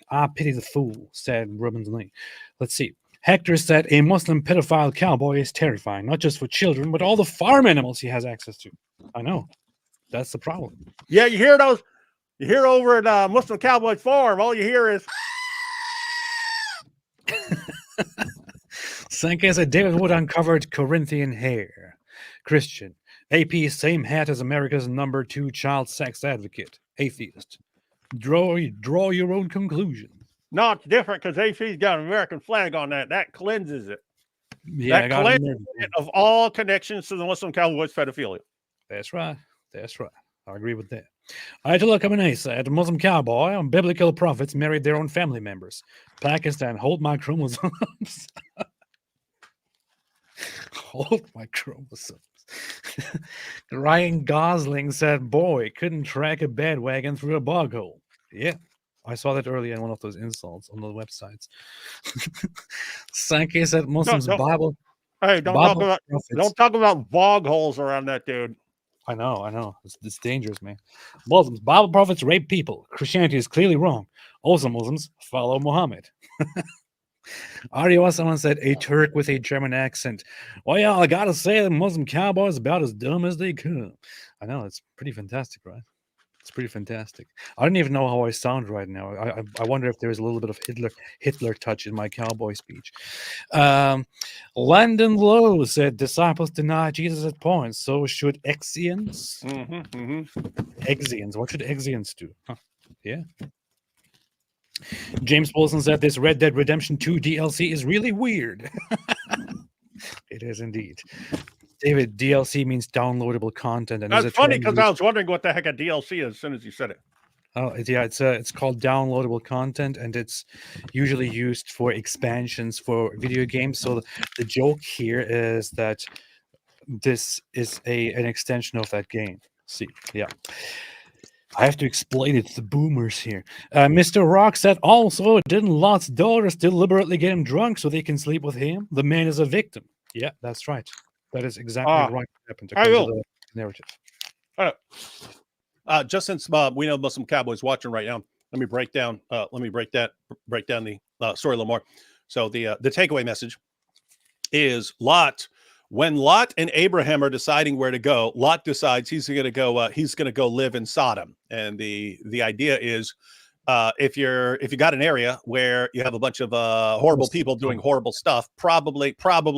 Speaker 1: I pity the fool, said Rubens Lee. Let's see. Hector said a Muslim pedophile cowboy is terrifying, not just for children, but all the farm animals he has access to. I know. That's the problem.
Speaker 2: Yeah, you hear those? You hear over at Muslim Cowboy Farm, all you hear is...
Speaker 1: Sanke said David Wood uncovered Corinthian hair. Christian. AP, same hat as America's #2 child sex advocate. Atheist. Draw your own conclusion.
Speaker 2: No, it's different because AC's got an American flag on that. That cleanses it.
Speaker 1: Yeah,
Speaker 2: that cleanses it of all connections to the Muslim Cowboys pedophilia.
Speaker 1: That's right. That's right. I agree with that. Ayatollah Khamenei said Muslim cowboy and biblical prophets married their own family members. Pakistan, hold my chromosomes. Hold my chromosomes. Ryan Gosling said, boy, couldn't track a bandwagon through a bog hole. Yeah, I saw that earlier in one of those insults on the websites. Sankey said Muslims Bible.
Speaker 2: Hey, don't talk about bog holes around that dude.
Speaker 1: I know. It's dangerous, man. Muslims, Bible prophets rape people. Christianity is clearly wrong. Also, Muslims follow Muhammad. Ariwa, someone said a Turk with a German accent. Well, yeah, I gotta say, the Muslim cowboy is about as dumb as they come. I know, it's pretty fantastic, right? It's pretty fantastic. I don't even know how I sound right now. I wonder if there's a little bit of Hitler touch in my cowboy speech. Landon Lowe said disciples deny Jesus at points, so should Exians. Exians. What should Exians do? Huh. Yeah. James Wilson said this Red Dead Redemption 2 DLC is really weird. It is indeed. David, DLC means downloadable content. And
Speaker 2: that's funny because I was wondering what the heck a DLC is as soon as you said it.
Speaker 1: Oh, yeah, it's called downloadable content, and it's usually used for expansions for video games. So the joke here is that this is an extension of that game. See, yeah. I have to explain it to the boomers here. Mr. Rock said also, didn't Lot's daughters deliberately get him drunk so they can sleep with him? The man is a victim. Yeah, that's right. That is exactly right. What happened to the narrative.
Speaker 2: Just since we know Muslim Cowboys watching right now, let me break down the story a little more. So the takeaway message is Lot. When Lot and Abraham are deciding where to go, Lot decides he's going to go live in Sodom. And the idea is if you got an area where you have a bunch of horrible people doing horrible stuff, probably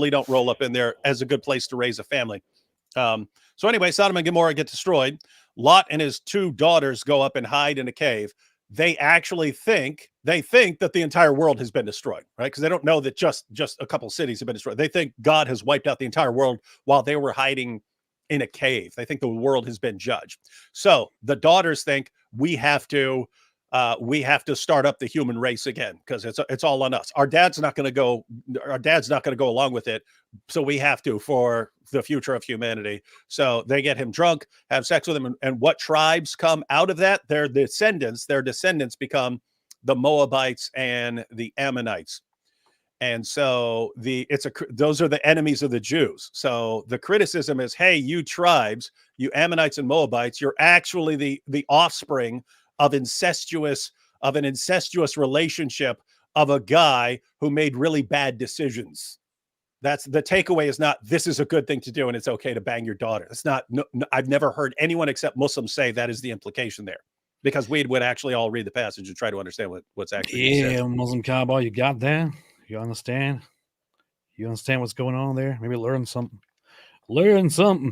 Speaker 2: don't roll up in there as a good place to raise a family. So anyway, Sodom and Gomorrah get destroyed. Lot and his 2 daughters go up and hide in a cave. They actually think that the entire world has been destroyed, right? Because they don't know that just a couple cities have been destroyed. They think God has wiped out the entire world while they were hiding in a cave. They think the world has been judged. So the daughters think we have to start up the human race again because it's all on us. Our dad's not going to go along with it. So we have to for the future of humanity. So they get him drunk, have sex with him. And what tribes come out of that? Their descendants become the Moabites and the Ammonites. And so those are the enemies of the Jews. So the criticism is, hey, you tribes, you Ammonites and Moabites, you're actually the offspring of an incestuous relationship of a guy who made really bad decisions. That's the takeaway. Is not this is a good thing to do and it's okay to bang your daughter. It's not. No, I've never heard anyone except Muslims say that is the implication there, because we would actually all read the passage and try to understand what's actually said.
Speaker 1: Muslim Cowboy, you got that? You understand? You understand what's going on there? Maybe learn something. Yeshua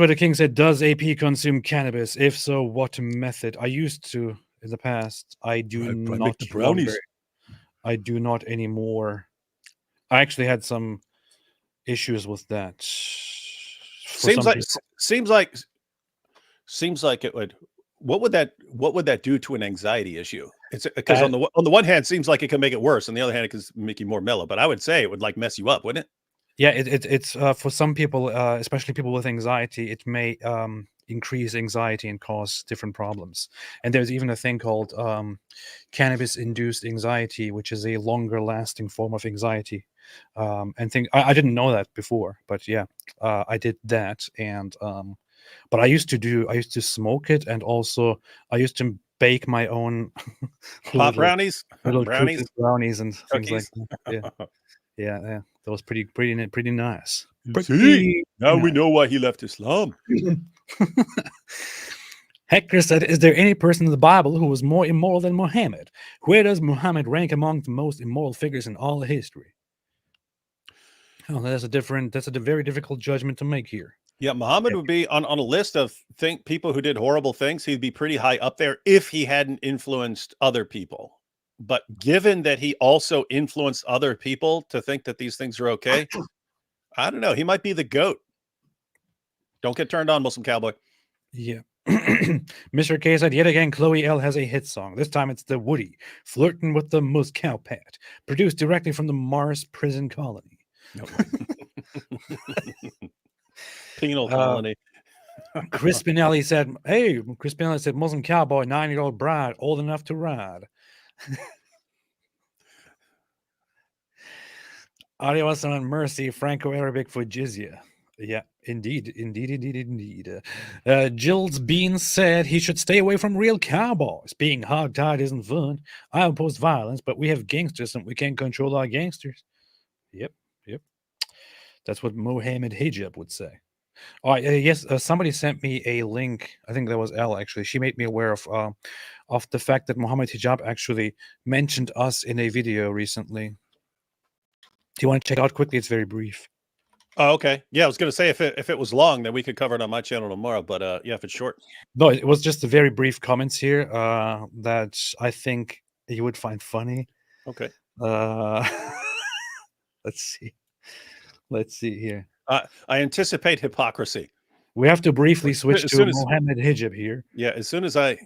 Speaker 1: the King said, does AP consume cannabis? If so, what method? I used to in the past. I do not.
Speaker 2: Make the brownies.
Speaker 1: I do not anymore. I actually had some issues with that.
Speaker 2: Seems like it would. What would that do to an anxiety issue? It's because on the one hand, it seems like it can make it worse. On the other hand, it can make you more mellow. But I would say it would like mess you up, wouldn't it?
Speaker 1: Yeah, it's for some people, especially people with anxiety, it may increase anxiety and cause different problems. And there's even a thing called cannabis-induced anxiety, which is a longer-lasting form of anxiety. I didn't know that before, but yeah, I did that. And but I used to smoke it, and also I used to bake my own
Speaker 2: hot brownies,
Speaker 1: brownies, and
Speaker 2: cookies.
Speaker 1: Things like that. Yeah. That was pretty nice.
Speaker 2: See, now we know why he left Islam.
Speaker 1: Hector said, is there any person in the Bible who was more immoral than Muhammad? Where does Muhammad rank among the most immoral figures in all history? Oh, that's a very difficult judgment to make here.
Speaker 2: Yeah, Muhammad would be on a list of people who did horrible things. He'd be pretty high up there if he hadn't influenced other people. But given that he also influenced other people to think that these things are okay, I don't know. He might be the GOAT. Don't get turned on, Muslim Cowboy.
Speaker 1: Yeah. Mr. K said, yet again, Chloe L has a hit song. This time it's the Woody, Flirting with the Moose Cowpat, produced directly from the Mars prison colony.
Speaker 2: Penal colony.
Speaker 1: Chris Spinelli said, Muslim Cowboy, 9-year-old bride, old enough to ride. Audio on Mercy, Franco-Arabic for jizya. Yeah, indeed. Jill's Bean said he should stay away from real cowboys. Being hogtied isn't fun. I oppose violence, but we have gangsters and we can't control our gangsters. Yep. That's what Mohammed Hijab would say. All right, yes, somebody sent me a link. I think that was Elle, actually. She made me aware of the fact that Mohammed Hijab actually mentioned us in a video recently. Do you want to check it out quickly? It's very brief.
Speaker 2: Oh, okay. Yeah, I was going to say if it was long, then we could cover it on my channel tomorrow. But yeah, if it's short.
Speaker 1: No, it was just a very brief comments here that I think you would find funny.
Speaker 2: Okay.
Speaker 1: Let's see here.
Speaker 2: I anticipate hypocrisy.
Speaker 1: We have to briefly switch to Mohammed Hijab here.
Speaker 2: Yeah, as soon as
Speaker 1: To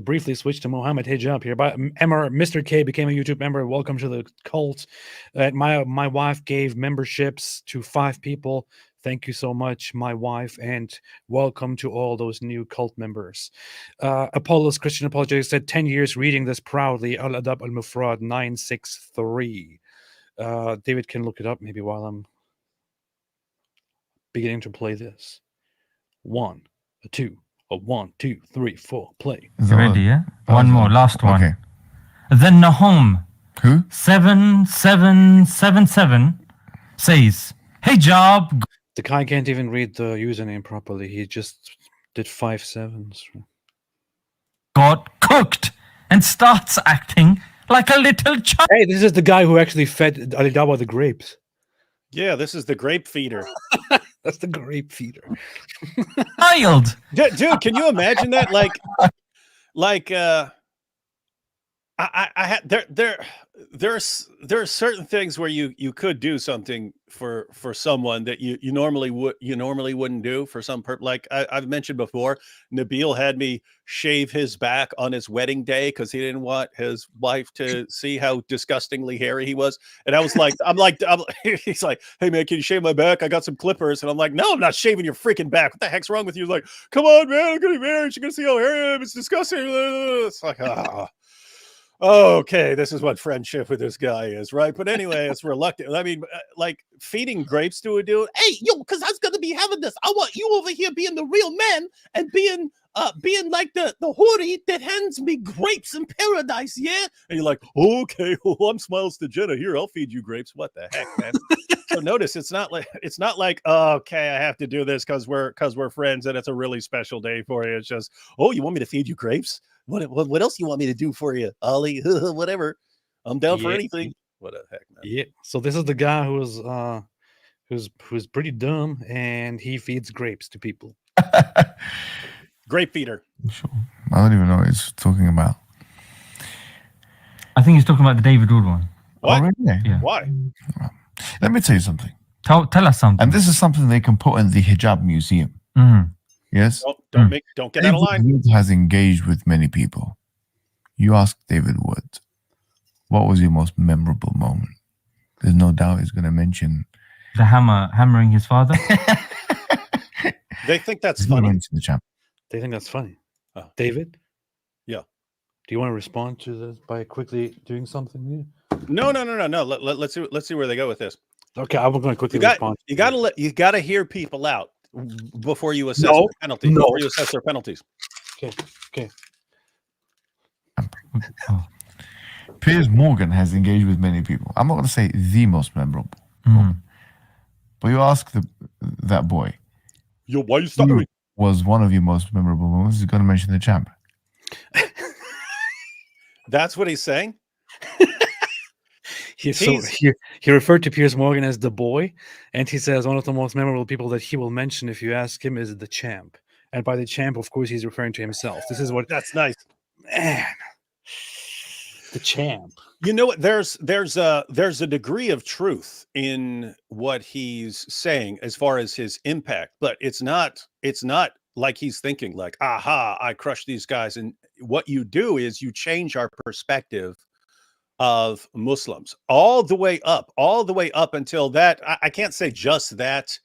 Speaker 1: briefly switch to Mohammed Hijab here. But Mr. K became a YouTube member. Welcome to the cult. My wife gave memberships to 5 people. Thank you so much, my wife, and welcome to all those new cult members. Apollo's Christian Apologetics said 10 years reading this proudly. Al-Adab al-Mufrad 963. David can look it up maybe while I'm beginning to play this. 1, 2. 1, 2, 3, 4, play.
Speaker 8: You ready, yeah? One more, last one. Okay. Then Nahum, who? 7777 says, Hijab.
Speaker 1: The guy can't even read the username properly. He just did 5 sevens.
Speaker 8: Got cooked and starts acting like a little child.
Speaker 1: Hey, this is the guy who actually fed Ali Dawah the grapes.
Speaker 2: Yeah, this is the grape feeder.
Speaker 1: That's the grape feeder.
Speaker 8: Child.
Speaker 2: Dude, can you imagine that? Like I had there are certain things where you could do something for someone that you normally wouldn't do for some like I've mentioned before. Nabil had me shave his back on his wedding day because he didn't want his wife to see how disgustingly hairy he was, and I was like, he's like, hey man, can you shave my back? I got some clippers, and I'm like, no, I'm not shaving your freaking back. What the heck's wrong with you? He's like, come on man, I'm getting married. You're gonna see how hairy I am. It's disgusting. It's like okay, this is what friendship with this guy is, right? But anyway, it's reluctant. I mean, like feeding grapes to a dude. Hey, yo, because I was gonna be having this. I want you over here being the real man and being like the hoodie that hands me grapes in paradise, yeah? And you're like, okay, well, I'm Smiles to Jenna. Here, I'll feed you grapes. What the heck, man? So notice it's not like okay, I have to do this because we're friends and it's a really special day for you. It's just, oh, you want me to feed you grapes? What else you want me to do for you, Ollie? Whatever. I'm down for anything. What the heck, man?
Speaker 1: Yeah. So this is the guy who's pretty dumb, and he feeds grapes to people.
Speaker 2: Grape feeder.
Speaker 9: Sure. I don't even know what he's talking about.
Speaker 8: I think he's talking about the David Wood one.
Speaker 2: What?
Speaker 9: Oh, really?
Speaker 8: Yeah.
Speaker 2: Why?
Speaker 9: Let me tell you something.
Speaker 8: Tell us something.
Speaker 9: And this is something they can put in the hijab museum.
Speaker 8: Mm.
Speaker 9: Yes?
Speaker 2: Don't get out of line.
Speaker 9: David Wood has engaged with many people. You ask David Wood, what was your most memorable moment? There's no doubt he's going to mention
Speaker 8: the hammering his father.
Speaker 2: They think that's
Speaker 9: he's gonna
Speaker 2: funny.
Speaker 9: mention the champ.
Speaker 1: They think that's funny.
Speaker 2: Oh.
Speaker 1: David?
Speaker 2: Yeah.
Speaker 1: Do you want to respond to this by quickly doing something new?
Speaker 2: No. Let's see where they go with this.
Speaker 1: Okay, I'm going to quickly respond.
Speaker 2: You got to hear people out before you assess their penalties.
Speaker 1: No.
Speaker 2: Before you assess their penalties.
Speaker 1: Okay.
Speaker 9: Piers Morgan has engaged with many people. I'm not going to say the most memorable moment, but you ask that boy,
Speaker 2: Yo, why you stuttering?
Speaker 9: Was one of your most memorable moments? He's going to mention the champ.
Speaker 2: That's what he's saying.
Speaker 1: He referred to Piers Morgan as the boy, and he says one of the most memorable people that he will mention if you ask him is the champ. And by the champ, of course, he's referring to himself. This is what
Speaker 2: that's nice,
Speaker 1: man. The champ.
Speaker 2: You know what? There's a degree of truth in what he's saying as far as his impact, but it's not like he's thinking like, aha, I crushed these guys. And what you do is you change our perspective of Muslims all the way up until that. I can't say just that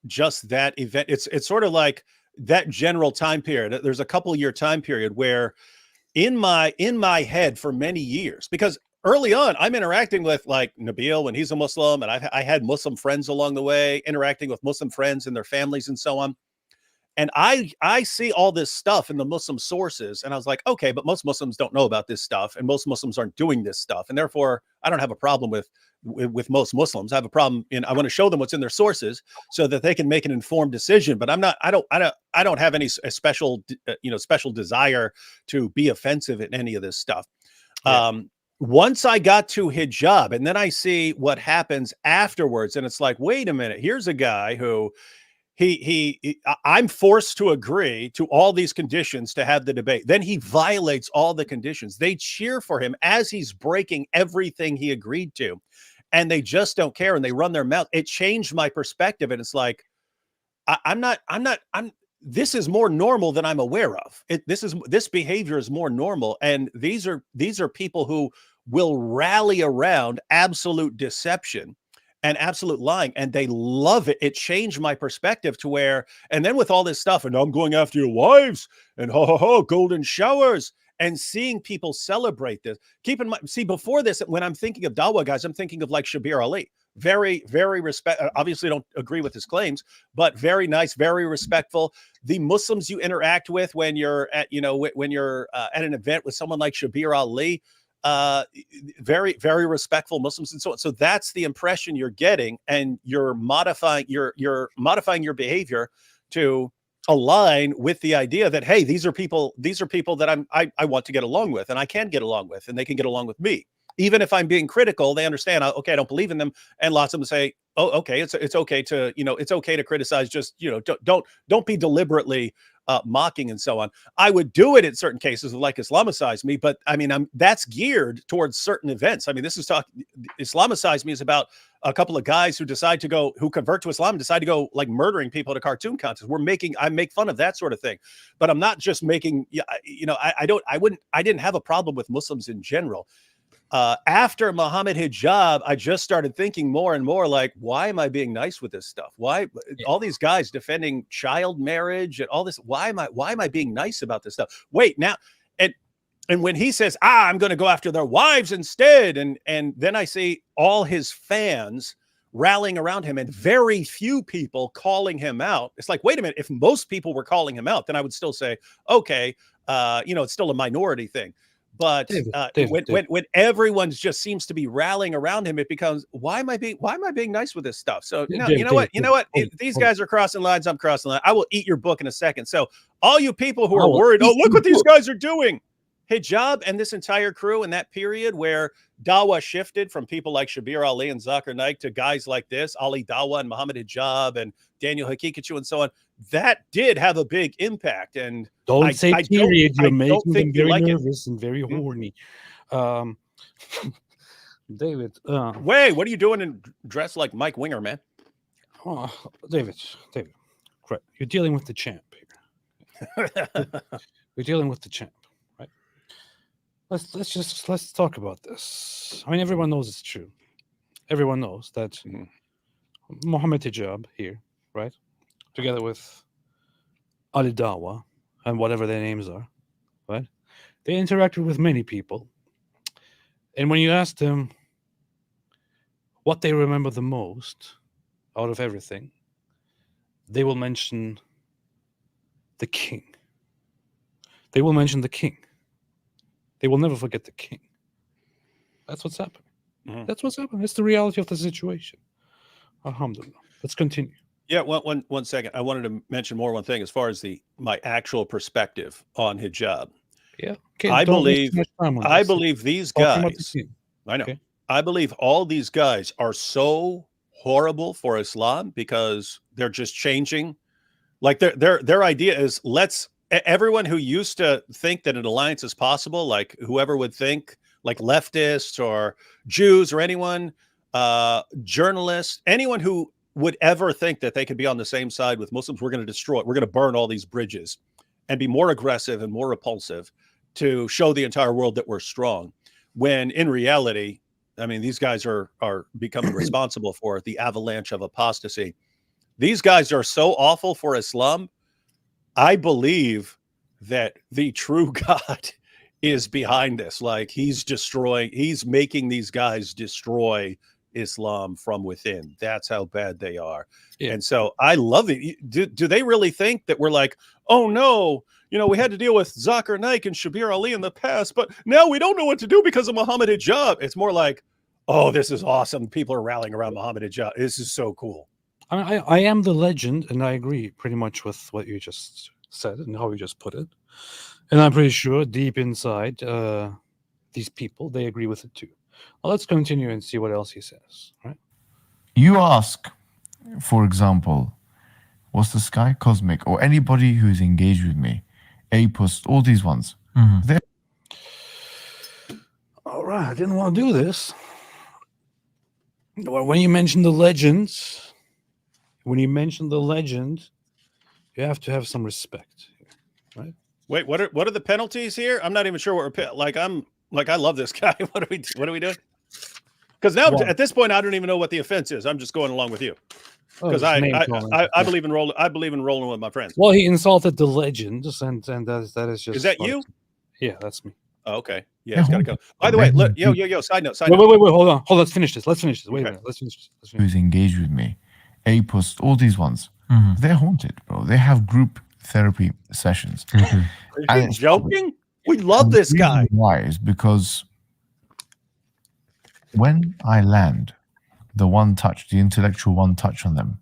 Speaker 2: event. It's sort of like that general time period. There's a couple year time period where in my head for many years, because early on I'm interacting with like Nabil when he's a Muslim, and I had Muslim friends along the way, interacting with Muslim friends and their families and so on. And I see all this stuff in the Muslim sources, and I was like, okay, but most Muslims don't know about this stuff, and most Muslims aren't doing this stuff, and therefore I don't have a problem with most Muslims. I have a problem I want to show them what's in their sources so that they can make an informed decision. But I don't have any special desire to be offensive in any of this stuff. Yeah. Once I got to hijab, and then I see what happens afterwards, and it's like, wait a minute, here's a guy who. I'm forced to agree to all these conditions to have the debate. Then he violates all the conditions. They cheer for him as he's breaking everything he agreed to, and they just don't care, and they run their mouth. It changed my perspective, and it's like, this is more normal than I'm aware of. This behavior is more normal, and these are people who will rally around absolute deception and absolute lying, and they love it. It changed my perspective to where, and then with all this stuff, and I'm going after your wives, and golden showers, and seeing people celebrate this. Keep in mind, see, before this, when I'm thinking of Dawah guys, I'm thinking of like Shabir Ali. Very, very obviously don't agree with his claims, but very nice, very respectful. The Muslims you interact with when you're at, at an event with someone like Shabir Ali, very, very respectful Muslims and so on. So that's the impression you're getting, and you're modifying your behavior to align with the idea that, hey, these are people that I want to get along with, and I can get along with, and they can get along with me. Even if I'm being critical, they understand, okay, I don't believe in them. And lots of them say, oh, okay, it's okay to, it's okay to criticize. Just, don't be deliberately mocking and so on. I would do it in certain cases, like islamicize me, but I mean, that's geared towards certain events. I mean, this is islamicize me is about a couple of guys who convert to Islam and decide to go like murdering people at a cartoon contest. I make fun of that sort of thing, but I'm not just making, I didn't have a problem with Muslims in general. After Muhammad hijab, I just started thinking more and more like, why am I being nice with this stuff? Why all these guys defending child marriage and all this? Why am I being nice about this stuff? Wait, now, and when he says, I'm going to go after their wives instead, and then I see all his fans rallying around him and very few people calling him out. It's like, wait a minute, if most people were calling him out, then I would still say, okay, it's still a minority thing. But when everyone just seems to be rallying around him, it becomes, why am I being nice with this stuff? So you know what? If these guys are crossing lines, I'm crossing lines. I will eat your book in a second. So all you people who are worried, look what these guys are doing. Hijab and this entire crew in that period where Dawah shifted from people like Shabir Ali and Zakir Naik to guys like this, Ali Dawah and Muhammad Hijab and Daniel Hakikachu and so on, that did have a big impact. And
Speaker 1: don't say period. You're making them very nervous and very horny. David.
Speaker 2: Wait, what are you doing and dressed like Mike Winger, man?
Speaker 1: David, correct. You're dealing with the champ here. You're dealing with the champ. Let's talk about this. I mean, everyone knows it's true. Everyone knows that Muhammad Hijab here, right, together with Ali Dawah and whatever their names are, right, they interacted with many people. And when you ask them what they remember the most out of everything, they will mention the king. They will mention the king. They will never forget the king. That's what's happening. That's what's happening. It's the reality of the situation. Alhamdulillah. Let's continue.
Speaker 2: Yeah, one second. I wanted to mention one thing as far as my actual perspective on hijab.
Speaker 1: Yeah. Okay,
Speaker 2: I believe these guys. I know. Okay. I believe all these guys are so horrible for Islam because they're just changing. Like their idea is everyone who used to think that an alliance is possible, like whoever would think, like leftists or Jews or anyone, journalists, anyone who would ever think that they could be on the same side with Muslims, we're going to destroy it. We're going to burn all these bridges and be more aggressive and more repulsive to show the entire world that we're strong. When in reality, I mean, these guys are becoming responsible for the avalanche of apostasy. These guys are so awful for Islam. I believe that the true God is behind this. Like he's making these guys destroy Islam from within. That's how bad they are. Yeah. And so I love it. Do they really think that we're like, oh no, we had to deal with Zakir Naik and Shabir Ali in the past, but now we don't know what to do because of Muhammad Hijab. It's more like, oh, this is awesome. People are rallying around Muhammad Hijab. This is so cool.
Speaker 1: I am the legend, and I agree pretty much with what you just said and how you just put it. And I'm pretty sure deep inside, these people, they agree with it too. Well, let's continue and see what else he says. Right?
Speaker 9: You ask, for example, was the sky cosmic, or anybody who's engaged with me, Apus, all these ones.
Speaker 1: All right, I didn't want to do this. When you mention the legends, you have to have some respect, right?
Speaker 2: Wait, what are the penalties here? I'm not even sure what I love this guy. What are we doing? Because now at this point, I don't even know what the offense is. I'm just going along with you because I believe in rolling with my friends.
Speaker 1: Well, he insulted the legends, and that is just.
Speaker 2: Is that you?
Speaker 1: Yeah, that's me.
Speaker 2: Oh, okay. Yeah, it's gotta go. By the way, look, yo. Side note.
Speaker 1: Wait. Hold on. Let's finish this. Wait a minute. Let's finish this.
Speaker 9: Who's engaged with me? Apus, all these ones. They're haunted, bro. They have group therapy sessions.
Speaker 2: Are you joking? We love this guy.
Speaker 9: Why? Is because when I land the intellectual one touch on them,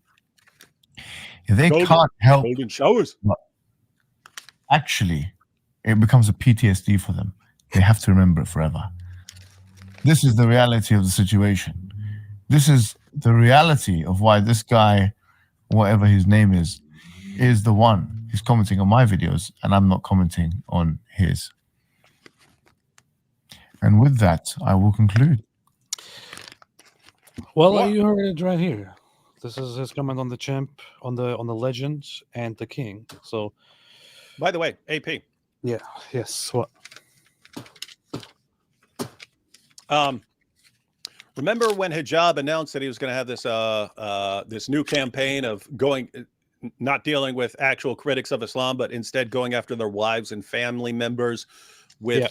Speaker 9: they can't help.
Speaker 2: Golden showers.
Speaker 9: Actually, it becomes a PTSD for them. They have to remember it forever. This is the reality of the situation. This is the reality of why this guy, whatever his name is the one. He's commenting on my videos, and I'm not commenting on his. And with that, I will conclude.
Speaker 1: Well, you heard it right here. This is his comment on the champ, on the legend, and the king. So,
Speaker 2: by the way, AP.
Speaker 1: Yeah. Yes. What?
Speaker 2: Remember when Hijab announced that he was going to have this this new campaign of not dealing with actual critics of Islam, but instead going after their wives and family members with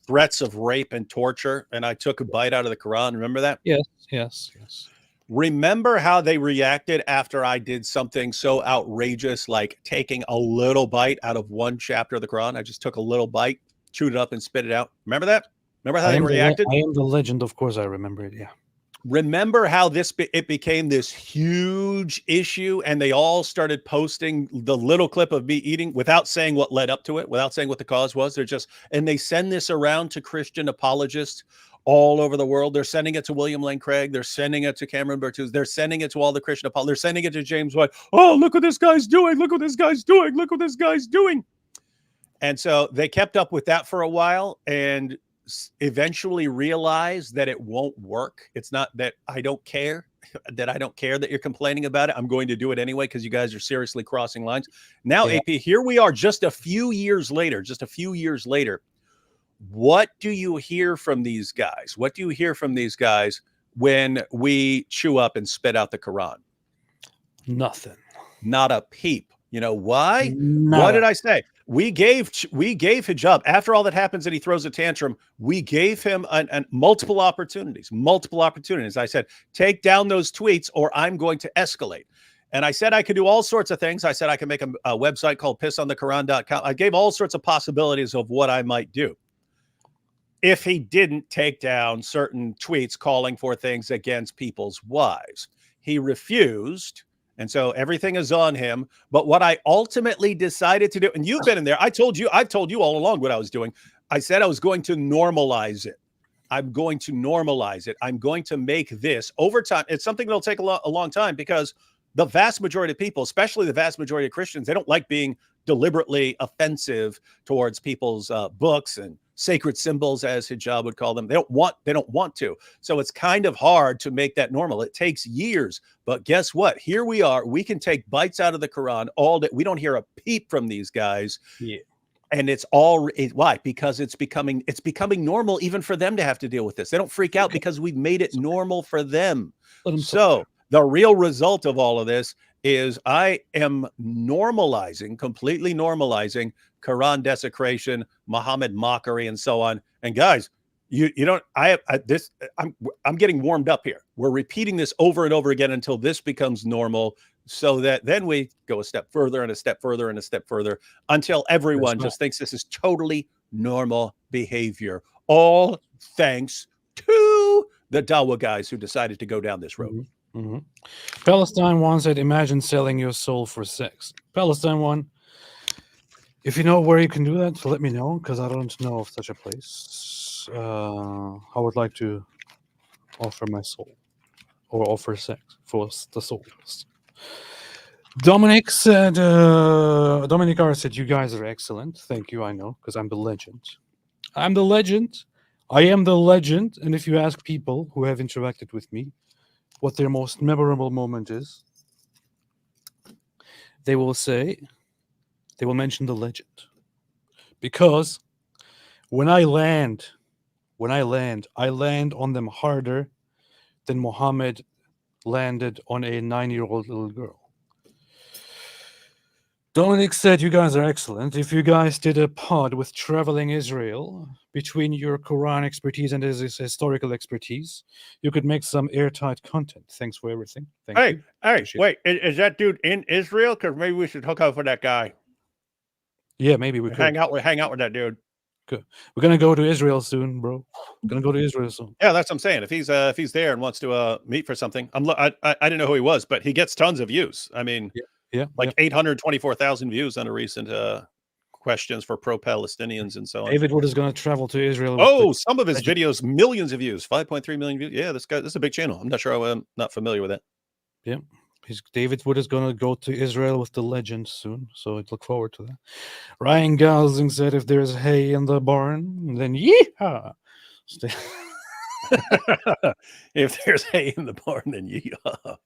Speaker 2: threats of rape and torture? And I took a bite out of the Quran. Remember that?
Speaker 1: Yes. Yes. Yes.
Speaker 2: Remember how they reacted after I did something so outrageous, like taking a little bite out of one chapter of the Quran? I just took a little bite, chewed it up, and spit it out. Remember that? Remember how they reacted?
Speaker 1: I am the legend. Of course, I remember it. Yeah.
Speaker 2: Remember how it became this huge issue, and they all started posting the little clip of me eating without saying what led up to it, without saying what the cause was. And they send this around to Christian apologists all over the world. They're sending it to William Lane Craig. They're sending it to Cameron Bertuz. They're sending it to all the Christian apologists. They're sending it to James White. Oh, look what this guy's doing. Look what this guy's doing. Look what this guy's doing. And so they kept up with that for a while and eventually realized that it won't work. It's not that I don't care, that you're complaining about it. I'm going to do it anyway because you guys are seriously crossing lines. Now, AP, here we are just a few years later, What do you hear from these guys? What do you hear from these guys when we chew up and spit out the Quran?
Speaker 1: Nothing.
Speaker 2: Not a peep. You know why? What did I say? We gave Hijab, after all that happens and he throws a tantrum, we gave him multiple opportunities. I said, take down those tweets or I'm going to escalate. And I said I could do all sorts of things. I said I could make a website called pissonthequran.com. I gave all sorts of possibilities of what I might do if he didn't take down certain tweets calling for things against people's wives. He refused. And so everything is on him. But what I ultimately decided to do, and you've been in there, I've told you all along what I was doing. I said I was going to normalize it. I'm going to normalize it. I'm going to make this over time. It's something that'll take a long time because the vast majority of people, especially the vast majority of Christians, they don't like being deliberately offensive towards people's books and sacred symbols, as Hijab would call them. They don't want to. So it's kind of hard to make that normal. It takes years. But guess what? Here we are. We can take bites out of the Quran all day. We don't hear a peep from these guys.
Speaker 1: Yeah.
Speaker 2: And why? Because it's becoming normal even for them to have to deal with this. They don't freak out because we've made it normal for them. So the real result of all of this is I am completely normalizing Quran desecration, Muhammad mockery, and so on. And guys, I'm getting warmed up here. We're repeating this over and over again until this becomes normal, so that then we go a step further and a step further and a step further until everyone just thinks this is totally normal behavior. All thanks to the Dawah guys who decided to go down this road.
Speaker 1: Mm-hmm. Palestine 1 said, imagine selling your soul for sex. Palestine 1, if you know where you can do that, let me know, because I don't know of such a place. I would like to offer my soul or offer sex for the souls. Dominic R said, you guys are excellent. Thank you. I know, because I'm the legend. I am the legend. And if you ask people who have interacted with me what their most memorable moment is, they will mention the legend. Because when I land, I land on them harder than Muhammad landed on a 9-year-old little girl. Dominic said, you guys are excellent. If you guys did a pod with traveling Israel, between your Quran expertise and his historical expertise, you could make some airtight content. Thanks for everything.
Speaker 2: Hey, wait, is that dude in Israel? Because maybe we should hook up with that guy.
Speaker 1: Yeah, maybe we could.
Speaker 2: Hang out with that dude.
Speaker 1: Good. We're going to go to Israel soon, bro. We're going to go to Israel soon.
Speaker 2: Yeah, that's what I'm saying. If he's there and wants to meet for something, I didn't know who he was, but he gets tons of views. I mean, 824,000 views on a recent questions for pro-Palestinians and so on.
Speaker 1: David Wood is going to travel to Israel.
Speaker 2: Some of his videos, millions of views, 5.3 million views. Yeah, this is a big channel. I'm not sure I'm not familiar with that.
Speaker 1: Yeah, David Wood is going to go to Israel with the legend soon, so I'd look forward to that. Ryan Gosling said, "If there's hay in the barn, then yeehaw."
Speaker 2: If there's hay in the barn, then yeehaw.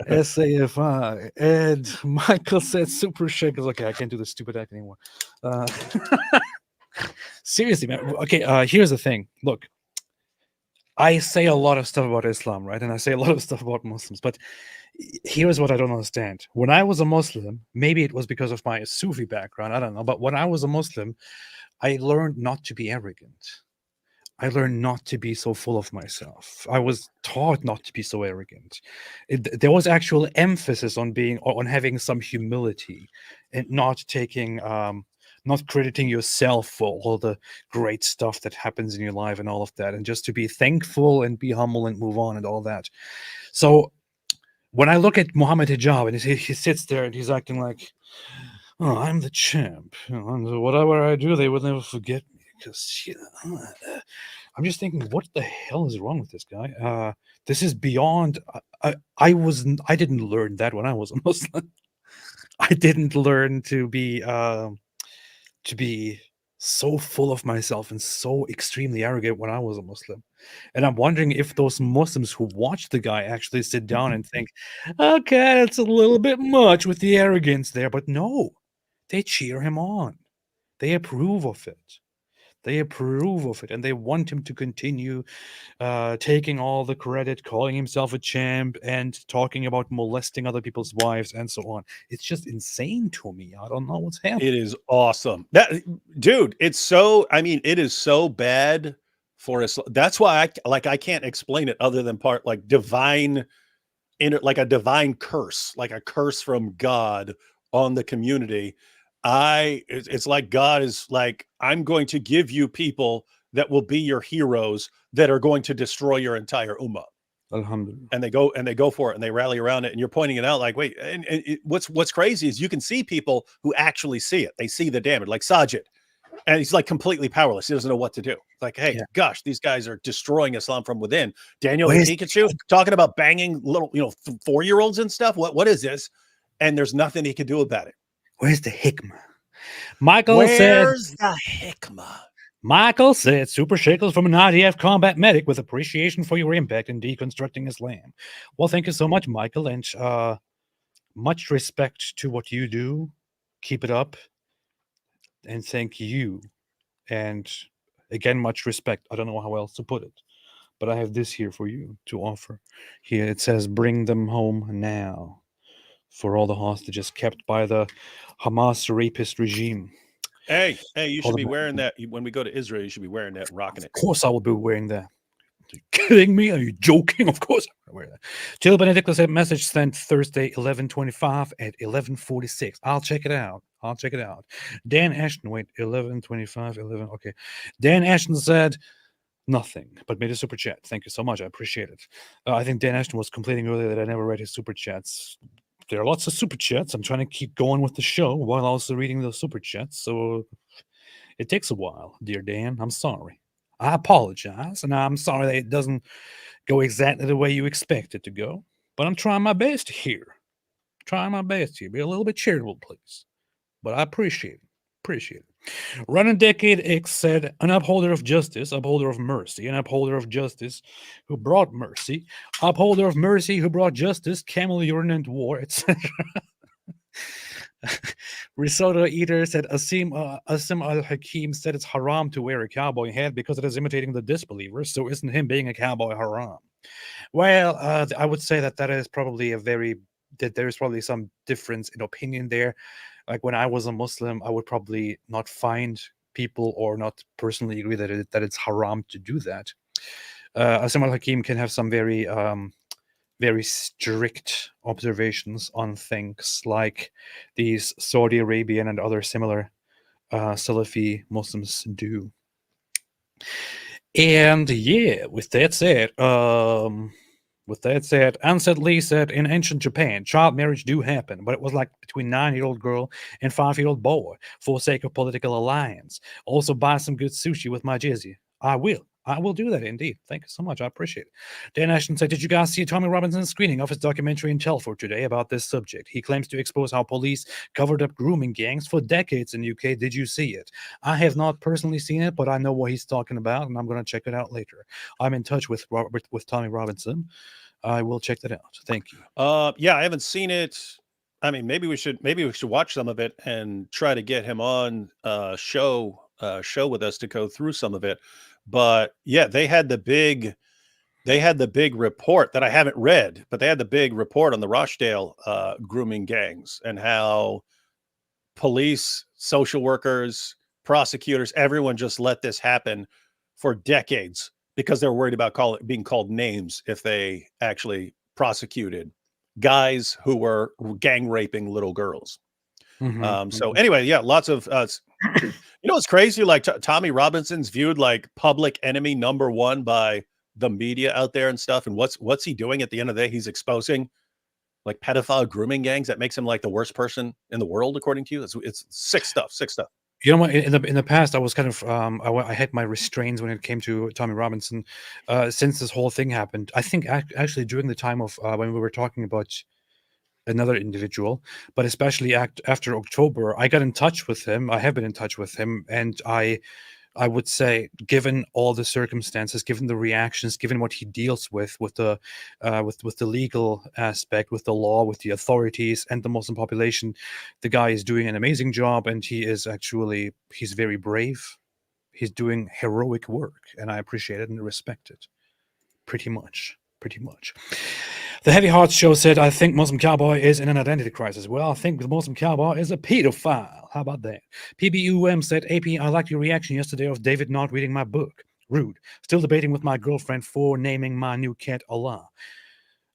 Speaker 1: SAFI. Ed Michael said, "Super shakers." Okay, I can't do this stupid act anymore. Seriously, man. Okay, here's the thing. Look, I say a lot of stuff about Islam, right? And I say a lot of stuff about Muslims, but here's what I don't understand. When I was a Muslim, maybe it was because of my Sufi background, I don't know, but when I was a Muslim, I learned not to be arrogant. I learned not to be so full of myself. I was taught not to be so arrogant. There was actual emphasis on having some humility and not taking, not crediting yourself for all the great stuff that happens in your life and all of that, and just to be thankful and be humble and move on and all that. So when I look at Muhammad Hijab and he sits there and he's acting like, "Oh, I'm the champ. And whatever I do, they will never forget me." Because I'm just thinking, what the hell is wrong with this guy? This is beyond. I didn't learn that when I was a Muslim. I didn't learn to be so full of myself and so extremely arrogant when I was a Muslim. And I'm wondering if those Muslims who watch the guy actually sit down and think, "Okay, it's a little bit much with the arrogance there," but no, they cheer him on. They approve of it. They approve of it, and they want him to continue taking all the credit, calling himself a champ, and talking about molesting other people's wives and so on. It's just insane to me. I don't know what's happening.
Speaker 2: It is awesome. Dude, it's so, I mean, it is so bad for us. That's why I can't explain it other than like like a divine curse, like a curse from God on the community. It's like God is like, "I'm going to give you people that will be your heroes that are going to destroy your entire ummah."
Speaker 1: Alhamdulillah.
Speaker 2: And they go for it and they rally around it. And you're pointing it out like, wait, what's crazy is you can see people who actually see it. They see the damage, like Sajid. And he's like completely powerless. He doesn't know what to do. It's like, hey, gosh, these guys are destroying Islam from within. Daniel Pikachu talking about banging little, 4-year-olds and stuff. What is this? And there's nothing he can do about it.
Speaker 1: Where's the hikmah? Michael said, "Super shekels from an IDF combat medic with appreciation for your impact in deconstructing Islam." Well, thank you so much, Michael, and much respect to what you do. Keep it up. And thank you. And again, much respect. I don't know how else to put it, but I have this here for you to offer. Here it says, "Bring them home now," for all the hostages kept by the Hamas rapist regime.
Speaker 2: Hey, you should be wearing that when we go to Israel. You should be wearing that and rocking it.
Speaker 1: Of course I will be wearing that. Are you kidding me? Are you joking? Of course I'm going to wear that. Jill Benedicta said, "Message sent Thursday, 11:25 at 11:46. I'll check it out. Dan Ashton, wait, 11:25, 11. Okay. Dan Ashton said, "Nothing, but made a super chat. Thank you so much. I appreciate it." I think Dan Ashton was complaining earlier that I never read his super chats. There are lots of super chats. I'm trying to keep going with the show while also reading those super chats. So it takes a while, dear Dan. I'm sorry. I apologize. And I'm sorry that it doesn't go exactly the way you expect it to go. But I'm trying my best here. Be a little bit charitable, please. But I appreciate it. Running Decade X said, "An upholder of justice, upholder of mercy, an upholder of justice who brought mercy, upholder of mercy who brought justice, camel urine and war, etc." Risotto Eater said, Asim al-Hakim said it's haram to wear a cowboy hat because it is imitating the disbelievers, so isn't him being a cowboy haram? Well, I would say that is probably there is probably some difference in opinion there. Like when I was a Muslim, I would probably not find people or not personally agree that it's haram to do that. Asim al-Hakim can have some very very strict observations on things like these Saudi Arabian and other similar Salafi Muslims do. And yeah, with that said, Ansett Lee said, "In ancient Japan, child marriage do happen, but it was like between 9-year-old girl and 5-year-old boy for sake of political alliance. Also buy some good sushi with my jizya. I will. I will do that indeed. Thank you so much. I appreciate it. Dan Ashton said, did you guys see Tommy Robinson's screening of his documentary in Telford today about this subject? He claims to expose how police covered up grooming gangs for decades in UK. Did you see it? I have not personally seen it, but I know what he's talking about, and I'm going to check it out later. I'm in touch with Tommy Robinson. I will check that out. Thank you.
Speaker 2: Yeah, I haven't seen it. I mean, maybe we should watch some of it and try to get him on show with us to go through some of it. But yeah, they had the big report that I haven't read, but they had the big report on the Rochdale grooming gangs and how police, social workers, prosecutors, everyone just let this happen for decades because they're worried about being called names if they actually prosecuted guys who were gang raping little girls. So anyway, yeah, lots of it's crazy. Like Tommy Robinson's viewed like public enemy #1 by the media out there and stuff. And what's he doing at the end of the day? He's exposing like pedophile grooming gangs. That makes him like the worst person in the world, according to you. It's sick stuff.
Speaker 1: You know what? In the past, I was kind of I had my restraints when it came to Tommy Robinson. Since this whole thing happened, I think actually during the time of when we were talking about another individual, but especially after October, I got in touch with him. I have been in touch with him, and I would say, given all the circumstances, given the reactions, given what he deals with the legal aspect, with the law, with the authorities, and the Muslim population, the guy is doing an amazing job, and he's very brave. He's doing heroic work, and I appreciate it and respect it. Pretty much. The Heavy Hearts Show said, I think Muslim Cowboy is in an identity crisis. Well, I think the Muslim Cowboy is a pedophile. How about that? PBUM said, AP, I liked your reaction yesterday of David not reading my book. Rude. Still debating with my girlfriend for naming my new cat Allah.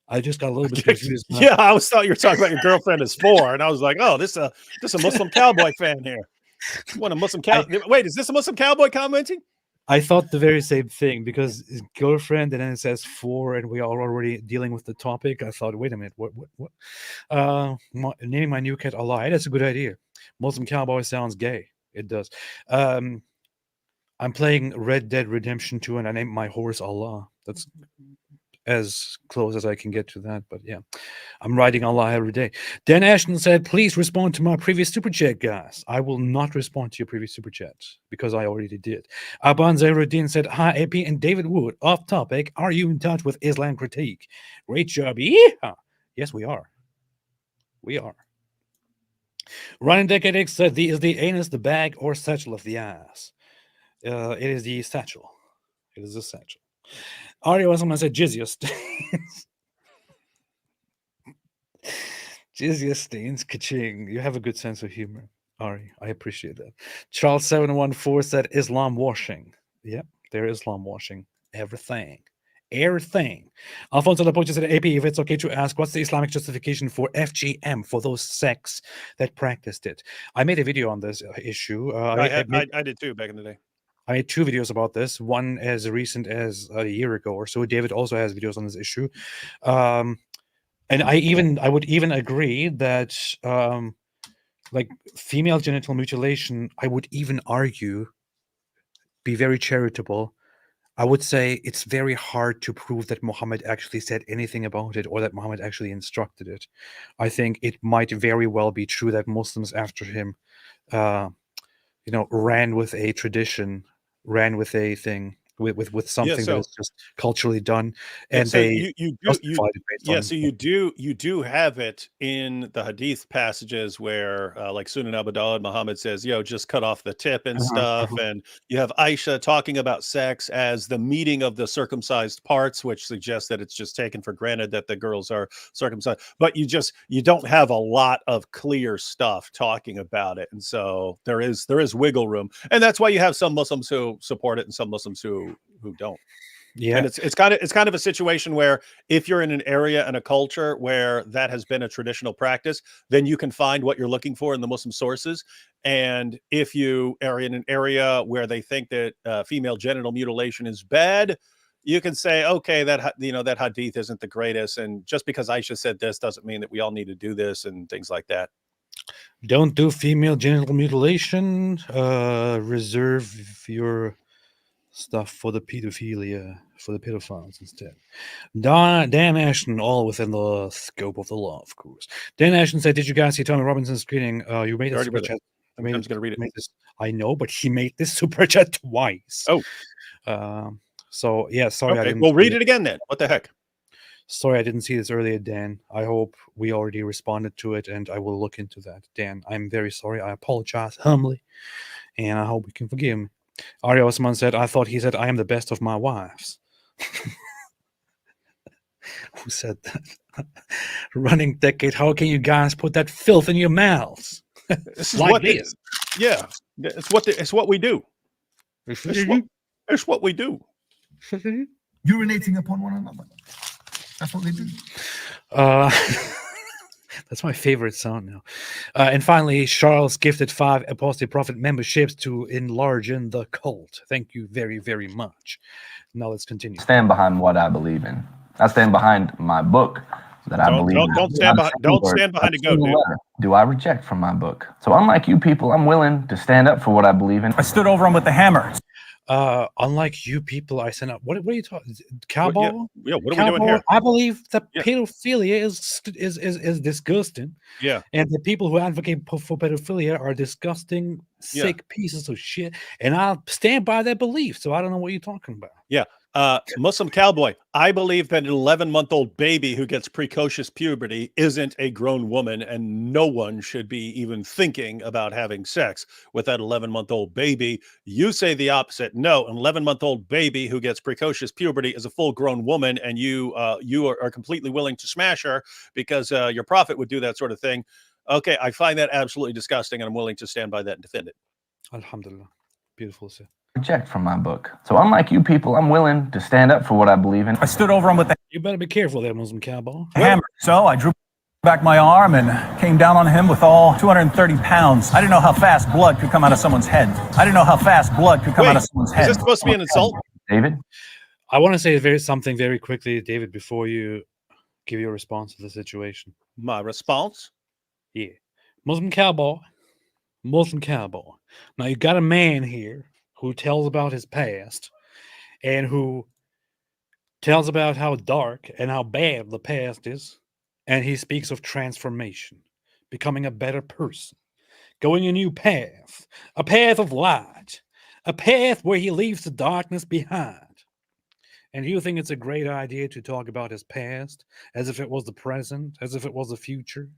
Speaker 1: I just got a little bit confused.
Speaker 2: Yeah, I always thought you were talking about your girlfriend is 4, and I was like, oh, this a Muslim Cowboy fan here. What a Muslim Cowboy. Wait, is this a Muslim Cowboy commenting?
Speaker 1: I thought the very same thing because his girlfriend, and then it says 4, and we are already dealing with the topic. I thought, wait a minute, what? Naming my new cat Allah, that's a good idea. Muslim Cowboy sounds gay. It does. I'm playing Red Dead Redemption 2, and I named my horse Allah. That's as close as I can get to that, but yeah, I'm writing Allah every day. Dan Ashton said, please respond to my previous super chat, guys. I will not respond to your previous super chat because I already did. Aban Zairuddin said, hi, AP and David Wood. Off topic, are you in touch with Islam Critique? Great job. Yeah. Yes, we are. Ryan Decadix said, is the anus the bag or satchel of the ass? It is the satchel. It is a satchel. Ario someone said jizya stains. Jizya stains, ka-ching. You have a good sense of humor, Ari. I appreciate that. Charles 714 said Islam washing. Yep, they're Islam washing everything. Alfonso Lapocha said, AP, if it's okay to ask, what's the Islamic justification for FGM for those sects that practiced it? I made a video on this issue.
Speaker 2: I did too back in the day.
Speaker 1: I made 2 videos about this, one as recent as a year ago or so. David also has videos on this issue. And I would even agree that like female genital mutilation, I would even argue, be very charitable. I would say it's very hard to prove that Muhammad actually said anything about it or that Muhammad actually instructed it. I think it might very well be true that Muslims after him ran with a tradition, ran with a thing, with something that is just culturally done, and
Speaker 2: so
Speaker 1: they
Speaker 2: you do have it in the hadith passages where like Sunan Abu Dawud, Muhammad says, just cut off the tip and stuff, and you have Aisha talking about sex as the meeting of the circumcised parts, which suggests that it's just taken for granted that the girls are circumcised, but you don't have a lot of clear stuff talking about it, and so there is wiggle room, and that's why you have some Muslims who support it and some Muslims who don't.
Speaker 1: Yeah,
Speaker 2: and it's kind of a situation where if you're in an area and a culture where that has been a traditional practice, then you can find what you're looking for in the Muslim sources. And if you are in an area where they think that female genital mutilation is bad, you can say, okay, that hadith isn't the greatest, and just because Aisha said this doesn't mean that we all need to do this and things like that.
Speaker 1: Don't do female genital mutilation. Reserve your stuff for the pedophilia, for the pedophiles instead. Dan Ashton, all within the scope of the law, of course. Dan Ashton said, "Did you guys see Tommy Robinson's screening? You made a super chat.
Speaker 2: I'm just going to read it.
Speaker 1: I know, but he made this super chat twice.
Speaker 2: Oh.
Speaker 1: So, yeah, sorry.
Speaker 2: Okay, we'll read it again then. What the heck?
Speaker 1: Sorry, I didn't see this earlier, Dan. I hope we already responded to it, and I will look into that. Dan, I'm very sorry. I apologize humbly, and I hope you can forgive me. Ari Osman said, I thought he said, I am the best of my wives. Who said that? Running decade, how can you guys put that filth in your mouths?
Speaker 2: This is like what this. Yeah, it's what we do. It's what we do.
Speaker 9: Urinating upon one another. That's what they do.
Speaker 1: That's my favorite sound now. And finally, Charles gifted 5 Apostate Prophet memberships to enlarge in the cult. Thank you very, very much. Now let's continue.
Speaker 5: Stand behind what I believe in. I stand behind my book that I believe in.
Speaker 2: Don't stand behind a goat, dude.
Speaker 5: Do I reject from my book? So unlike you people, I'm willing to stand up for what I believe in.
Speaker 3: I stood over him with the hammer.
Speaker 1: Unlike you people, I sent out. What are you talking? Cowboy?
Speaker 2: Yeah. What are we doing here?
Speaker 1: I believe that pedophilia is disgusting.
Speaker 2: Yeah.
Speaker 1: And the people who advocate for pedophilia are disgusting, sick pieces of shit. And I'll stand by that belief. So I don't know what you're talking about.
Speaker 2: Yeah. Muslim Cowboy, I believe that an 11-month-old baby who gets precocious puberty isn't a grown woman, and no one should be even thinking about having sex with that 11-month-old baby. You say the opposite. No, an 11-month-old baby who gets precocious puberty is a full-grown woman, and you are completely willing to smash her because your prophet would do that sort of thing. Okay, I find that absolutely disgusting, and I'm willing to stand by that and defend it.
Speaker 1: Alhamdulillah. Beautiful, sir.
Speaker 5: Reject from my book. So unlike you people, I'm willing to stand up for what I believe in.
Speaker 3: I stood over him with the
Speaker 1: You better be careful there, Muslim Cowboy.
Speaker 3: hammer. So I drew back my arm and came down on him with all 230 pounds. I didn't know how fast blood could come out of someone's head. I didn't know how fast blood could come out of someone's head.
Speaker 2: Is this supposed to be an insult?
Speaker 5: David?
Speaker 1: I want to say something very quickly, David, before you give your response to the situation.
Speaker 2: My response?
Speaker 1: Yeah. Muslim Cowboy. Now, you got a man here who tells about his past and who tells about how dark and how bad the past is. And he speaks of transformation, becoming a better person, going a new path, a path of light, a path where he leaves the darkness behind. And you think it's a great idea to talk about his past as if it was the present, as if it was the future,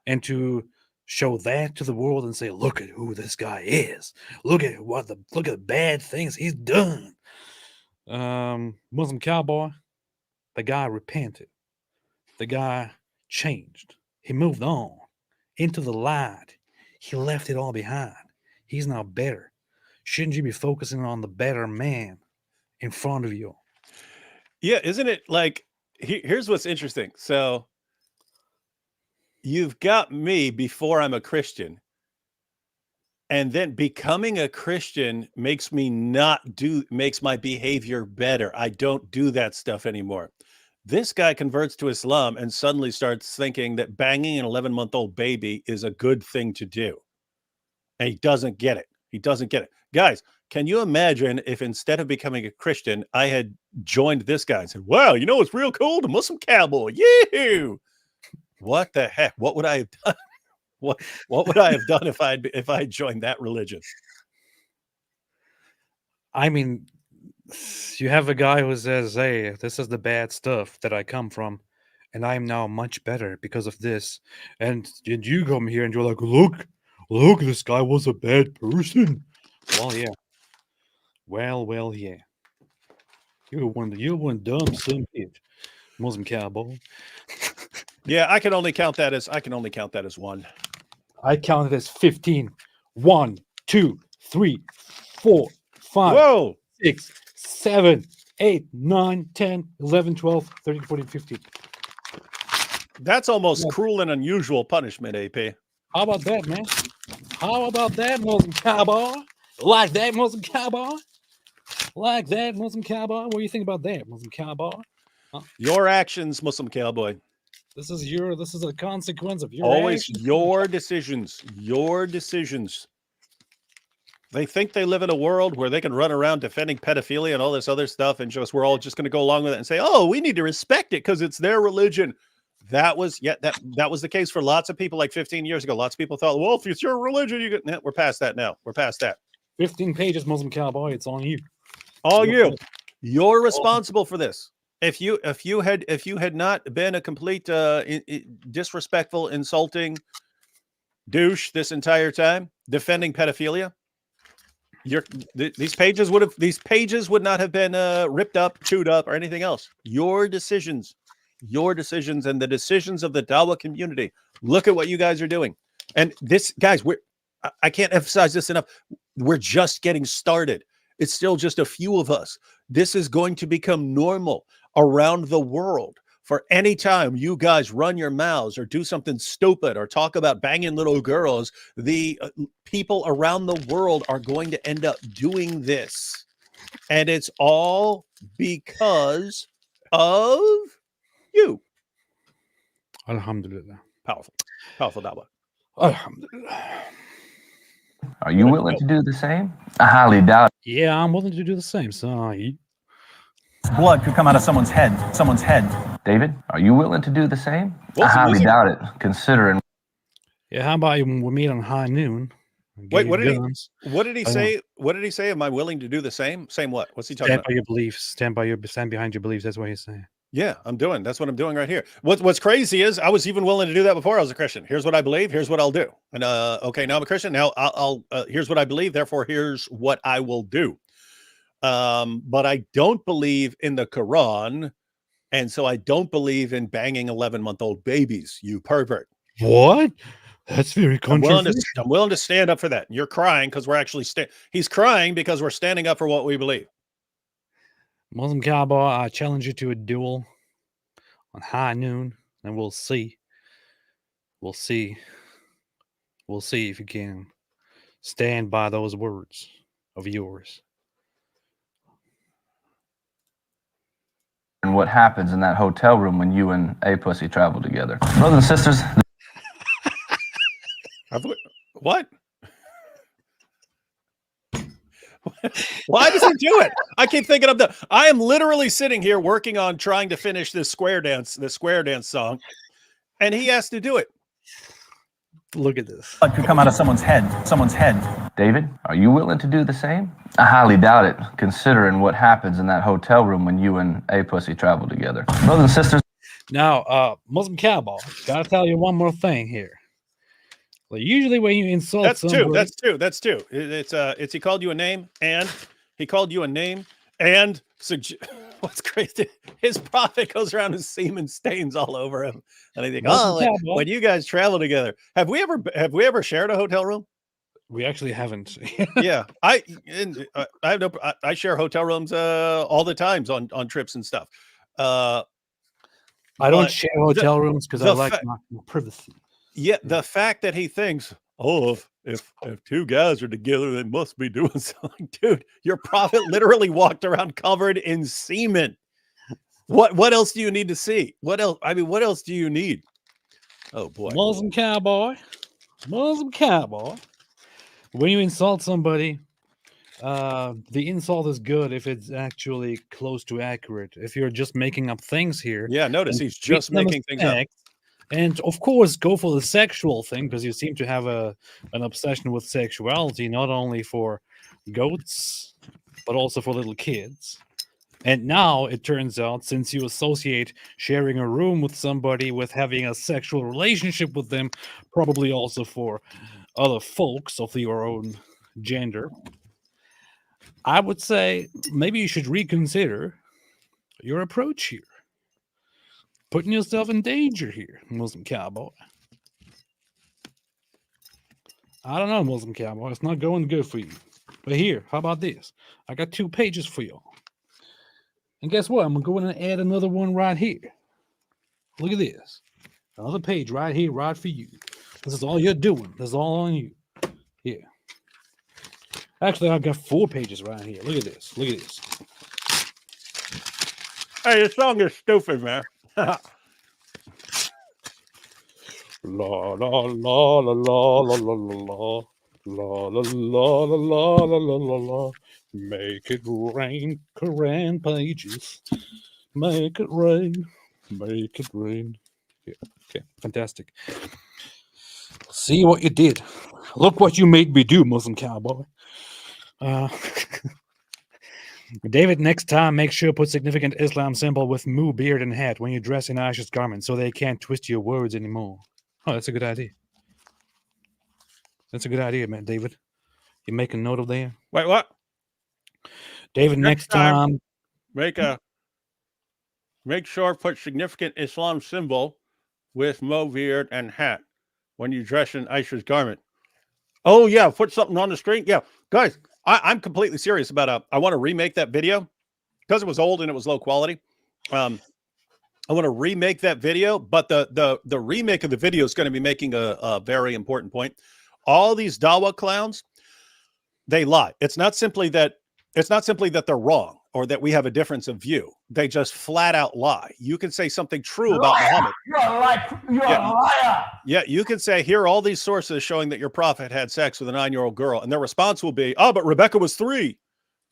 Speaker 1: and to show that to the world and say, look at who this guy is. Look at the bad things he's done. Muslim Cowboy, the guy repented. The guy changed. He moved on into the light. He left it all behind. He's now better. Shouldn't you be focusing on the better man in front of you?
Speaker 2: Yeah, isn't it like, here's what's interesting. So you've got me before I'm a Christian, and then becoming a Christian makes my behavior better. I don't do that stuff anymore. This guy converts to Islam and suddenly starts thinking that banging an 11-month-old baby is a good thing to do. And he doesn't get it. He doesn't get it. Guys, can you imagine if instead of becoming a Christian, I had joined this guy and said, wow, you know what's real cool? The Muslim Cowboy. Yee-hoo! What the heck? What would I have done? What would I have done if I joined that religion?
Speaker 1: I mean, you have a guy who says, hey, this is the bad stuff that I come from, and I am now much better because of this. And you come here and you're like, look, this guy was a bad person. Well, yeah. Well, yeah. You're one dumb son bitch, Muslim Cowboy.
Speaker 2: Yeah, I can only count that as one.
Speaker 1: I counted as 15. 1, 2, 3, 4, 5,
Speaker 2: Whoa.
Speaker 1: 6, 7, 8, 9, 10, 11, 12, 13, 14, 15.
Speaker 2: That's almost cruel and unusual punishment, AP.
Speaker 1: How about that, man? How about that, Muslim Cowboy? Like that, Muslim Cowboy? Like that, Muslim Cowboy? What do you think about that, Muslim Cowboy? Huh?
Speaker 2: Your actions, Muslim Cowboy.
Speaker 1: This is a consequence of your
Speaker 2: always
Speaker 1: actions.
Speaker 2: your decisions. They think they live in a world where they can run around defending pedophilia and all this other stuff, and just we're all just going to go along with it and say, "Oh, we need to respect it because it's their religion." That was that was the case for lots of people like 15 years ago. Lots of people thought, "Well, if it's your religion, you get." We're past that now. We're past that.
Speaker 1: 15 pages, Muslim Cowboy. It's on you.
Speaker 2: All you. You're responsible for this. If you had not been a complete disrespectful, insulting douche this entire time defending pedophilia, these pages would not have been ripped up, chewed up, or anything else. Your decisions, and the decisions of the Dawah community. Look at what you guys are doing. And this, guys, I can't emphasize this enough. We're just getting started. It's still just a few of us. This is going to become normal around the world. For any time you guys run your mouths or do something stupid or talk about banging little girls, the people around the world are going to end up doing this. And it's all because of you.
Speaker 1: Alhamdulillah.
Speaker 2: Powerful. Powerful dawah.
Speaker 1: Alhamdulillah.
Speaker 5: Are you willing to do the same? I highly doubt it.
Speaker 1: Yeah, I'm willing to do the same. So,
Speaker 3: Blood could come out of someone's head.
Speaker 5: David, are you willing to do the same?
Speaker 2: Well,
Speaker 5: I highly doubt it, considering.
Speaker 1: yeah, how about when we meet on high noon?
Speaker 2: Wait, what did he say? What did he say? Am I willing to do the same? Same what? What's he talking
Speaker 1: Stand
Speaker 2: about?
Speaker 1: by your beliefs. Stand behind your beliefs. That's what he's saying.
Speaker 2: Yeah, that's what I'm doing right here. What's crazy is I was even willing to do that before I was a Christian. Here's what I believe. Here's what I'll do. And okay, now I'm a Christian. Now I'll here's what I believe. Therefore, here's what I will do. But I don't believe in the Quran, and so I don't believe in banging 11-month-old babies. You pervert.
Speaker 1: What? That's very controversial.
Speaker 2: I'm willing to stand up for that. You're crying because we're actually he's crying because we're standing up for what we believe.
Speaker 1: Muslim Cowboy, I challenge you to a duel on high noon, and we'll see. We'll see if you can stand by those words of yours.
Speaker 5: And what happens in that hotel room when you and a pussy travel together. Brothers and sisters.
Speaker 2: What? Why does he do it? I keep thinking of I am literally sitting here working on trying to finish this square dance song, and he has to do it.
Speaker 1: Look at this.
Speaker 3: Blood could come out of someone's head.
Speaker 5: David, are you willing to do the same? I highly doubt it, considering what happens in that hotel room when you and a pussy travel together. Brothers and sisters.
Speaker 1: Now, Muslim Cowboy, gotta tell you one more thing here. Well, usually when you insult somebody,
Speaker 2: that's two. It's he called you a name, and what's crazy? His prophet goes around with semen stains all over him, and I think, when you guys travel together, have we ever shared a hotel room?
Speaker 1: We actually haven't.
Speaker 2: Yeah, I share hotel rooms all the times on trips and stuff.
Speaker 1: I don't share hotel rooms because I like my privacy.
Speaker 2: Yeah, the fact that he thinks, if two guys are together, they must be doing something. Dude, your prophet literally walked around covered in semen. What else do you need to see? What else? I mean, what else do you need? Oh boy.
Speaker 1: Muslim Cowboy. When you insult somebody, the insult is good if it's actually close to accurate. If you're just making up things here.
Speaker 2: Yeah, notice he's just making things up.
Speaker 1: And of course, go for the sexual thing because you seem to have an obsession with sexuality, not only for goats, but also for little kids. And now it turns out, since you associate sharing a room with somebody with having a sexual relationship with them, probably also for other folks of your own gender, I would say maybe you should reconsider your approach here. Putting yourself in danger here, Muslim Cowboy. I don't know, Muslim Cowboy. It's not going good for you. But here, how about this? I got 2 pages for y'all. And guess what? I'm going to go in and add another one right here. Look at this. Another page right here, right for you. This is all you're doing. This is all on you. Here. Actually, I've got 4 pages right here. Look at this. Look at this.
Speaker 2: Hey, this song is stupid, man.
Speaker 1: La la la la la la la la. La la la la la la la la la. Make it rain, Quran pages. Make it rain. Make it rain. Yeah. Okay, fantastic. See what you did. Look what you made me do, Muslim Cowboy. David, next time, make sure to put significant Islam symbol with mu, beard, and hat when you dress in Aisha's garment so they can't twist your words anymore. Oh, that's a good idea. That's a good idea, man, David. You make a note of there?
Speaker 2: Wait, what?
Speaker 1: David, next time
Speaker 2: make sure put significant Islam symbol with mo, beard, and hat when you dress in Aisha's garment. Oh, yeah, put something on the screen. Yeah, guys, I'm completely serious about I want to remake that video because it was old and it was low quality. I want to remake that video, but the remake of the video is going to be making a very important point. All these Dawa clowns, they lie. It's not simply that they're wrong or that we have a difference of view. They just flat out lie. You can say something true about Muhammad.
Speaker 3: You're a liar.
Speaker 2: Yeah, you can say, here are all these sources showing that your prophet had sex with a 9-year-old girl. And their response will be, oh, but Rebecca was 3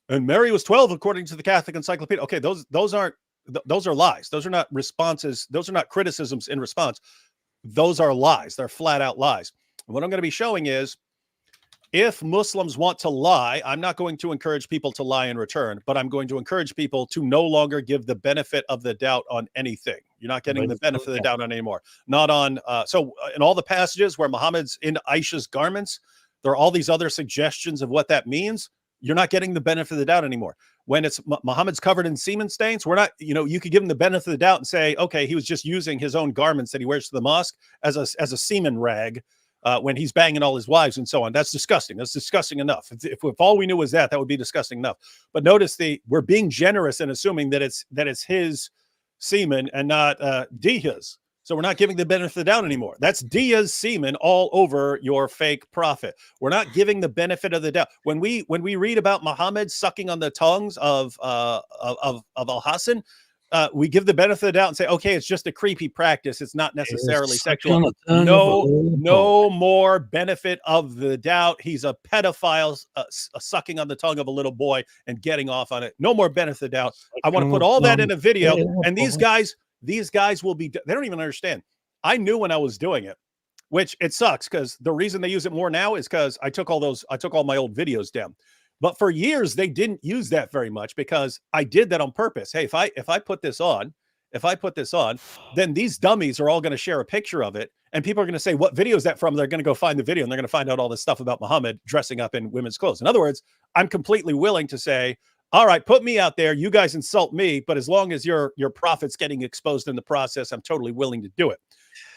Speaker 2: and Mary was 12, according to the Catholic Encyclopedia. Okay, those are lies. Those are not responses. Those are not criticisms in response. Those are lies. They're flat out lies. And what I'm going to be showing is, if Muslims want to lie, I'm not going to encourage people to lie in return, but I'm going to encourage people to no longer give the benefit of the doubt on anything. You're not getting the benefit of the doubt on anymore. Not on, so in all the passages where Muhammad's in Aisha's garments, there are all these other suggestions of what that means. You're not getting the benefit of the doubt anymore. When it's Muhammad's covered in semen stains, we're not, you could give him the benefit of the doubt and say, okay, he was just using his own garments that he wears to the mosque as a semen rag. When he's banging all his wives and so on. That's disgusting. That's disgusting enough. If all we knew was that would be disgusting enough. But notice we're being generous in assuming that it's his semen and not Dia's. So we're not giving the benefit of the doubt anymore. That's Dia's semen all over your fake prophet. We're not giving the benefit of the doubt. When we read about Muhammad sucking on the tongues of Al-Hassan, we give the benefit of the doubt and say, okay, it's just a creepy practice. It's not necessarily sexual. No more benefit of the doubt. He's a pedophile sucking on the tongue of a little boy and getting off on it. No more benefit of the doubt. I want to put all that in a video. And these guys will be, they don't even understand. I knew when I was doing it, which it sucks because the reason they use it more now is because I took all my old videos down. But for years, they didn't use that very much because I did that on purpose. Hey, if I put this on, then these dummies are all going to share a picture of it. And people are going to say, what video is that from? They're going to go find the video and they're going to find out all this stuff about Muhammad dressing up in women's clothes. In other words, I'm completely willing to say, all right, put me out there. You guys insult me. But as long as your prophet's getting exposed in the process, I'm totally willing to do it.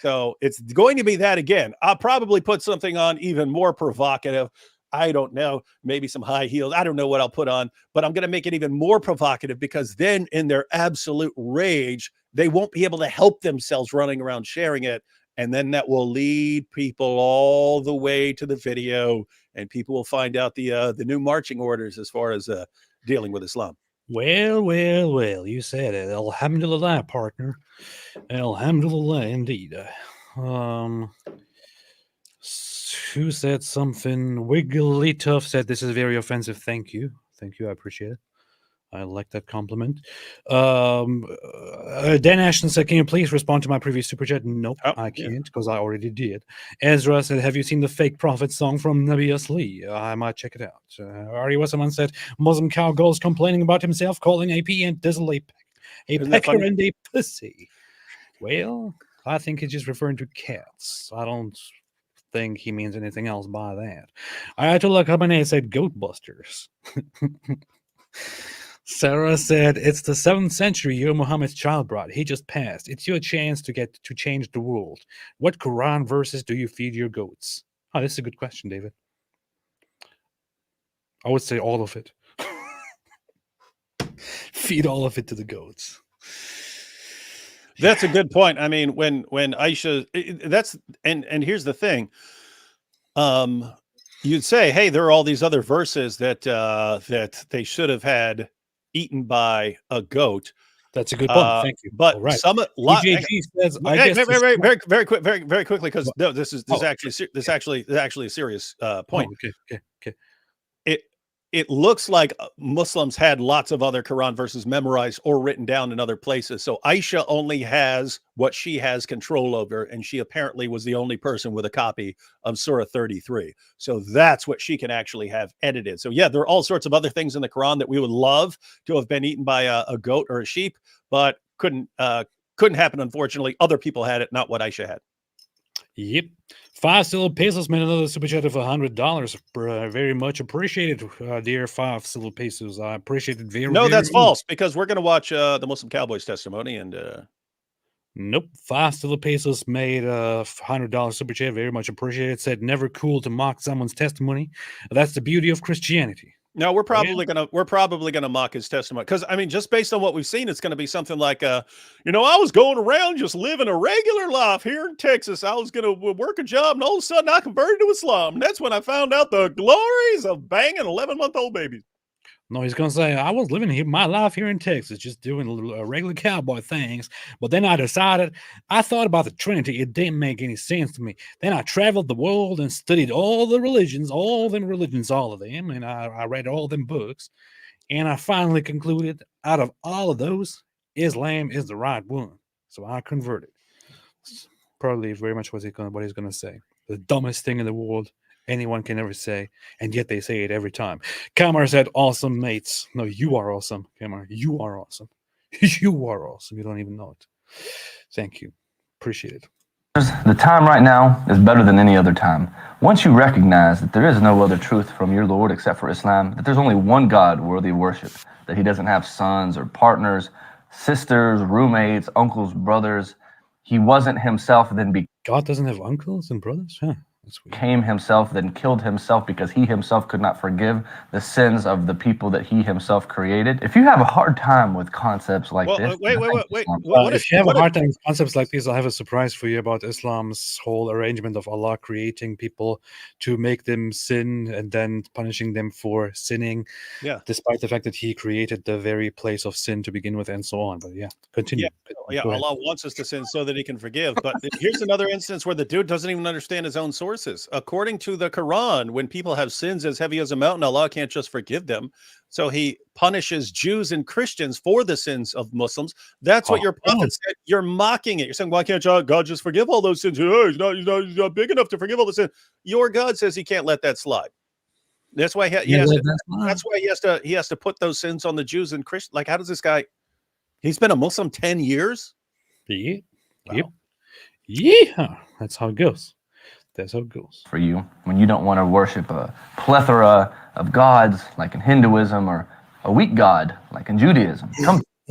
Speaker 2: So it's going to be that again. I'll probably put something on even more provocative. I don't know, maybe some high heels. I don't know what I'll put on, but I'm going to make it even more provocative because then in their absolute rage, they won't be able to help themselves running around sharing it. And then that will lead people all the way to the video and people will find out the new marching orders as far as dealing with Islam.
Speaker 1: Well, you said it. Alhamdulillah, partner. Alhamdulillah, indeed. Who said something? Wiggly Tough said, this is very offensive. Thank you. I appreciate it. I like that compliment. Dan Ashton said, can you please respond to my previous super chat? Nope, I can't because I already did. Ezra said, have you seen the fake prophet song from Nabi Asli? I might check it out. Ari Wasserman said, Muslim cowgirls complaining about himself, calling AP and Dizzle a pecker and a pussy. Well, I think he's just referring to cats. I don't think he means anything else by that. Ayatollah Khamenei said goat busters. Sarah said it's the 7th century year Muhammad's child brought. He just passed. It's your chance to change the world. What Quran verses do you feed your goats? Oh, this is a good question, David. I would say all of it. Feed all of it to the goats.
Speaker 2: That's a good point. I mean, when Aisha, and here's the thing. You'd say, hey, there are all these other verses that they should have had eaten by a goat.
Speaker 1: That's a good point. Thank you.
Speaker 2: But
Speaker 1: all right.
Speaker 2: some
Speaker 1: EJG says, I guess
Speaker 2: very quickly, because no, this is actually a serious point.
Speaker 1: Okay.
Speaker 2: It looks like Muslims had lots of other Quran verses memorized or written down in other places. So Aisha only has what she has control over, and she apparently was the only person with a copy of Surah 33. So that's what she can actually have edited. So yeah, there are all sorts of other things in the Quran that we would love to have been eaten by a goat or a sheep, but couldn't happen, unfortunately. Other people had it, not what Aisha had.
Speaker 1: Yep. 5 silver pesos made another super chat of $100. Very much appreciated, dear 5 silver pesos. I appreciate it very,
Speaker 2: No,
Speaker 1: very
Speaker 2: that's
Speaker 1: much.
Speaker 2: false, because we're going to watch the Muslim Cowboy's testimony, and
Speaker 1: nope. 5 silver pesos made a $100 super chat. Very much appreciated. Said never cool to mock someone's testimony. That's the beauty of Christianity.
Speaker 2: No, we're probably gonna mock his testimony, because I mean, just based on what we've seen, it's gonna be something like, I was going around just living a regular life here in Texas. I was gonna work a job, and all of a sudden I converted to Islam. And that's when I found out the glories of banging 11-month-old babies.
Speaker 1: No, he's gonna say I was living my life here in Texas, just doing regular cowboy things. But then I decided, I thought about the Trinity. It didn't make any sense to me. Then I traveled the world and studied all the religions, all of them, and I read all them books, and I finally concluded, out of all of those, Islam is the right one. So I converted. Probably very much what he's gonna say. The dumbest thing in the world anyone can ever say, and yet they say it every time. Kamar said, awesome, mates. No, you are awesome, Kamar. You are awesome. You are awesome. You don't even know it. Thank you. Appreciate it.
Speaker 5: The time right now is better than any other time. Once you recognize that there is no other truth from your Lord except for Islam, that there's only one God worthy of worship, that he doesn't have sons or partners, sisters, roommates, uncles, brothers. He wasn't himself, then
Speaker 1: God doesn't have uncles and brothers? Huh.
Speaker 5: Became himself, then killed himself because he himself could not forgive the sins of the people that he himself created. If you have a hard time with concepts like this,
Speaker 2: wait.
Speaker 1: If you have a hard time with concepts like these, I have a surprise for you about Islam's whole arrangement of Allah creating people to make them sin and then punishing them for sinning.
Speaker 2: Yeah.
Speaker 1: Despite the fact that he created the very place of sin to begin with, and so on. But yeah, continue.
Speaker 2: Yeah. Allah wants us to sin so that he can forgive. But here's another instance where the dude doesn't even understand his own sources. According to the Quran, when people have sins as heavy as a mountain, Allah can't just forgive them. So he punishes Jews and Christians for the sins of Muslims. That's what your prophet said. You're mocking it. You're saying, why can't God just forgive all those sins? He's not big enough to forgive all the sins. Your God says he can't let that slide. That's why he has to put those sins on the Jews and Christians. Like, how does this guy? He's been a Muslim 10 years.
Speaker 1: Yeah. Wow. Yeah. That's how it goes. That's how it goes.
Speaker 5: For you, when you don't want to worship a plethora of gods like in Hinduism, or a weak god like in Judaism.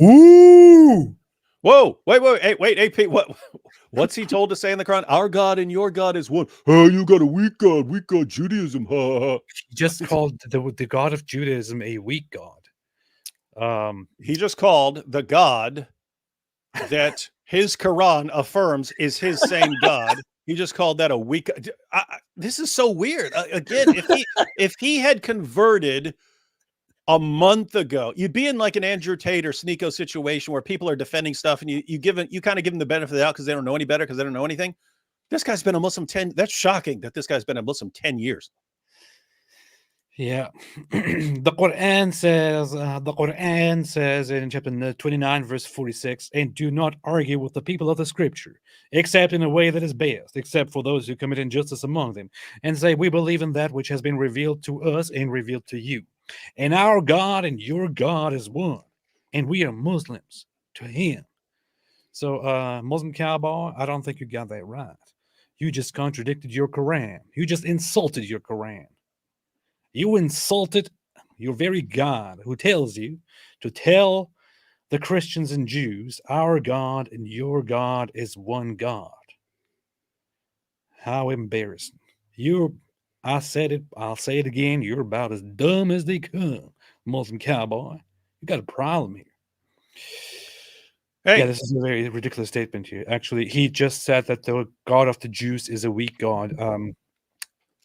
Speaker 2: Ooh! Whoa! Wait, AP. What's he told to say in the Quran? Our God and your God is one. Oh, you got a weak God Judaism.
Speaker 1: He just called the God of Judaism a weak God.
Speaker 2: He just called the God that his Quran affirms is his same God. He just called that a weak. This is so weird. Again, if he had converted a month ago, you'd be in like an Andrew Tate or Sneeko situation where people are defending stuff, and you kind of give them the benefit of the doubt because they don't know any better, because they don't know anything. This guy's been a Muslim 10. That's shocking that this guy's been a Muslim 10 years.
Speaker 1: Yeah. The Quran says in chapter 29, verse 46, and do not argue with the people of the scripture, except in a way that is best, except for those who commit injustice among them, and say, we believe in that which has been revealed to us and revealed to you. And our God and your God is one, and we are Muslims to him. So, Muslim Cowboy, I don't think you got that right. You just contradicted your Quran. You just insulted your Quran. You insulted your very God, who tells you to tell the Christians and Jews, our God and your God is one God. How embarrassing. I said it, I'll say it again, you're about as dumb as they come, Muslim Cowboy. You got a problem here.
Speaker 2: Hey.
Speaker 1: Yeah, this is a very ridiculous statement here. Actually, he just said that the God of the Jews is a weak God.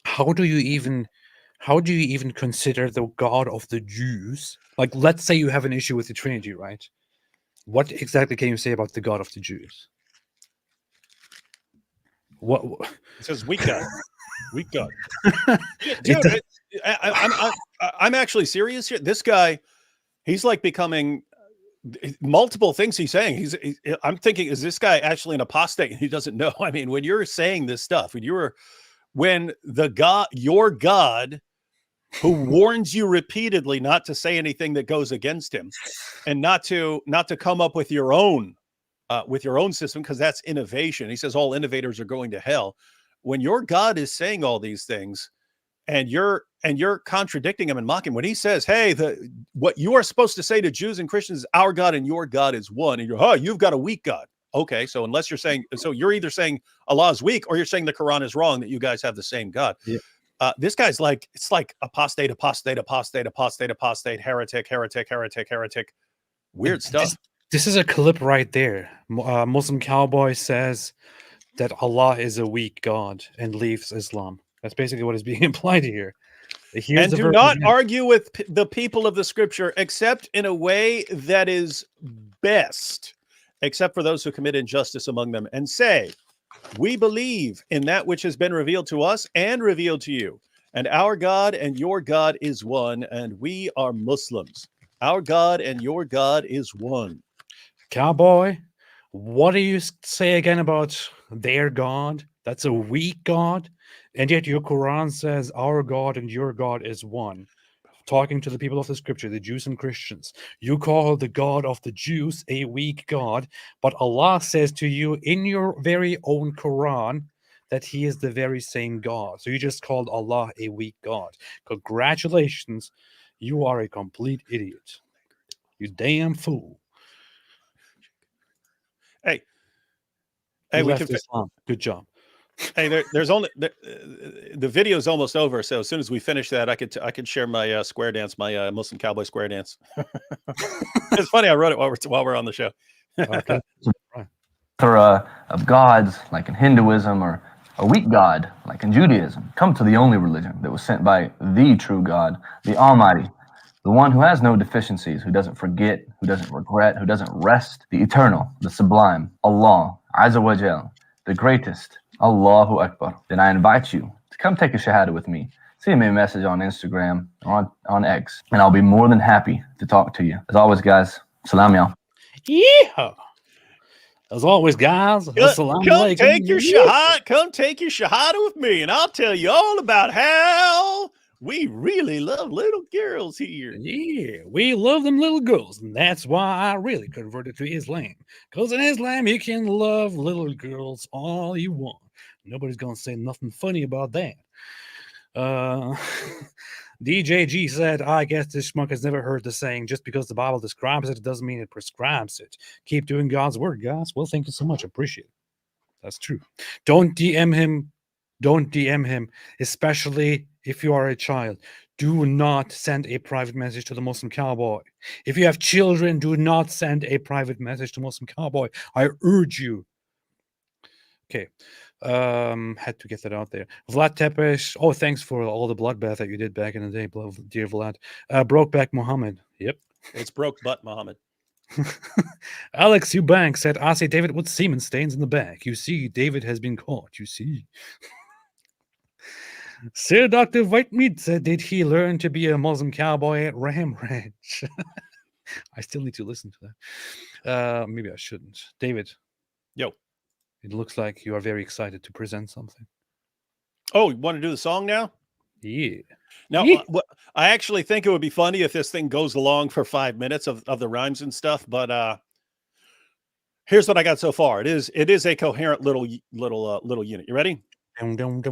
Speaker 1: How do you even consider the God of the Jews? Like, let's say you have an issue with the Trinity, right? What exactly can you say about the God of the Jews? What?
Speaker 2: It says weak God. Weak God. Dude, I'm actually serious here. This guy, he's like becoming multiple things he's saying. I'm thinking, is this guy actually an apostate? And he doesn't know. I mean, when you're saying this stuff, when your God, who warns you repeatedly not to say anything that goes against him, and not to come up with your own system, because that's innovation. He says all innovators are going to hell. When your God is saying all these things, and you're contradicting him and mocking, when he says, hey, what you are supposed to say to Jews and Christians is our God and your God is one, and you've got a weak God. Okay, so unless you're saying, so you're either saying Allah is weak, or you're saying the Quran is wrong, that you guys have the same God.
Speaker 1: Yeah.
Speaker 2: This guy's like, it's like apostate, heretic. Weird stuff.
Speaker 1: This is a clip right there. Muslim Cowboy says that Allah is a weak God and leaves Islam. That's basically what is being implied here.
Speaker 2: And do not argue with the people of the scripture, except in a way that is best, except for those who commit injustice among them, and say, we believe in that which has been revealed to us and revealed to you. And our God and your God is one, and we are Muslims. Our God and your God is one.
Speaker 1: Cowboy, what do you say again about their God? That's a weak God. And yet your Quran says our God and your God is one. Talking to the people of the scripture, the Jews and Christians. You call the God of the Jews a weak God, but Allah says to you in your very own Quran that he is the very same God. So you just called Allah a weak God. Congratulations. You are a complete idiot. You damn fool.
Speaker 2: Hey,
Speaker 1: we can Islam. Good job.
Speaker 2: Hey, there's only the video's almost over, so as soon as we finish that, I could share my square dance, my Muslim Cowboy square dance. It's funny, I wrote it while we're on the show.
Speaker 1: Okay.
Speaker 5: Of gods like in Hinduism, or a weak God like in Judaism, come to the only religion that was sent by the true God, the Almighty, the one who has no deficiencies, who doesn't forget, who doesn't regret, who doesn't rest, the eternal, the sublime, Allah, Azza wa Jal, the greatest, Allahu Akbar. Then I invite you to come take a shahada with me. Send me a message on Instagram or on X, and I'll be more than happy to talk to you. As always, guys, salam y'all.
Speaker 1: Yeah. As always, guys,
Speaker 2: come take your shahada with me, and I'll tell you all about how we really love little girls here.
Speaker 1: Yeah, we love them little girls, and that's why I really converted to Islam. Because in Islam, you can love little girls all you want. Nobody's going to say nothing funny about that. DJG said, I guess this schmuck has never heard the saying, just because the Bible describes it, it doesn't mean it prescribes it. Keep doing God's word, guys. Well, thank you so much. Appreciate it. That's true. Don't DM him. Don't DM him, especially if you are a child. Do not send a private message to the Muslim Cowboy. If you have children, do not send a private message to Muslim Cowboy. I urge you. Okay. Had to get that out there. Vlad Tepesh. Oh, thanks for all the bloodbath that you did back in the day, dear Vlad. Brokeback Muhammad. Yep.
Speaker 2: It's broke butt Muhammad.
Speaker 1: Alex Eubank said, I say David with semen stains in the back. You see, David has been caught. You see. Sir Dr. Whitemeat said, did he learn to be a Muslim cowboy at Ram Ranch? I still need to listen to that. Maybe I shouldn't. David.
Speaker 2: Yo.
Speaker 1: It looks like you are very excited to present something.
Speaker 2: Oh, you want to do the song now?
Speaker 1: Yeah.
Speaker 2: Now, I actually think it would be funny if this thing goes along for 5 minutes of the rhymes and stuff, but here's what I got so far. It is a coherent little unit. You ready? Do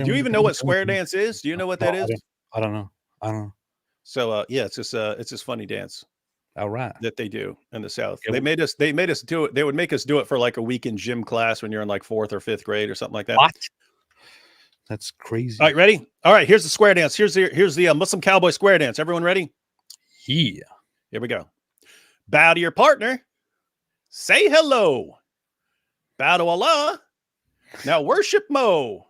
Speaker 2: you even know what square dance is? Do you know what that is?
Speaker 1: I don't know.
Speaker 2: So yeah, it's this funny dance.
Speaker 1: All right.
Speaker 2: That they do in the South. They made us do it. They would make us do it for like a week in gym class when you're in like 4th or 5th grade or something like that.
Speaker 1: What? That's crazy.
Speaker 2: All right, ready? All right, here's the square dance. Here's the Muslim Cowboy square dance. Everyone ready?
Speaker 1: Yeah.
Speaker 2: Here we go. Bow to your partner. Say hello. Bow to Allah. Now worship Mo.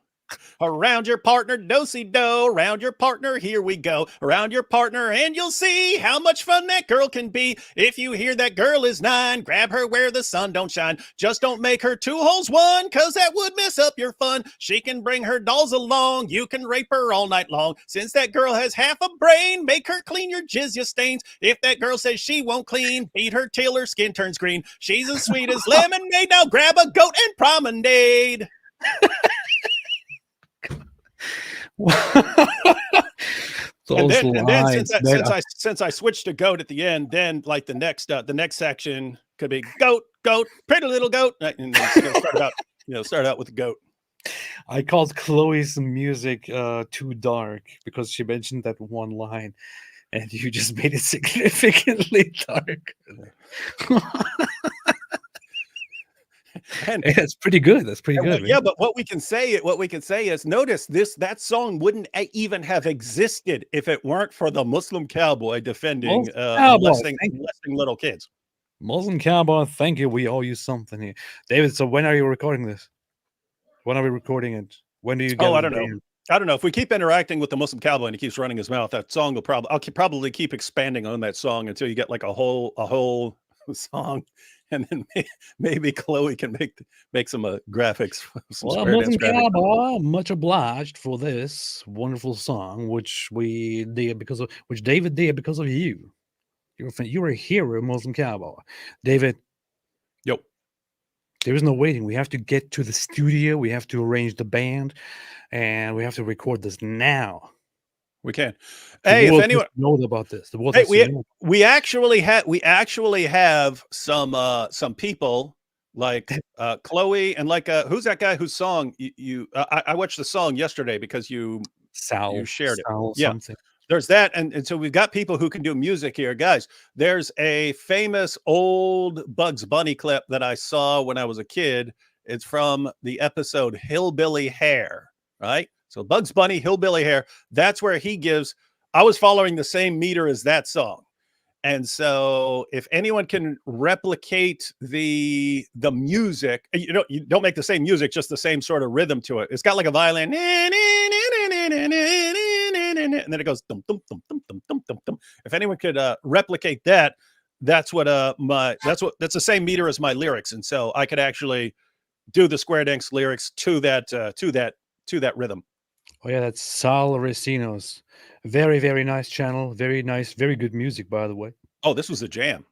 Speaker 2: Around your partner, do-si-do. Around your partner, here we go. Around your partner, and you'll see how much fun that girl can be. If you hear that girl is 9, grab her where the sun don't shine. Just don't make her 2 holes 1, cause that would mess up your fun. She can bring her dolls along. You can rape her all night long. Since that girl has half a brain, make her clean your jizya stains. If that girl says she won't clean, beat her till her skin turns green. She's as sweet as lemonade. Now grab a goat and promenade.
Speaker 1: And
Speaker 2: then since I switched to goat at the end, then like the next section could be goat, pretty little goat, and then start out with the goat.
Speaker 1: I called Chloe's music too dark because she mentioned that one line, and you just made it significantly dark.
Speaker 2: And
Speaker 1: that's pretty good. That's pretty good.
Speaker 2: Yeah, but what we can say is, notice that song wouldn't even have existed if it weren't for the Muslim Cowboy defending molesting little kids.
Speaker 1: Muslim Cowboy, thank you. We owe you something here, David. So when are you recording this? When are we recording it? When do you get?
Speaker 2: I don't know. I don't know. If we keep interacting with the Muslim Cowboy and he keeps running his mouth, that song will probably keep expanding on that song until you get like a whole song. And then maybe Chloe can make some graphics.
Speaker 1: Well, Muslim Cowboy, much obliged for this wonderful song, which David did because of you. You're a hero, Muslim Cowboy. David.
Speaker 2: Yep.
Speaker 1: There is no waiting. We have to get to the studio. We have to arrange the band, and we have to record this now.
Speaker 2: We can. Hey, if anyone
Speaker 1: knows about this,
Speaker 2: we actually have some people like Chloe and like who's that guy whose song I watched the song yesterday because you shared it. Yeah, something. There's that, and so we've got people who can do music here, guys. There's a famous old Bugs Bunny clip that I saw when I was a kid. It's from the episode Hillbilly Hair, right? So Bugs Bunny, Hillbilly Hair, that's where he gives, I was following the same meter as that song. And so if anyone can replicate the music, you don't make the same music, just the same sort of rhythm to it. It's got like a violin, and then it goes dum dum dum dum dum dum dum dum. If anyone could replicate that, that's the same meter as my lyrics. And so I could actually do the Square Dance lyrics to that rhythm.
Speaker 1: Oh yeah, that's Sal Racino's very, very nice channel. Very nice, very good music, by the way.
Speaker 2: Oh, this was a jam.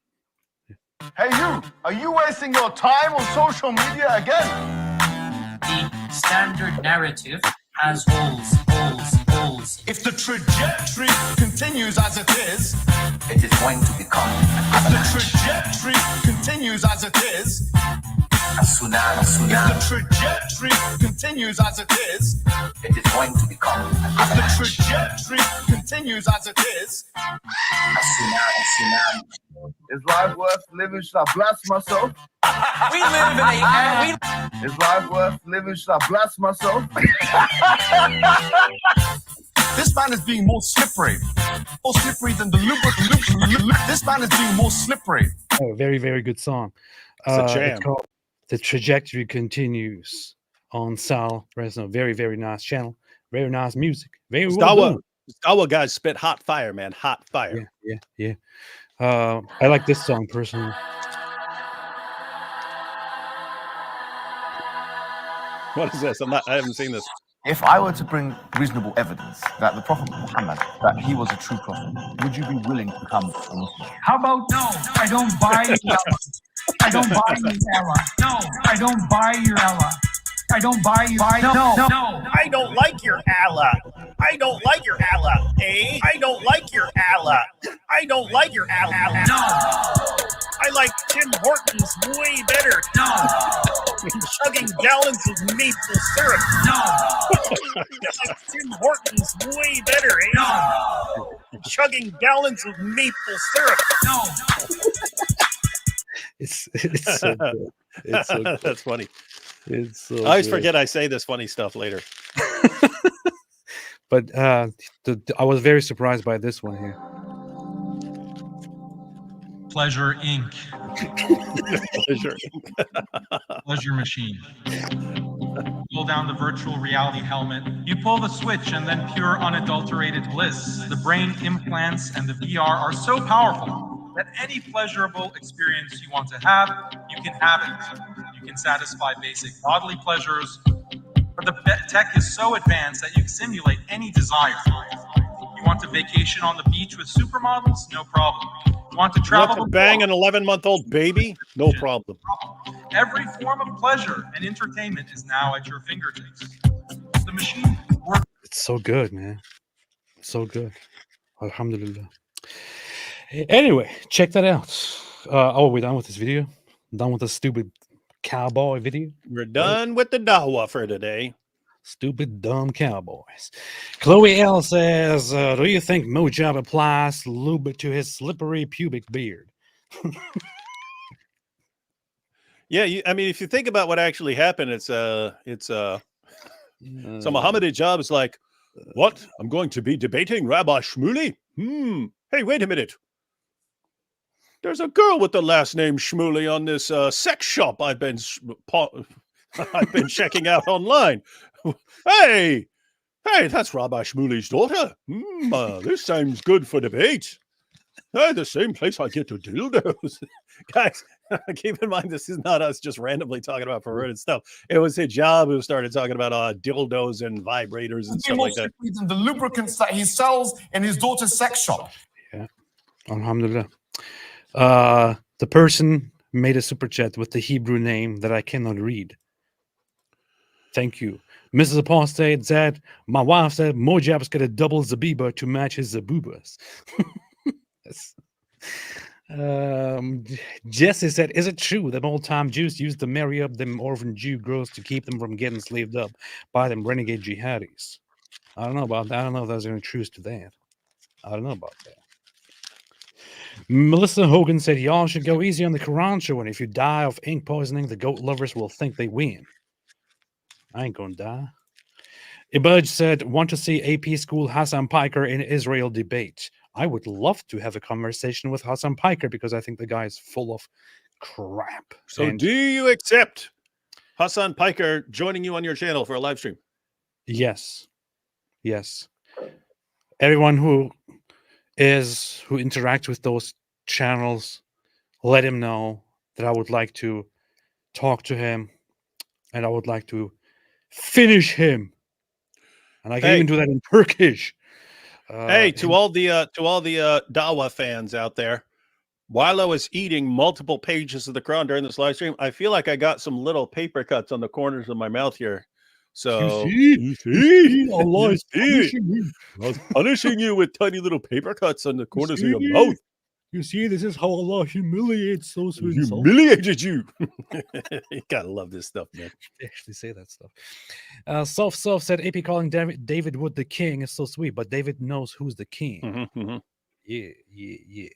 Speaker 10: Hey you, are you wasting your time on social media again?
Speaker 11: The standard narrative has holes.
Speaker 10: If the trajectory continues as it is
Speaker 7: going to become
Speaker 10: if the trajectory continues as it is
Speaker 7: a tsunami.
Speaker 10: If the trajectory continues as it is
Speaker 7: going to become
Speaker 10: if the trajectory continues as it is
Speaker 7: a tsunami.
Speaker 10: Is life worth living? Should I blast myself?
Speaker 11: We live in a
Speaker 10: Is life worth living? Should I blast myself? This man is being more slippery than the lubricant. This man is being more slippery.
Speaker 1: Oh, very, very good song.
Speaker 2: It's a jam.
Speaker 1: It's called The Trajectory Continues on Sal Resno. Very, very nice channel. Very nice music. Very well done.
Speaker 2: Star Wars guys spit hot fire, man. Hot fire.
Speaker 1: Yeah. I like this song personally.
Speaker 2: What is this? I haven't seen this.
Speaker 12: If I were to bring reasonable evidence that the Prophet Muhammad, that he was a true prophet, would you be willing to come?
Speaker 8: How about no? I don't buy your I don't buy your Allah. No, I don't buy your Allah. I don't buy you. No.
Speaker 4: I don't like your Allah. I don't like your Allah. I don't like your Allah. I don't like your Allah.
Speaker 8: No.
Speaker 4: I like Tim Hortons way better.
Speaker 8: No.
Speaker 4: Chugging gallons of maple syrup.
Speaker 8: No.
Speaker 4: I like Tim Hortons way better.
Speaker 8: No.
Speaker 4: Chugging gallons of maple syrup.
Speaker 8: No.
Speaker 1: It's so good. It's so good.
Speaker 2: That's funny.
Speaker 1: It's so
Speaker 2: I always
Speaker 1: good.
Speaker 2: forget I say this funny stuff later.
Speaker 1: But I was very surprised by this one here.
Speaker 6: Pleasure Inc.
Speaker 2: Pleasure.
Speaker 6: Pleasure machine. pull down the virtual reality helmet. You pull the switch and then pure unadulterated bliss. The brain implants and the VR are so powerful that any pleasurable experience you want to have, you can have it. You can satisfy basic bodily pleasures, but the tech is so advanced that you can simulate any desire. You want to vacation on the beach with supermodels? No problem. You want to travel
Speaker 2: to bang an 11-month-old baby? No problem.
Speaker 6: Every form of pleasure and entertainment is now at your fingertips. The machine works.
Speaker 1: It's so good, man. So good. Alhamdulillah. Anyway, check that out. Oh, we're done with this video? Done with the stupid cowboy video?
Speaker 2: We're done with the dawah for today.
Speaker 1: Stupid, dumb cowboys. Chloe L says, do you think Mojab applies lube to his slippery pubic beard?
Speaker 2: Yeah, I mean, if you think about what actually happened, so Muhammad Hijab is like, what? I'm going to be debating Rabbi Shmuley? Hey, wait a minute. There's a girl with the last name Shmuley on this sex shop I've been checking out online. Hey, that's Rabbi Shmuley's daughter. This sounds good for debate. Hey, the same place I get to dildos. Guys, keep in mind, this is not us just randomly talking about perverted stuff. It was Hijab who started talking about dildos and vibrators and stuff like that.
Speaker 10: Than the lubricants that he sells in his daughter's sex shop.
Speaker 1: Yeah, alhamdulillah. The person made a super chat with the Hebrew name that I cannot read. Thank you. Mrs. Apostate said, my wife said Mojab's got a double Zabiba to match his Zabubas. Jesse said, is it true that old-time Jews used to marry up them orphan Jew girls to keep them from getting slaved up by them renegade jihadis? I don't know about that. I don't know if there's any truth to that. I don't know about that. Melissa Hogan said, y'all should go easy on the Quran show, and if you die of ink poisoning, the goat lovers will think they win. I ain't gonna die. Ibaj said, want to see AP school Hassan Piker in Israel debate. I would love to have a conversation with Hassan Piker because I think the guy is full of crap.
Speaker 2: So do you accept Hassan Piker joining you on your channel for a live stream?
Speaker 1: Yes. Yes. Everyone who interacts with those channels, let him know that I would like to talk to him and I would like to finish him. And I can even do that in Turkish.
Speaker 2: Hey, to all the Dawah fans out there, while I was eating multiple pages of the Quran during this live stream, I feel like I got some little paper cuts on the corners of my mouth here. So
Speaker 1: you see? Allah is punishing you.
Speaker 2: I was punishing you with tiny little paper cuts on the corners of your mouth.
Speaker 1: You see, this is how Allah humiliates those who insult.
Speaker 2: Humiliated you. You gotta love this stuff, man.
Speaker 1: They actually say that stuff. Self said, AP calling David Wood the king is so sweet, but David knows who's the king. Yeah.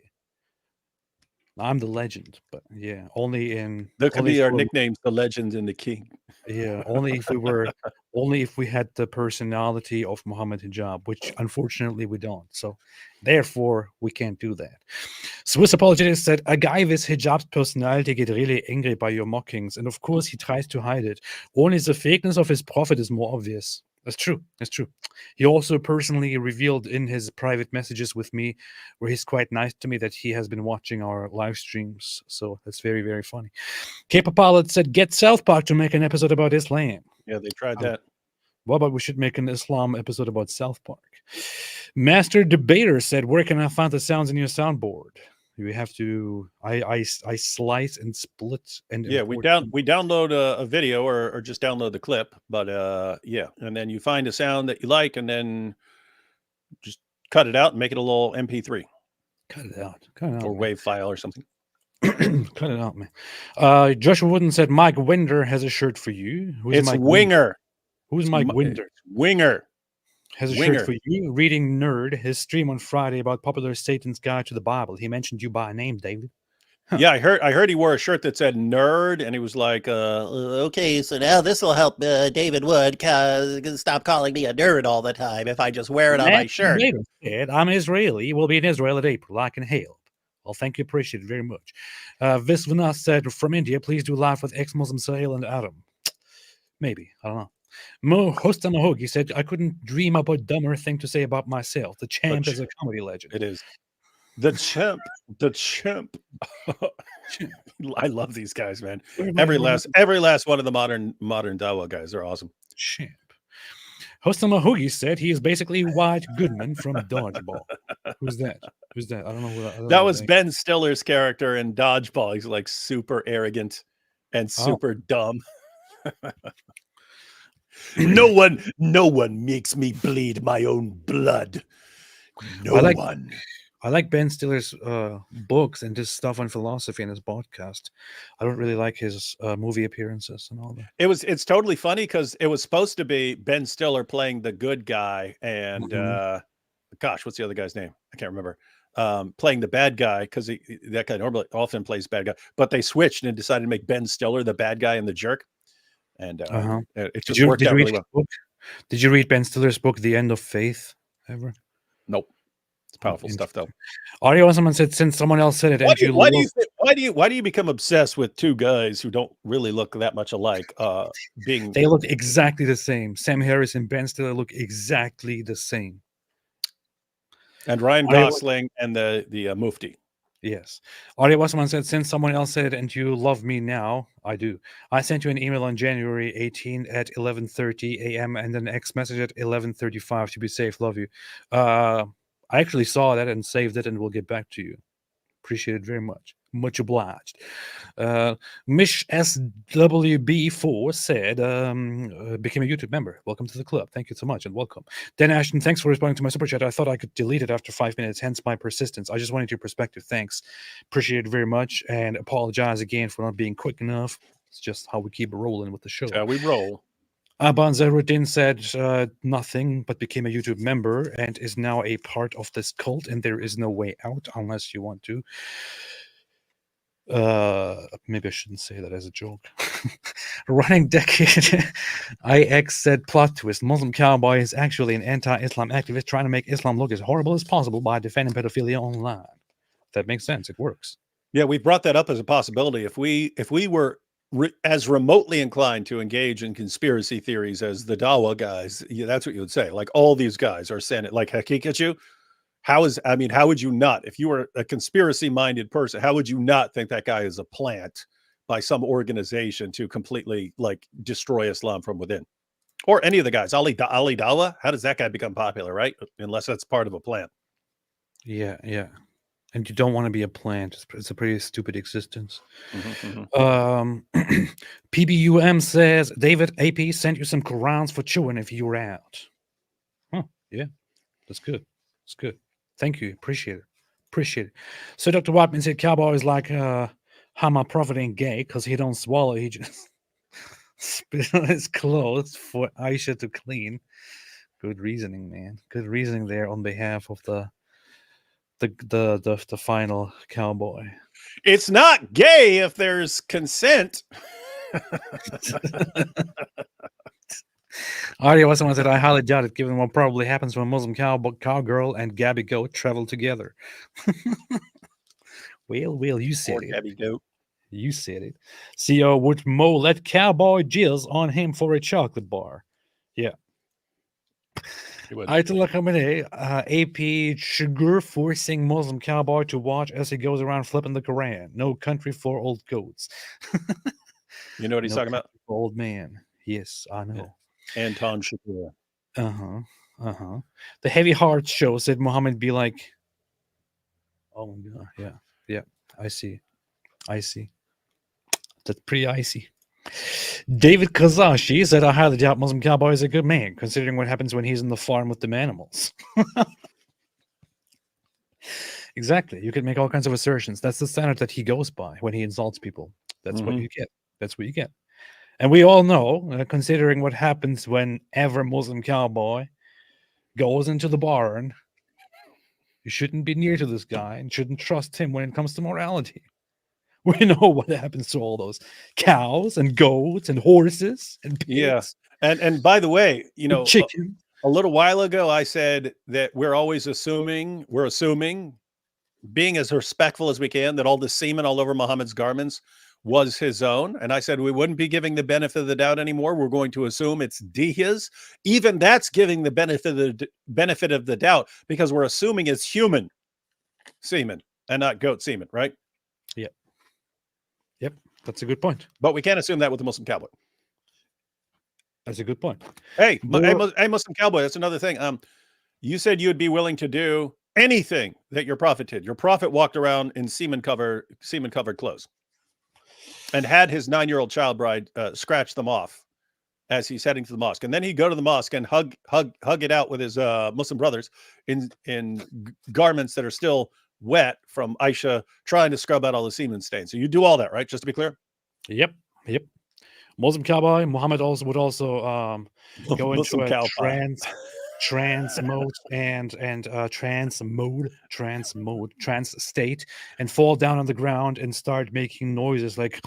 Speaker 1: I'm the legend, but yeah, only in.
Speaker 2: There could be our nicknames, the legend and the king.
Speaker 1: Yeah, only if we had the personality of Muhammad Hijab, which unfortunately we don't. So therefore we can't do that. Swiss Apologetics said, a guy with Hijab's personality get really angry by your mockings, and of course he tries to hide it. Only the fakeness of his prophet is more obvious. That's true. That's true. He also personally revealed in his private messages with me, where he's quite nice to me, that he has been watching our live streams. So that's very, very funny. Cape Pilot said, get South Park to make an episode about Islam.
Speaker 2: Yeah, they tried that.
Speaker 1: What about we should make an Islam episode about South Park? Master Debater said, where can I find the sounds in your soundboard? You have to. I slice and split and
Speaker 2: yeah. We download a video or just download the clip, but yeah, and then you find a sound that you like, and then just cut it out and make it a little MP3.
Speaker 1: Cut it out,
Speaker 2: or WAV file or something.
Speaker 1: Cut it out, man. Joshua Wooden said Mike Winder has a shirt for you.
Speaker 2: It's Mike Winger.
Speaker 1: Who's Mike Winder?
Speaker 2: Winger.
Speaker 1: Has a shirt for you. Reading Nerd, his stream on Friday about popular Satan's Guide to the Bible. He mentioned you by name, David.
Speaker 2: Huh. Yeah, I heard he wore a shirt that said nerd, and he was like, okay, so now this will help David Wood stop calling me a nerd all the time if I just wear it on my shirt.
Speaker 1: Said, I'm Israeli. We'll be in Israel at April. I can help. Well, thank you. Appreciate it very much. Visvana said, from India, please do live with ex-Muslim Sahil and Adam. Maybe. I don't know. Hosta Mahog, he said, I couldn't dream up a dumber thing to say about myself. The champ is a comedy legend.
Speaker 2: It is. The champ. The champ. I love these guys, man. Every last one of the modern Dawa guys are awesome.
Speaker 1: Champ. Hosta Mahugi said he is basically White Goodman from Dodgeball. Who's that? Who's that? I don't know who
Speaker 2: that was. Ben Stiller's character in Dodgeball. He's like super arrogant and super dumb. No one makes me bleed my own blood. No one.
Speaker 1: I like Ben Stiller's books and his stuff on philosophy and his podcast. I don't really like his movie appearances and all that.
Speaker 2: It's totally funny because it was supposed to be Ben Stiller playing the good guy, and gosh, what's the other guy's name? I can't remember. Playing the bad guy, because that guy normally often plays bad guy, but they switched and decided to make Ben Stiller the bad guy and the jerk. And it just worked out really well.
Speaker 1: Did you read Ben Stiller's book, The End of Faith, ever?
Speaker 2: Nope. It's powerful stuff, though.
Speaker 1: Audio someone said, since someone else said it,
Speaker 2: why do you become obsessed with two guys who don't really look that much alike? They
Speaker 1: look exactly the same. Sam Harris and Ben Stiller look exactly the same.
Speaker 2: And Ryan Gosling and the Mufti.
Speaker 1: Yes. Audio someone said, since someone else said it and you love me now, I do. I sent you an email on January 18 at 11:30 a.m. and an X message at 11:35 to be safe. Love you. I actually saw that and saved it, and we'll get back to you. Appreciate it very much. Much obliged. Mish SWB4 said, became a YouTube member. Welcome to the club. Thank you so much, and welcome. Dan Ashton, thanks for responding to my super chat. I thought I could delete it after 5 minutes, hence my persistence. I just wanted your perspective. Thanks. Appreciate it very much, and apologize again for not being quick enough. It's just how we keep rolling with the show.
Speaker 2: How we roll.
Speaker 1: Aban Zahruddin said nothing, but became a YouTube member and is now a part of this cult, and there is no way out unless you want to. Maybe I shouldn't say that as a joke. Running decade. IX said plot twist. Muslim Cowboy is actually an anti-Islam activist trying to make Islam look as horrible as possible by defending pedophilia online. That makes sense. It works.
Speaker 2: Yeah, we brought that up as a possibility. If we were as remotely inclined to engage in conspiracy theories as the Dawa guys, that's what you would say. Like all these guys are saying it. Like Hakikachu, how would you not, if you were a conspiracy-minded person, how would you not think that guy is a plant by some organization to completely like destroy Islam from within? Or any of the guys, Ali Dawa, how does that guy become popular, right? Unless that's part of a plant.
Speaker 1: Yeah. And you don't want to be a plant. It's a pretty stupid existence. PBUM says, David AP sent you some Qurans for chewing if you were out. Huh, yeah, that's good. That's good. Thank you. Appreciate it. So Dr. Whiteman said, Cowboy is like how my prophet ain't gay because he don't swallow. He just spit on his clothes for Aisha to clean. Good reasoning, man. Good reasoning there on behalf of the final cowboy.
Speaker 2: It's not gay if there's consent.
Speaker 1: Audio someone said, I highly doubt it, given what probably happens when Muslim cowgirl and Gabby Goat travel together. Well, you said it.
Speaker 2: Gabby Goat.
Speaker 1: You said it. CO would Mo let cowboy jizz on him for a chocolate bar. Yeah. Ayatollah Khamenei, AP Sugar forcing Muslim cowboy to watch as he goes around flipping the Quran. No country for old goats.
Speaker 2: You know what he's talking about?
Speaker 1: Old man. Yes, I know.
Speaker 2: Yeah. Anton Shapiro.
Speaker 1: The Heavy Hearts show said Muhammad be like, oh my God. Yeah. I see. That's pretty icy. David Kazashi said, I highly doubt Muslim Cowboy is a good man, considering what happens when he's in the farm with the animals. Exactly. You can make all kinds of assertions. That's the standard that he goes by when he insults people. That's what you get. That's what you get. And we all know, considering what happens whenever Muslim Cowboy goes into the barn, you shouldn't be near to this guy and shouldn't trust him when it comes to morality. We know what happens to all those cows and goats and horses and pigs.
Speaker 2: Yeah. And by the way,
Speaker 1: chicken.
Speaker 2: A little while ago, I said that we're assuming, being as respectful as we can, that all the semen all over Muhammad's garments was his own. And I said we wouldn't be giving the benefit of the doubt anymore. We're going to assume it's his. Even that's giving the benefit of the doubt, because we're assuming it's human semen and not goat semen, right?
Speaker 1: Yep, that's a good point.
Speaker 2: But we can't assume that with the Muslim Cowboy.
Speaker 1: That's a good point.
Speaker 2: Hey, Muslim Cowboy, that's another thing. You said you'd be willing to do anything that your prophet did. Your prophet walked around in semen-covered clothes and had his 9-year-old child bride scratch them off as he's heading to the mosque. And then he'd go to the mosque and hug it out with his Muslim brothers in garments that are still wet from Aisha trying to scrub out all the semen stains. So you do all that, right? Just to be clear?
Speaker 1: Yep. Muslim Cowboy, Muhammad would also go into a trance mode trance state and fall down on the ground and start making noises like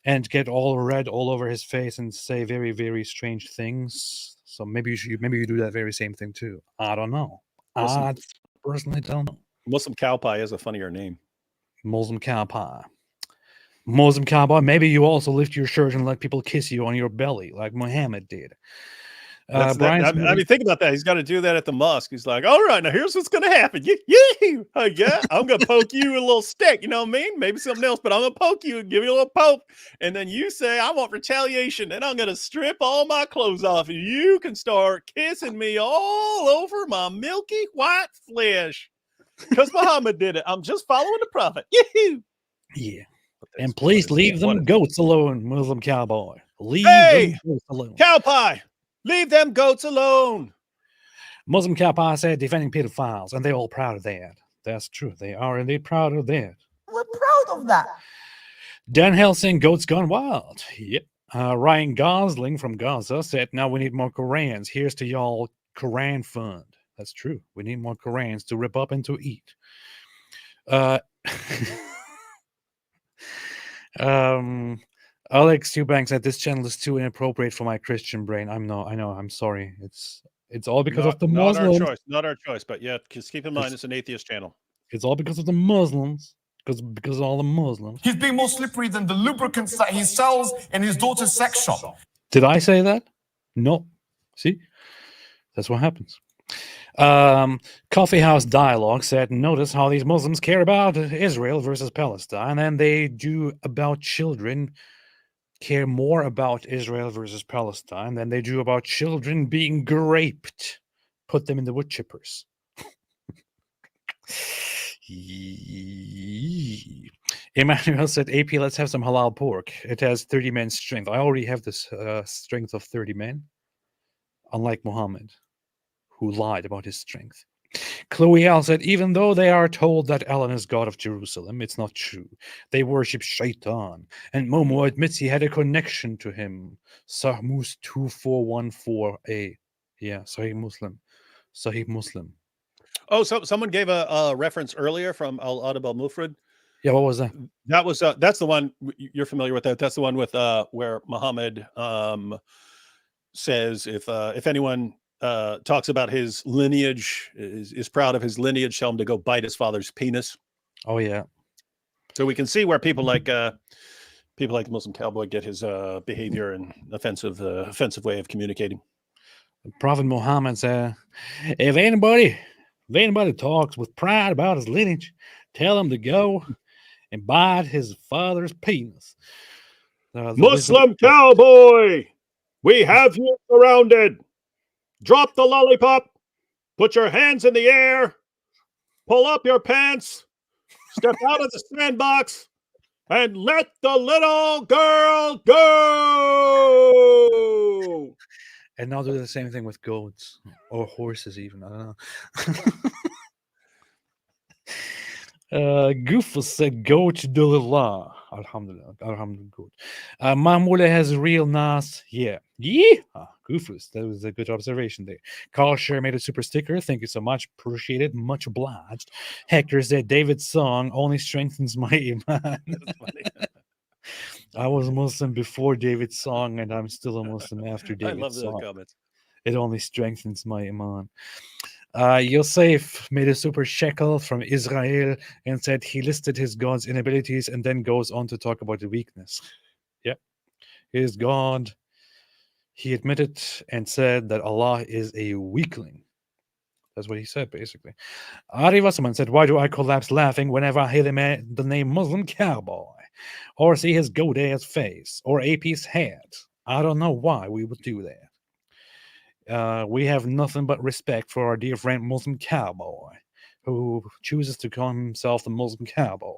Speaker 1: and get all red all over his face and say very, very strange things. So maybe you do that very same thing too. I don't know. I personally don't know.
Speaker 2: Muslim cow pie is a funnier name.
Speaker 1: Muslim cow pie. Muslim Cowboy, maybe you also lift your shirt and let people kiss you on your belly like Muhammad did.
Speaker 2: I mean, think about that. He's got to do that at the mosque. He's like, all right, now here's what's going to happen. Yeah, I'm going to poke you with a little stick. You know what I mean? Maybe something else, but I'm going to poke you and give you a little poke. And then you say, I want retaliation. And I'm going to strip all my clothes off. And you can start kissing me all over my milky white flesh. Because Muhammad did it. I'm just following the prophet.
Speaker 1: Yeah. And please leave them goats alone, Muslim Cowboy. Leave
Speaker 2: them
Speaker 1: goats alone.
Speaker 2: Cow pie, leave them goats alone.
Speaker 1: Muslim Cow Pie said defending pedophiles, and they're all proud of that. That's true. They are indeed proud of that.
Speaker 13: We're proud of that.
Speaker 1: Dan Helsing, Goats Gone Wild. Yep. Ryan Gosling from Gaza said, now we need more Korans. Here's to y'all Koran fund. That's true. We need more Korans to rip up and to eat. Alex Eubanks said this channel is too inappropriate for my Christian brain. I know. I'm sorry. It's all because of the Muslims.
Speaker 2: Not our choice. But yeah, just keep in mind it's an atheist channel.
Speaker 1: It's all because of the Muslims. Because of all the Muslims.
Speaker 10: He's being more slippery than the lubricants that he sells in his daughter's sex shop.
Speaker 1: Did I say that? No. See, that's what happens. Coffee House Dialogue said, notice how these Muslims care about Israel versus Palestine, and they do about children care more about Israel versus Palestine than they do about children being raped. Put them in the wood chippers. Emmanuel said, AP, let's have some halal pork. It has 30 men strength. I already have this strength of 30 men, unlike Muhammad, who lied about his strength. Chloe L said, even though they are told that Allah is God of Jerusalem, it's not true. They worship Shaitan. And Momo admits he had a connection to him. Sahmus 2414a. Yeah, Sahih Muslim.
Speaker 2: Oh, so someone gave a reference earlier from Al-Adab al-Mufrad.
Speaker 1: Yeah, what was that?
Speaker 2: That was that's the one you're familiar with. That's the one with where Muhammad says if anyone talks about his lineage, is proud of his lineage, tell him to go bite his father's penis.
Speaker 1: Oh yeah.
Speaker 2: So we can see where people like the Muslim Cowboy get his behavior and offensive way of communicating.
Speaker 1: Prophet Muhammad said, if anybody talks with pride about his lineage, tell him to go and bite his father's penis.
Speaker 2: Muslim Cowboy, we have you surrounded. Drop the lollipop. Put your hands in the air. Pull up your pants. Step out of the sandbox. And let the little girl go.
Speaker 1: And now do the same thing with goats or horses even. I don't know. Goofus said, go to Dulillah. Alhamdulillah. Good. Mahmoula has real nice. Yeah. Goofus. That was a good observation there. Carl Scher made a super sticker. Thank you so much. Appreciate it. Much obliged. Hector said, David's song only strengthens my iman. I was a Muslim before David's song, and I'm still a Muslim after David's song.
Speaker 2: I love those comments.
Speaker 1: It only strengthens my iman. Yosef made a super shekel from Israel and said he listed his God's inabilities and then goes on to talk about the weakness. Yep. He is God. He admitted and said that Allah is a weakling. That's what he said, basically. Ari Wasserman said, why do I collapse laughing whenever I hear the name Muslim Cowboy? Or see his goat-ass face? Or AP's head? I don't know why we would do that. We have nothing but respect for our dear friend Muslim Cowboy, who chooses to call himself the Muslim Cowboy.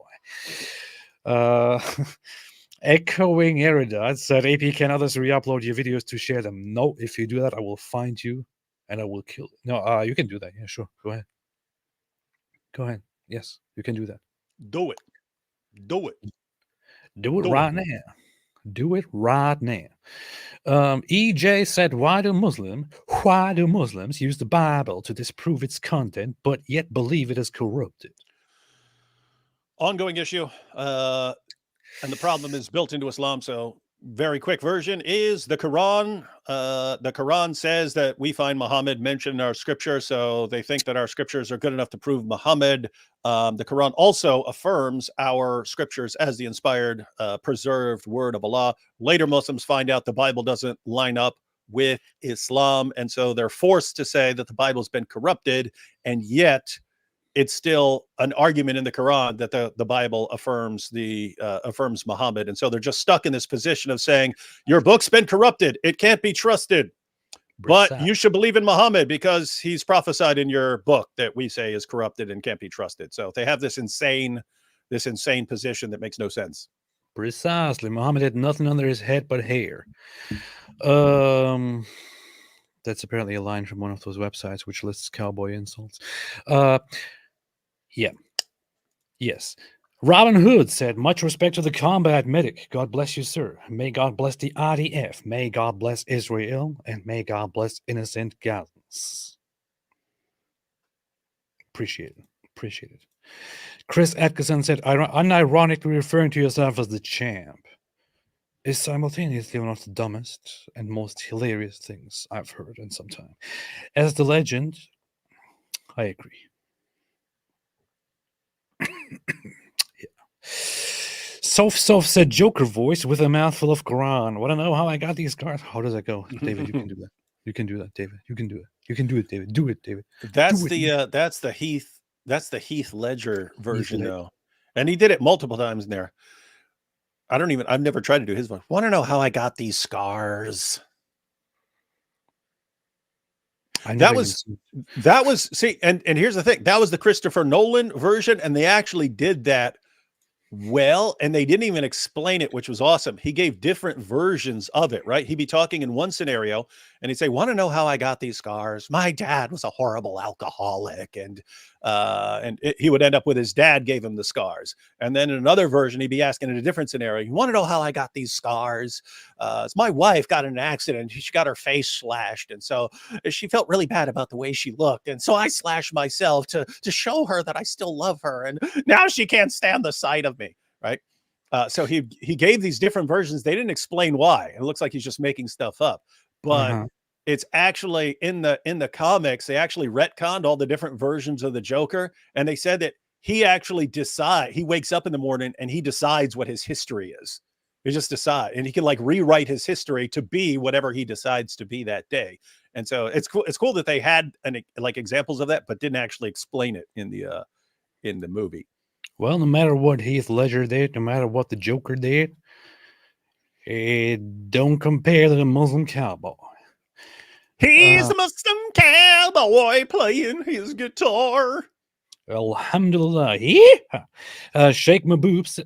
Speaker 1: Echoing Erudite said, AP, can others re-upload your videos to share them? No, if you do that, I will find you and I will kill you. No, you can do that. Yeah, sure. Go ahead. Go ahead. Yes, you can do that.
Speaker 2: Do it. Do it.
Speaker 1: Do it right now. Do it right now. EJ said, why do Muslims use the Bible to disprove its content, but yet believe it is corrupted?
Speaker 2: Ongoing issue. And the problem is built into Islam. So very quick version is the Quran. The Quran says that we find Muhammad mentioned in our scripture. So they think that our scriptures are good enough to prove Muhammad. The Quran also affirms our scriptures as the inspired, preserved word of Allah. Later, Muslims find out the Bible doesn't line up with Islam. And so they're forced to say that the Bible's been corrupted. And yet it's still an argument in the Quran that the Bible affirms affirms Muhammad. And so they're just stuck in this position of saying, your book's been corrupted. It can't be trusted. But you should believe in Muhammad because he's prophesied in your book that we say is corrupted and can't be trusted. So they have this insane position that makes no sense.
Speaker 1: Precisely. Muhammad had nothing under his head but hair. That's apparently a line from one of those websites which lists cowboy insults. Yeah. Yes. Robin Hood said, much respect to the combat medic. God bless you, sir. May God bless the IDF. May God bless Israel. And may God bless innocent Gazans. Appreciate it. Appreciate it. Chris Atkinson said, unironically referring to yourself as the champ is simultaneously one of the dumbest and most hilarious things I've heard in some time. As the legend, I agree. Soph said Joker voice with a mouthful of Quran. Want to know how I got these cards? How does that go? David, you can do that. You can do that, David. You can do it. You can do it, David. Do it, David.
Speaker 2: That's the Heath Ledger version, though. And he did it multiple times in there. I've never tried to do his voice. Want to know how I got these scars? That was see, and here's the thing. That was the Christopher Nolan version, and they actually did that well, and they didn't even explain it, which was awesome. He gave different versions of it, right? He'd be talking in one scenario and he'd say, want to know how I got these scars? My dad was a horrible alcoholic, and he would end up with his dad gave him the scars. And then in another version, he'd be asking in a different scenario, you want to know how I got these scars? My wife got in an accident. She got her face slashed. And so she felt really bad about the way she looked. And so I slashed myself to show her that I still love her. And now she can't stand the sight of me. Right. So he gave these different versions. They didn't explain why. It looks like he's just making stuff up, but it's actually in the comics. They actually retconned all the different versions of the Joker. And they said that he actually he wakes up in the morning and he decides what his history is. He just decides, and he can like rewrite his history to be whatever he decides to be that day. And so it's cool. It's cool that they had like examples of that, but didn't actually explain it in the movie.
Speaker 1: Well, no matter what Heath Ledger did, no matter what the Joker did, it don't compare to the Muslim Cowboy.
Speaker 2: He's a Muslim Cowboy playing his guitar.
Speaker 1: Alhamdulillah. Yeah. Shake my boobs.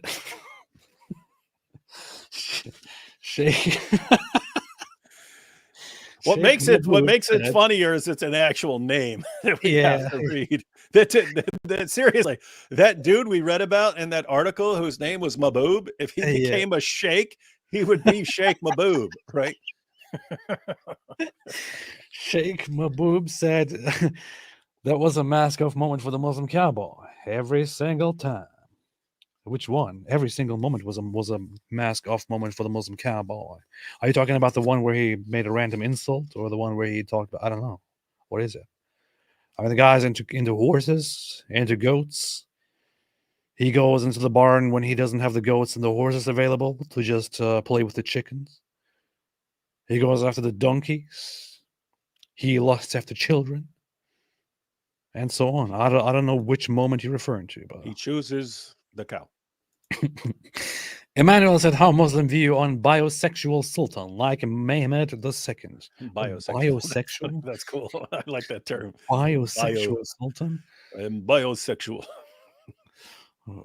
Speaker 1: Shake.
Speaker 2: What makes it funnier is it's an actual name that we have to read. That seriously, that dude we read about in that article whose name was Maboob, if he became a sheikh, he would be Sheikh Maboob, right?
Speaker 1: Sheikh Maboob said that was a mask-off moment for the Muslim Cowboy every single time. Which one? Every single moment was a mask-off moment for the Muslim Cowboy. Are you talking about the one where he made a random insult, or the one where he talked about? I don't know. What is it? I mean, the guy's into horses, into goats. He goes into the barn when he doesn't have the goats and the horses available to just play with the chickens. He goes after the donkeys. He lusts after children, and so on. I don't know which moment you're referring to, but
Speaker 2: he chooses the cow.
Speaker 1: Emmanuel said, "How Muslim view on biosexual sultan like Mehmed II?" Biosexual.
Speaker 2: That's cool. I like that term.
Speaker 1: Biosexual sultan.
Speaker 2: I'm biosexual.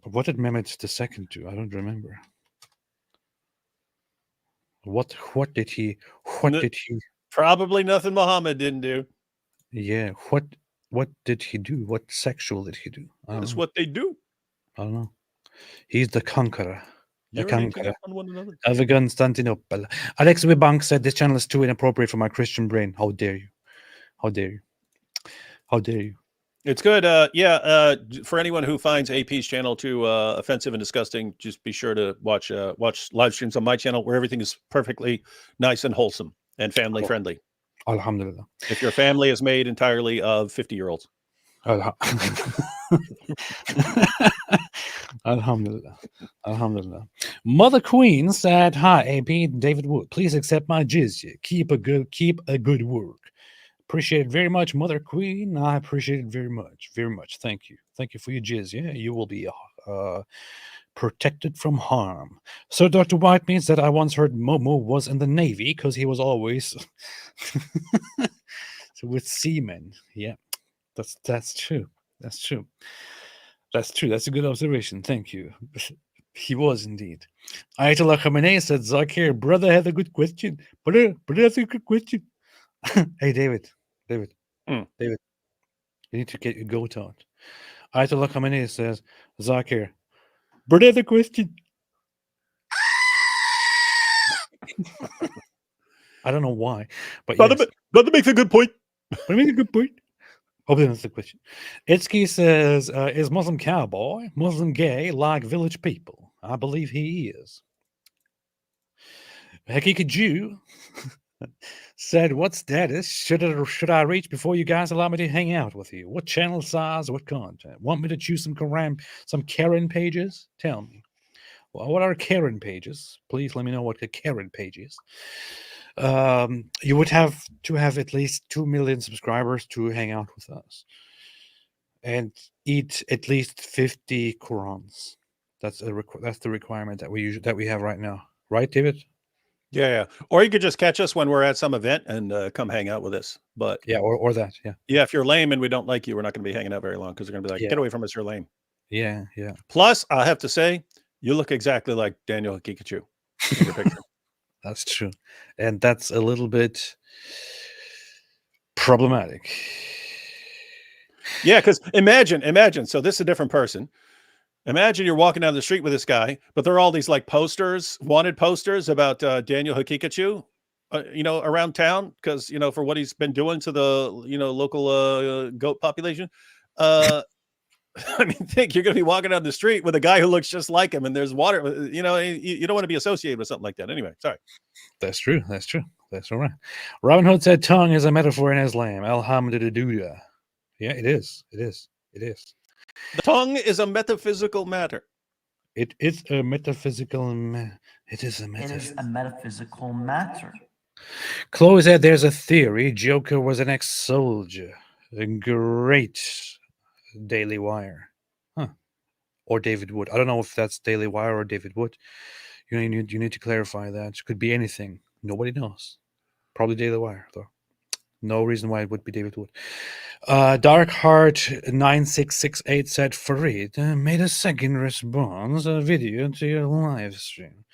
Speaker 1: What did Mehmed II do? I don't remember. What did he?
Speaker 2: Probably nothing Muhammad didn't do.
Speaker 1: Yeah. What did he do? What sexual did he do?
Speaker 2: That's what they do.
Speaker 1: I don't know. He's the conqueror. The conqueror
Speaker 2: on one another.
Speaker 1: of Constantinople. Alex Wibank said this channel is too inappropriate for my Christian brain. How dare you? How dare you? How dare you?
Speaker 2: It's good. For anyone who finds AP's channel too offensive and disgusting, just be sure to watch live streams on my channel where everything is perfectly nice and wholesome and family friendly.
Speaker 1: Alhamdulillah.
Speaker 2: If your family is made entirely of 50-year-olds.
Speaker 1: Alhamdulillah. Alhamdulillah. Mother Queen said, "Hi, AP David Wood. Please accept my jizya. Keep a good work. Appreciate it very much, Mother Queen. I appreciate it very much. Very much. Thank you. Thank you for your jizya. You will be protected from harm." So Dr. White means that I once heard Momo was in the Navy because he was always with seamen. Yeah, that's true. That's true. That's true. That's a good observation. Thank you. He was indeed. Ayatollah Khamenei said, "Zakir, brother had a good question. Brother has a good question." Hey, David, you need to get your goat out. Ayatollah Khamenei says, "Zakir, brother has a question." I don't know why, but
Speaker 2: brother makes a good point.
Speaker 1: Brother makes a good point. Hope that's the question. Itzky says, "Is Muslim Cowboy Muslim gay like village people?" I believe he is. Hakika Jew said, "What status should I reach before you guys allow me to hang out with you? What channel size? What content? Want me to choose some Karen pages? Tell me. Well, what are Karen pages? Please let me know what a Karen page is." You would have to have at least 2 million subscribers to hang out with us and eat at least 50 Qurans. That's the requirement that we have right now, right, David?
Speaker 2: Yeah. Or you could just catch us when we're at some event and come hang out with us. But
Speaker 1: yeah, or that, yeah.
Speaker 2: Yeah, if you're lame and we don't like you, we're not going to be hanging out very long because they're going to be like, "Get away from us, you're lame."
Speaker 1: Yeah.
Speaker 2: Plus, I have to say, you look exactly like Daniel Hakikachu in your picture.
Speaker 1: That's true. And that's a little bit problematic.
Speaker 2: Yeah, because imagine. So this is a different person. Imagine you're walking down the street with this guy, but there are all these like posters, wanted posters about Daniel Hakikachu, around town because, for what he's been doing to the, local goat population. I mean, think you're going to be walking down the street with a guy who looks just like him and there's water, you don't want to be associated with something like that. Anyway, sorry.
Speaker 1: That's true. That's all right. Robin Hood said tongue is a metaphor in Islam. Alhamdulillah. Yeah, it is.
Speaker 2: The tongue is a metaphysical matter.
Speaker 1: It is a metaphysical matter.
Speaker 13: It is a metaphysical matter.
Speaker 1: Chloe said there's a theory Joker was an ex-soldier. A great Daily Wire. Or David Wood. I don't know if that's Daily Wire or David Wood. You need to clarify that. It could be anything. Nobody knows. Probably Daily Wire, though. No reason why it would be David Wood. Darkheart9668 said Farid made a second response video to your live stream.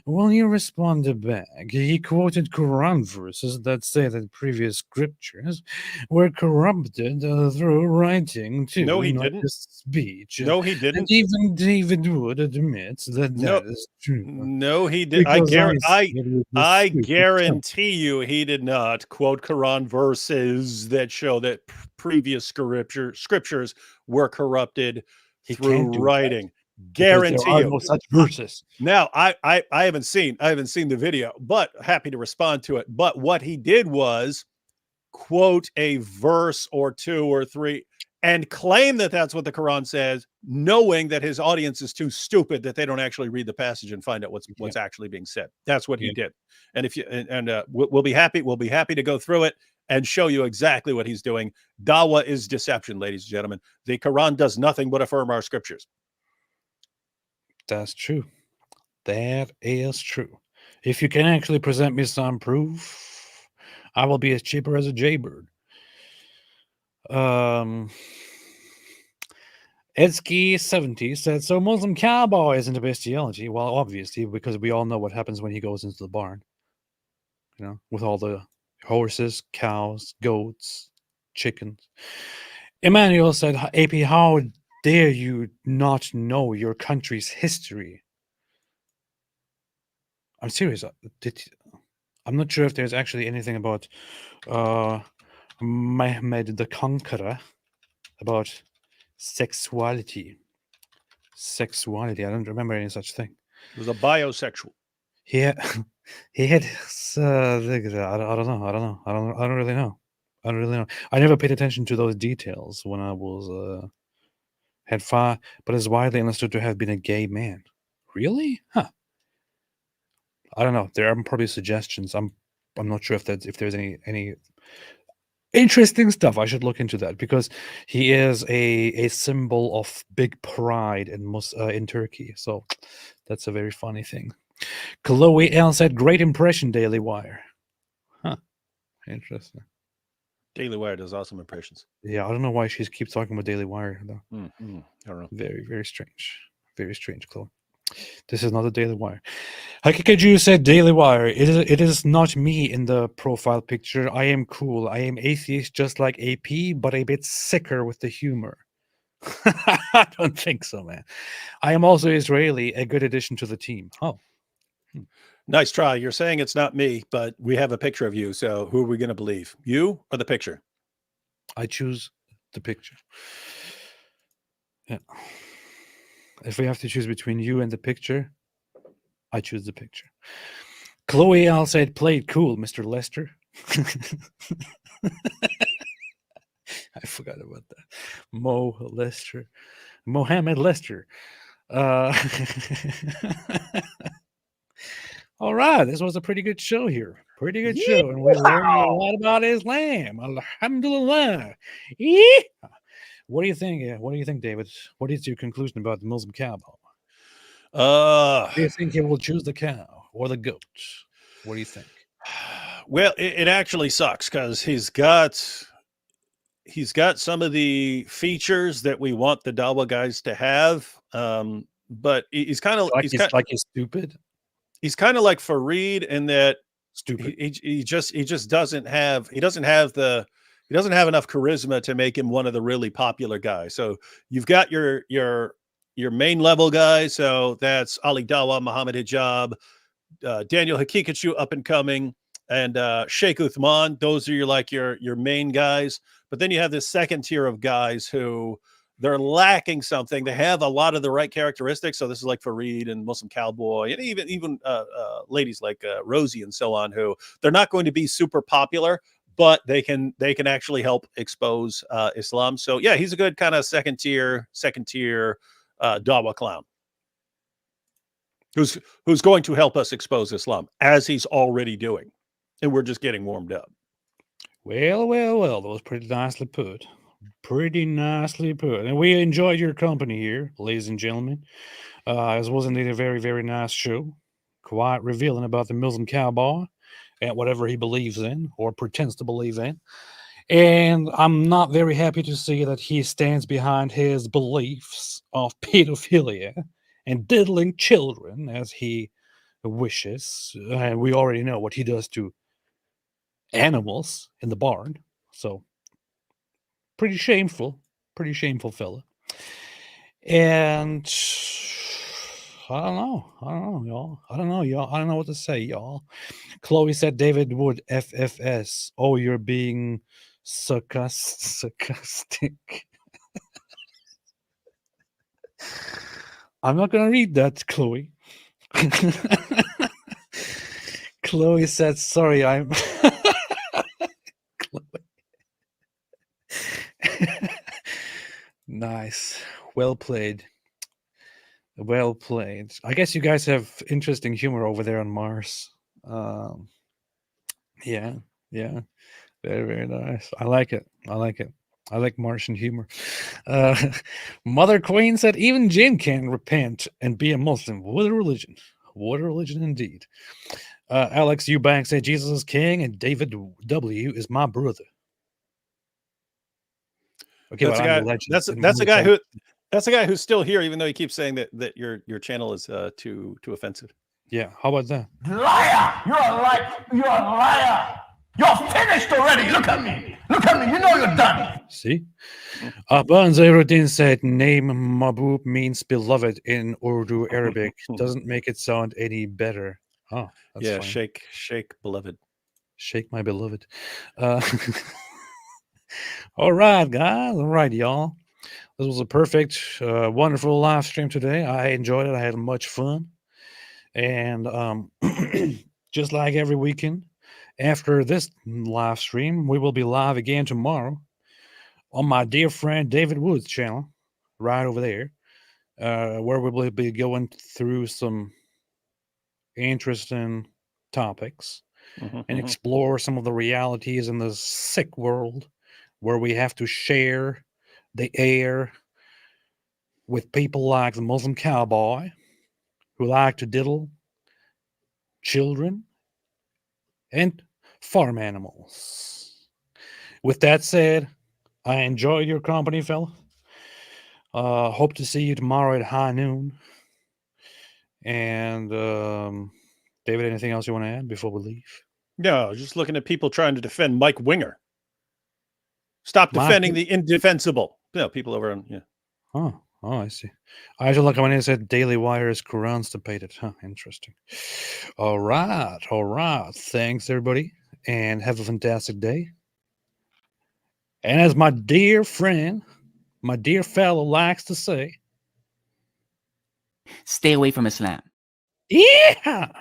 Speaker 1: When you responded back, he quoted Quran verses that say that previous scriptures were corrupted through writing too.
Speaker 2: No, he
Speaker 1: not
Speaker 2: didn't.
Speaker 1: just speech.
Speaker 2: No, he didn't.
Speaker 1: And even David Wood admits that that is true.
Speaker 2: No, he did. I guarantee you he did not quote Quran verses that show that previous scriptures were corrupted through writing. Guarantee
Speaker 1: there are
Speaker 2: you.
Speaker 1: no such verses.
Speaker 2: Now, I haven't seen the video, but happy to respond to it. But what he did was quote a verse or two or three and claim that that's what the Quran says, knowing that his audience is too stupid that they don't actually read the passage and find out what's actually being said. That's what he did. And if you we'll be happy to go through it and show you exactly what he's doing. Dawah is deception, ladies and gentlemen. The Quran does nothing but affirm our scriptures.
Speaker 1: That's true. That is true. If you can actually present me some proof, I will be as cheaper as a jaybird. Edsky70 said, so Muslim Cowboy is into bestiality. Well, obviously, because we all know what happens when he goes into the barn. You know, with all the horses, cows, goats, chickens. Emmanuel said, AP, how dare you not know your country's history? I'm serious. I'm not sure if there's actually anything about Mehmed the Conqueror, about sexuality. I don't remember any such thing.
Speaker 2: He was a bisexual.
Speaker 1: He had I don't know. I don't really know. I never paid attention to those details when I was but is widely understood to have been a gay man. Really? Huh. I don't know. There are probably suggestions. I'm not sure if there's any interesting stuff. I should look into that because he is a symbol of big pride in Turkey. So that's a very funny thing. Chloe L said, "Great impression, Daily Wire." Huh. Interesting.
Speaker 2: Daily Wire does awesome impressions.
Speaker 1: Yeah, I don't know why she keeps talking about Daily Wire though.
Speaker 2: I don't know.
Speaker 1: Very, very strange. Very strange, Chloe. This is not a Daily Wire. Hakikaju said, Daily Wire, it is not me in the profile picture. I am cool. I am atheist just like AP, but a bit sicker with the humor. I don't think so, man. I am also Israeli, a good addition to the team. Oh.
Speaker 2: Nice try. You're saying it's not me, but we have a picture of you. So who are we going to believe? You or the picture?
Speaker 1: I choose the picture. Yeah. If we have to choose between you and the picture, I choose the picture. Chloe Al said, played cool, Mr. Lester. I forgot about that. Mohammed Lester. All right, this was a pretty good show here. Pretty good show. And we learned a lot about Islam. Alhamdulillah. Yeah. What do you think? What do you think, David? What is your conclusion about the Muslim cowboy? Do you think he will choose the cow or the goat? What do you think?
Speaker 2: Well, it actually sucks because he's got some of the features that we want the Dawah guys to have, but he's kind of
Speaker 1: he's stupid.
Speaker 2: He's kind of like Fareed in that
Speaker 1: stupid.
Speaker 2: He just doesn't have enough charisma to make him one of the really popular guys. So you've got your main level guys. So that's Ali Dawah, Muhammad Hijab, Daniel Hakikachu up and coming, and Sheikh Uthman. Those are your main guys. But then you have this second tier of guys who they're lacking something. They have a lot of the right characteristics. So this is like Fareed and Muslim Cowboy, and even ladies like Rosie and so on, who they're not going to be super popular, but they can actually help expose Islam. So yeah, he's a good kind of second tier Dawah clown who's going to help us expose Islam, as he's already doing, and we're just getting warmed up.
Speaker 1: Well, that was pretty nicely put. And we enjoyed your company here, ladies and gentlemen. This was indeed a very, very nice show. Quite revealing about the Muslim cowboy and whatever he believes in or pretends to believe in. And I'm not very happy to see that he stands behind his beliefs of pedophilia and diddling children as he wishes. And we already know what he does to animals in the barn. So pretty shameful fella. And I don't know, y'all. I don't know what to say, y'all. Chloe said, David Wood, FFS. Oh, you're being sarcastic. I'm not going to read that, Chloe. Chloe said, sorry, I'm... Chloe. Well played. Well played. I guess you guys have interesting humor over there on Mars. Yeah, yeah. Very, very nice. I like it. I like it. I like Martian humor. Mother Queen said, even Jin can repent and be a Muslim. What a religion. What a religion indeed. Alex Eubank said, Jesus is king and David W. is my brother. Okay,
Speaker 2: That's
Speaker 1: well,
Speaker 2: a
Speaker 1: I'm
Speaker 2: guy.
Speaker 1: the legend.
Speaker 2: That's a guy who. That's a guy who's still here, even though he keeps saying that your channel is too offensive.
Speaker 1: Yeah, how about that?
Speaker 10: Liar! You're a liar! You're a liar! You're finished already! Look at me! Look at me! You know you're done!
Speaker 1: See? Aban Zairuddin said, name Mabub means beloved in Urdu Arabic. Doesn't make it sound any better. Oh, that's
Speaker 2: yeah,
Speaker 1: fine.
Speaker 2: shake, beloved.
Speaker 1: Shake my beloved. All right, guys. All right, y'all. This was a perfect, wonderful live stream today. I enjoyed it. I had much fun. And just like every weekend, after this live stream, we will be live again tomorrow on my dear friend David Wood's channel, right over there, where we will be going through some interesting topics and explore some of the realities in this sick world where we have to share the air with people like the Muslim Cowboy who like to diddle children and farm animals. With that said, I enjoyed your company, fella. Hope to see you tomorrow at high noon. And David, anything else you want to add before we leave?
Speaker 2: No, just looking at people trying to defend Mike Winger. Stop defending the indefensible. No, people over on
Speaker 1: Oh, I see. I just look when it said Daily Wire is constipated. Huh, interesting. All right. Thanks, everybody, and have a fantastic day. And as my dear friend, my dear fellow likes to say,
Speaker 14: stay away from Islam.
Speaker 1: Yeah!